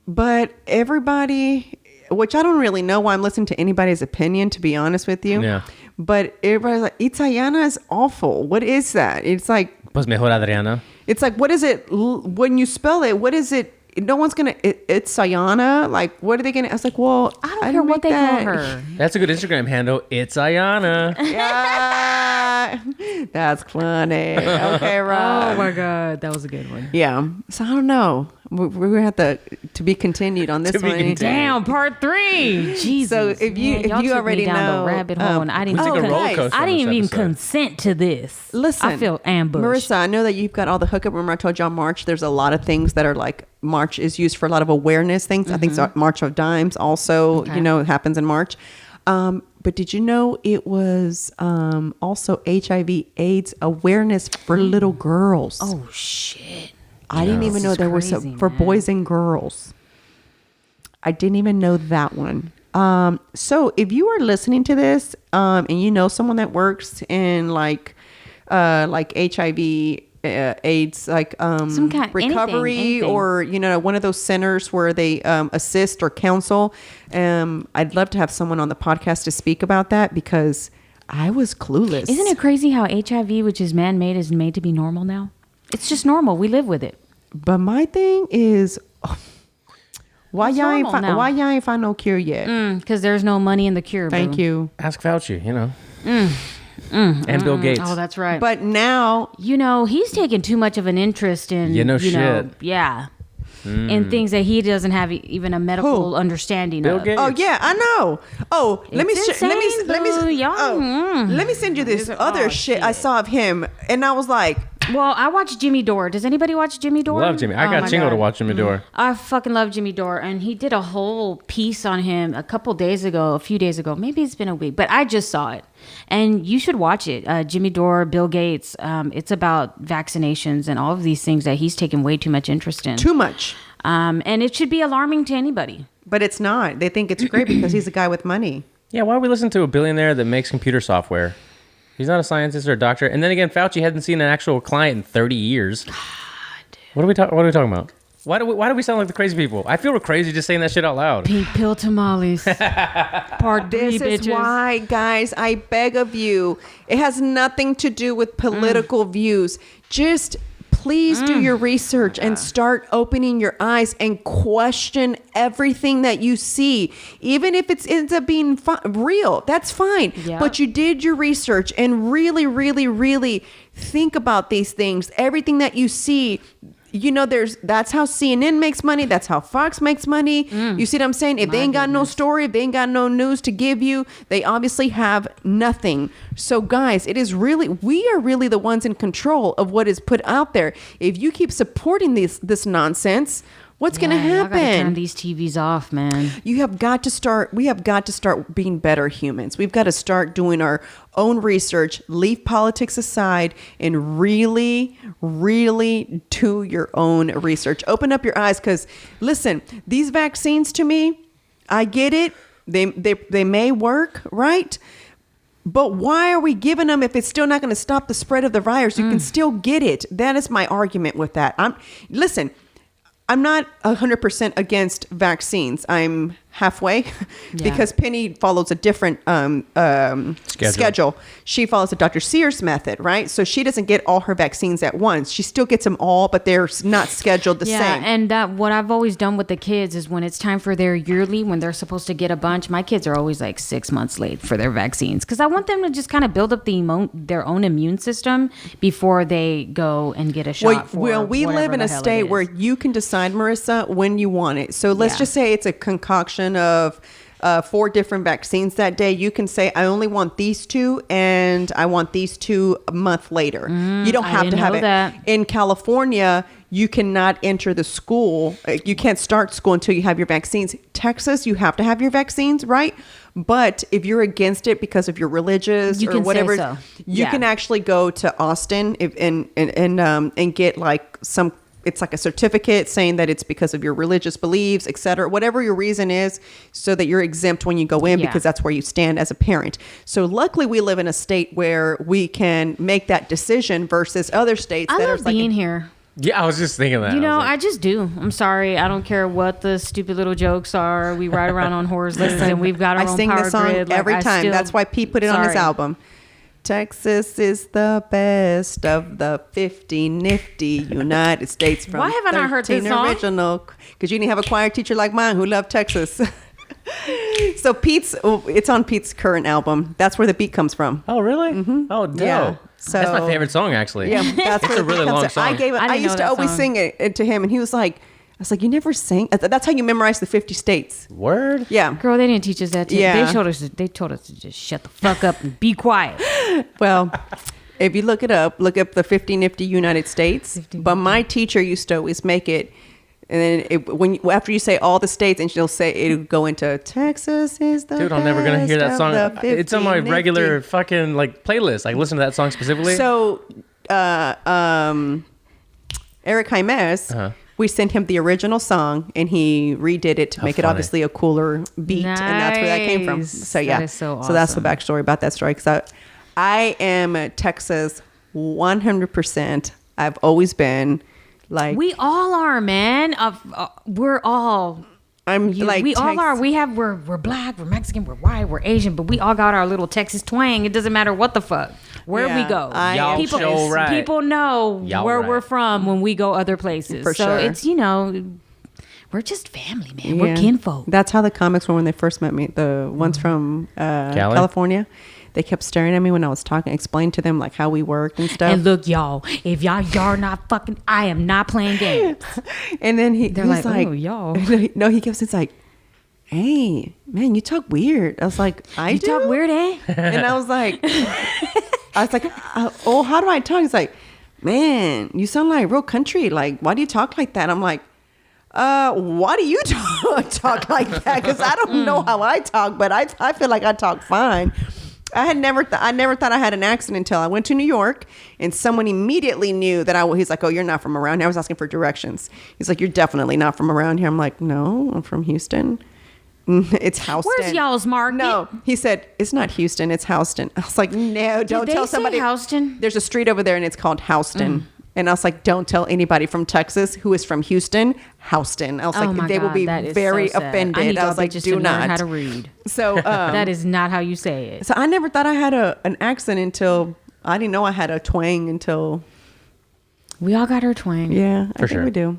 But everybody, which I don't really know why I'm listening to anybody's opinion, to be honest with you. Yeah. But everybody's like, Itzayana is awful. What is that? It's like, Pues mejor Adriana. it's like, what is it? When you spell it, what is it? No one's going to, it's Sayana. Like, what are they going to? I was like, well, I don't care what they call her. That's a good Instagram handle. It's Ayana. Yeah. That's funny. Okay, right. Oh my God, that was a good one. Yeah. So I don't know. We're going to have to be continued on this To be one. continued. Damn, part 3. Jesus. So if you- man, if y'all you took already me down know, the rabbit hole, and I didn't. We took a even roller guys, coaster. I on didn't this even episode. consent to this. Listen, I feel ambushed. Marissa, I know that you've got all the hookup. Remember I told you on March, there's a lot of things that are like, March is used for a lot of awareness things. I think so, March of Dimes also, Okay. you know, it happens in March. But did you know it was also HIV AIDS awareness for little girls? Oh shit. I didn't even This know is there was crazy, for man. boys and girls. I didn't even know that one. So if you are listening to this and you know someone that works in like HIV AIDS, like Some kind- recovery anything. or, you know, one of those centers where they assist or counsel, I'd love to have someone on the podcast to speak about that because I was clueless. Isn't it crazy how HIV, which is man-made, is made to be normal now? It's just normal. We live with it. But my thing is, why It's y'all ain't normal now. why y'all ain't find no cure yet? Because there's no money in the cure. Thank boo. you. Ask Fauci, you know. And Bill Gates. Oh, that's right. But now, you know, he's taken too much of an interest in, You know shit. yeah, in things that he doesn't have even a medical Who? understanding Bill of. Gates. oh yeah, I know. Oh, let me It's let me insane, let me boo. Y'all- let me send you this other oh, shit I shit. saw of him, and I was like, Well, I watched Jimmy Dore. Does anybody watch Jimmy Dore? Love Jimmy. I Oh got my Chingo God. to watch Jimmy Dore. I fucking love Jimmy Dore, and he did a whole piece on him a few days ago. Maybe it's been a week, but I just saw it, and you should watch it. Jimmy Dore, Bill Gates. It's about vaccinations and all of these things that he's taken way too much interest in. too much. And it should be alarming to anybody. But it's not. They think it's great because he's a guy with money. Yeah, why we listen to a billionaire that makes computer software? He's not a scientist or a doctor. And then again, Fauci hadn't seen an actual client in 30 years. God. What are we talking about? Why do we sound like the crazy people? I feel we're crazy just saying that shit out loud. Pink pill tamales. Part 3, This is bitches. why, guys, I beg of you. It has nothing to do with political views. Just please do your research and start opening your eyes and question everything that you see. Even if it ends up being real, that's fine. Yeah. But you did your research and really, really, really think about these things. Everything that you see. You know, that's how CNN makes money. That's how Fox makes money. You see what I'm saying? If they ain't got no story, if they ain't got no news to give you, they obviously have nothing. So guys, we are really the ones in control of what is put out there. If you keep supporting this nonsense, what's going to Y'all gotta turn happen? these TVs off, man. We have got to start being better humans. We've got to start doing our own research, leave politics aside, and really, really do your own research. Open up your eyes, because listen, these vaccines, to me, I get it. They may work, right? But why are we giving them if it's still not going to stop the spread of the virus? You can still get it. That is my argument with that. I'm not 100% against vaccines. I'm halfway because Penny follows a different schedule. She follows the Dr. Sears method, right? So she doesn't get all her vaccines at once. She still gets them all, but they're not scheduled the same. And what I've always done with the kids is when it's time for their yearly, when they're supposed to get a bunch, my kids are always like 6 months late for their vaccines because I want them to just kind of build up their own immune system before they go and get a shot. We live in a state where you can decide, Marissa, when you want it. So let's just say it's a concoction of 4 different vaccines that day. You can say, I only want these 2 and I want these 2 a month later. You don't have to have it. that. In California, you cannot enter the school. You can't start school until you have your vaccines. Texas, you have to have your vaccines, right? But if you're against it because of your religious You or can say whatever, so. you Yeah. can actually go to Austin and get like some. It's like a certificate saying that it's because of your religious beliefs, et cetera, whatever your reason is, so that you're exempt when you go in, Yeah. because that's where you stand as a parent. So luckily we live in a state where we can make that decision versus other states I that love are like, being here. Yeah, I was just thinking that. You know, I was I like, just do. I'm sorry. I don't care what the stupid little jokes are. We ride around on horses and we've got our I own sing power this song grid. Like, every I time. still- That's why Pete put it on his Sorry. album. Texas is the best of the 50 nifty United States from Why haven't I heard this 13 song? original. Because you didn't have a choir teacher like mine who loved Texas. So it's on Pete's current album. That's where the beat comes from. oh, really? Oh, dope. Yeah. That's my So- favorite song, actually. Yeah, that's It's where a really long I song. gave it. I I didn't used know to that always song. sing it to him, and he was like, "I was like, you never sing." That's how you memorize the 50 states. Word? Yeah. Girl, they didn't teach us that. Yeah. They told us to just shut the fuck up and be quiet. Well, if you look up the 50 nifty United States. But my teacher used to always make it. And then after you say all the states, and she'll say it'll go into Texas is the Dude, I'm never going to hear that best song. of the It's on my 50 regular nifty. fucking like playlist. I listen to that song specifically. So, Eric Jaimes, we sent him the original song, and he redid it to make it funny. obviously a cooler beat, and that's where that came from. Nice. So yeah, That is so that's the awesome. backstory about that story. Because I am a Texas 100%. I've always been like We all are, man. We're all. I'm like we all Tex- are. We're black. We're Mexican. We're white. We're Asian. But we all got our little Texas twang. It doesn't matter what the fuck. Where Yeah, we go, I Y'all am people show right. people know Y'all where right. we're from when we go other places. For so sure. it's we're just family, man. Yeah. We're kinfolk. That's how the comics were when they first met me. The ones from California, they kept staring at me when I was talking, explained to them like how we worked and stuff. And look, y'all, if y'all not fucking, I am not playing games. And then They're he was like, like, "Oh, y'all." No, he kept saying, like, hey, man, you talk weird. I was like, You talk weird, eh? And I was like, oh, how do I talk? He's like, man, you sound like real country. Like, why do you talk like that? I'm like, why do you talk like that? Because I don't know how I talk, but I feel like I talk fine. I never thought I had an accent until I went to New York, and someone immediately knew that he's like, oh, you're not from around here. I was asking for directions. He's like, you're definitely not from around here. I'm like, no, I'm from Houston. It's Houston. Where's y'all's market? No, he said, it's not Houston, it's Houston. I was like, no, don't they tell say somebody. Houston? There's a street over there and it's called Houston. And I was like, don't tell anybody from Texas who is from Houston, Houston. I was Oh like, my they will God, be that is very so sad. offended. I need I y'all was like, bitches do to learn not. how to read. So That is not how you say it. so I never thought I had an accent until I didn't know I had a twang until We all got our twang. I think sure. we do.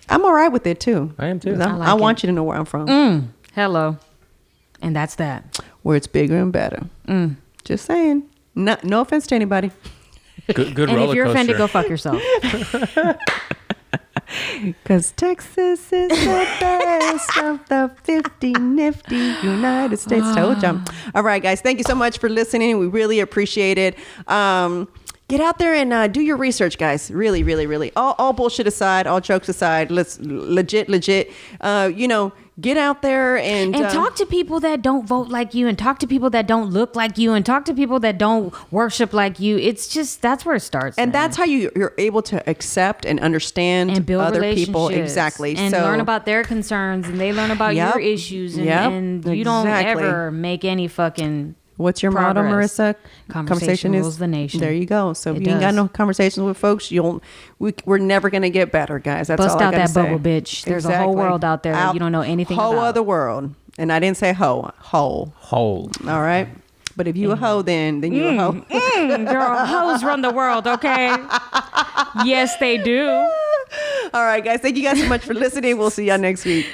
I'm all right with it too. I am too. 'Cause I like I it. want you to know where I'm from. Hello. And that's that. Where it's bigger and better. Just saying. No offense to anybody. Good And roller if you're coaster. offended, go fuck yourself. Because Texas is the best of the 50 nifty United States. Told you. All right, guys. Thank you so much for listening. We really appreciate it. Get out there and do your research, guys. Really, really, really. All bullshit aside, all jokes aside, let's legit. Get out there and talk to people that don't vote like you, and talk to people that don't look like you, and talk to people that don't worship like you. It's just, that's where it starts. And man. that's how you're able to accept and understand and build other relationships. people. Exactly. And so, learn about their concerns, and they learn about Yep. your issues. And, Yep. and you don't Exactly. ever make any fucking what's your motto, progress. Marissa? Conversation rules the nation. There you go. So It if you ain't got does. no conversations with folks, we're never gonna get better, guys. That's Bust all I out gotta that say. bubble, bitch. There's a whole world out there that you don't know anything whole about. other world, and I didn't say whole. Hold. All right. But if you a hoe, then you a hoe. Girl, hoes run the world, okay? Yes, they do. All right, guys. Thank you guys so much for listening. We'll see y'all next week.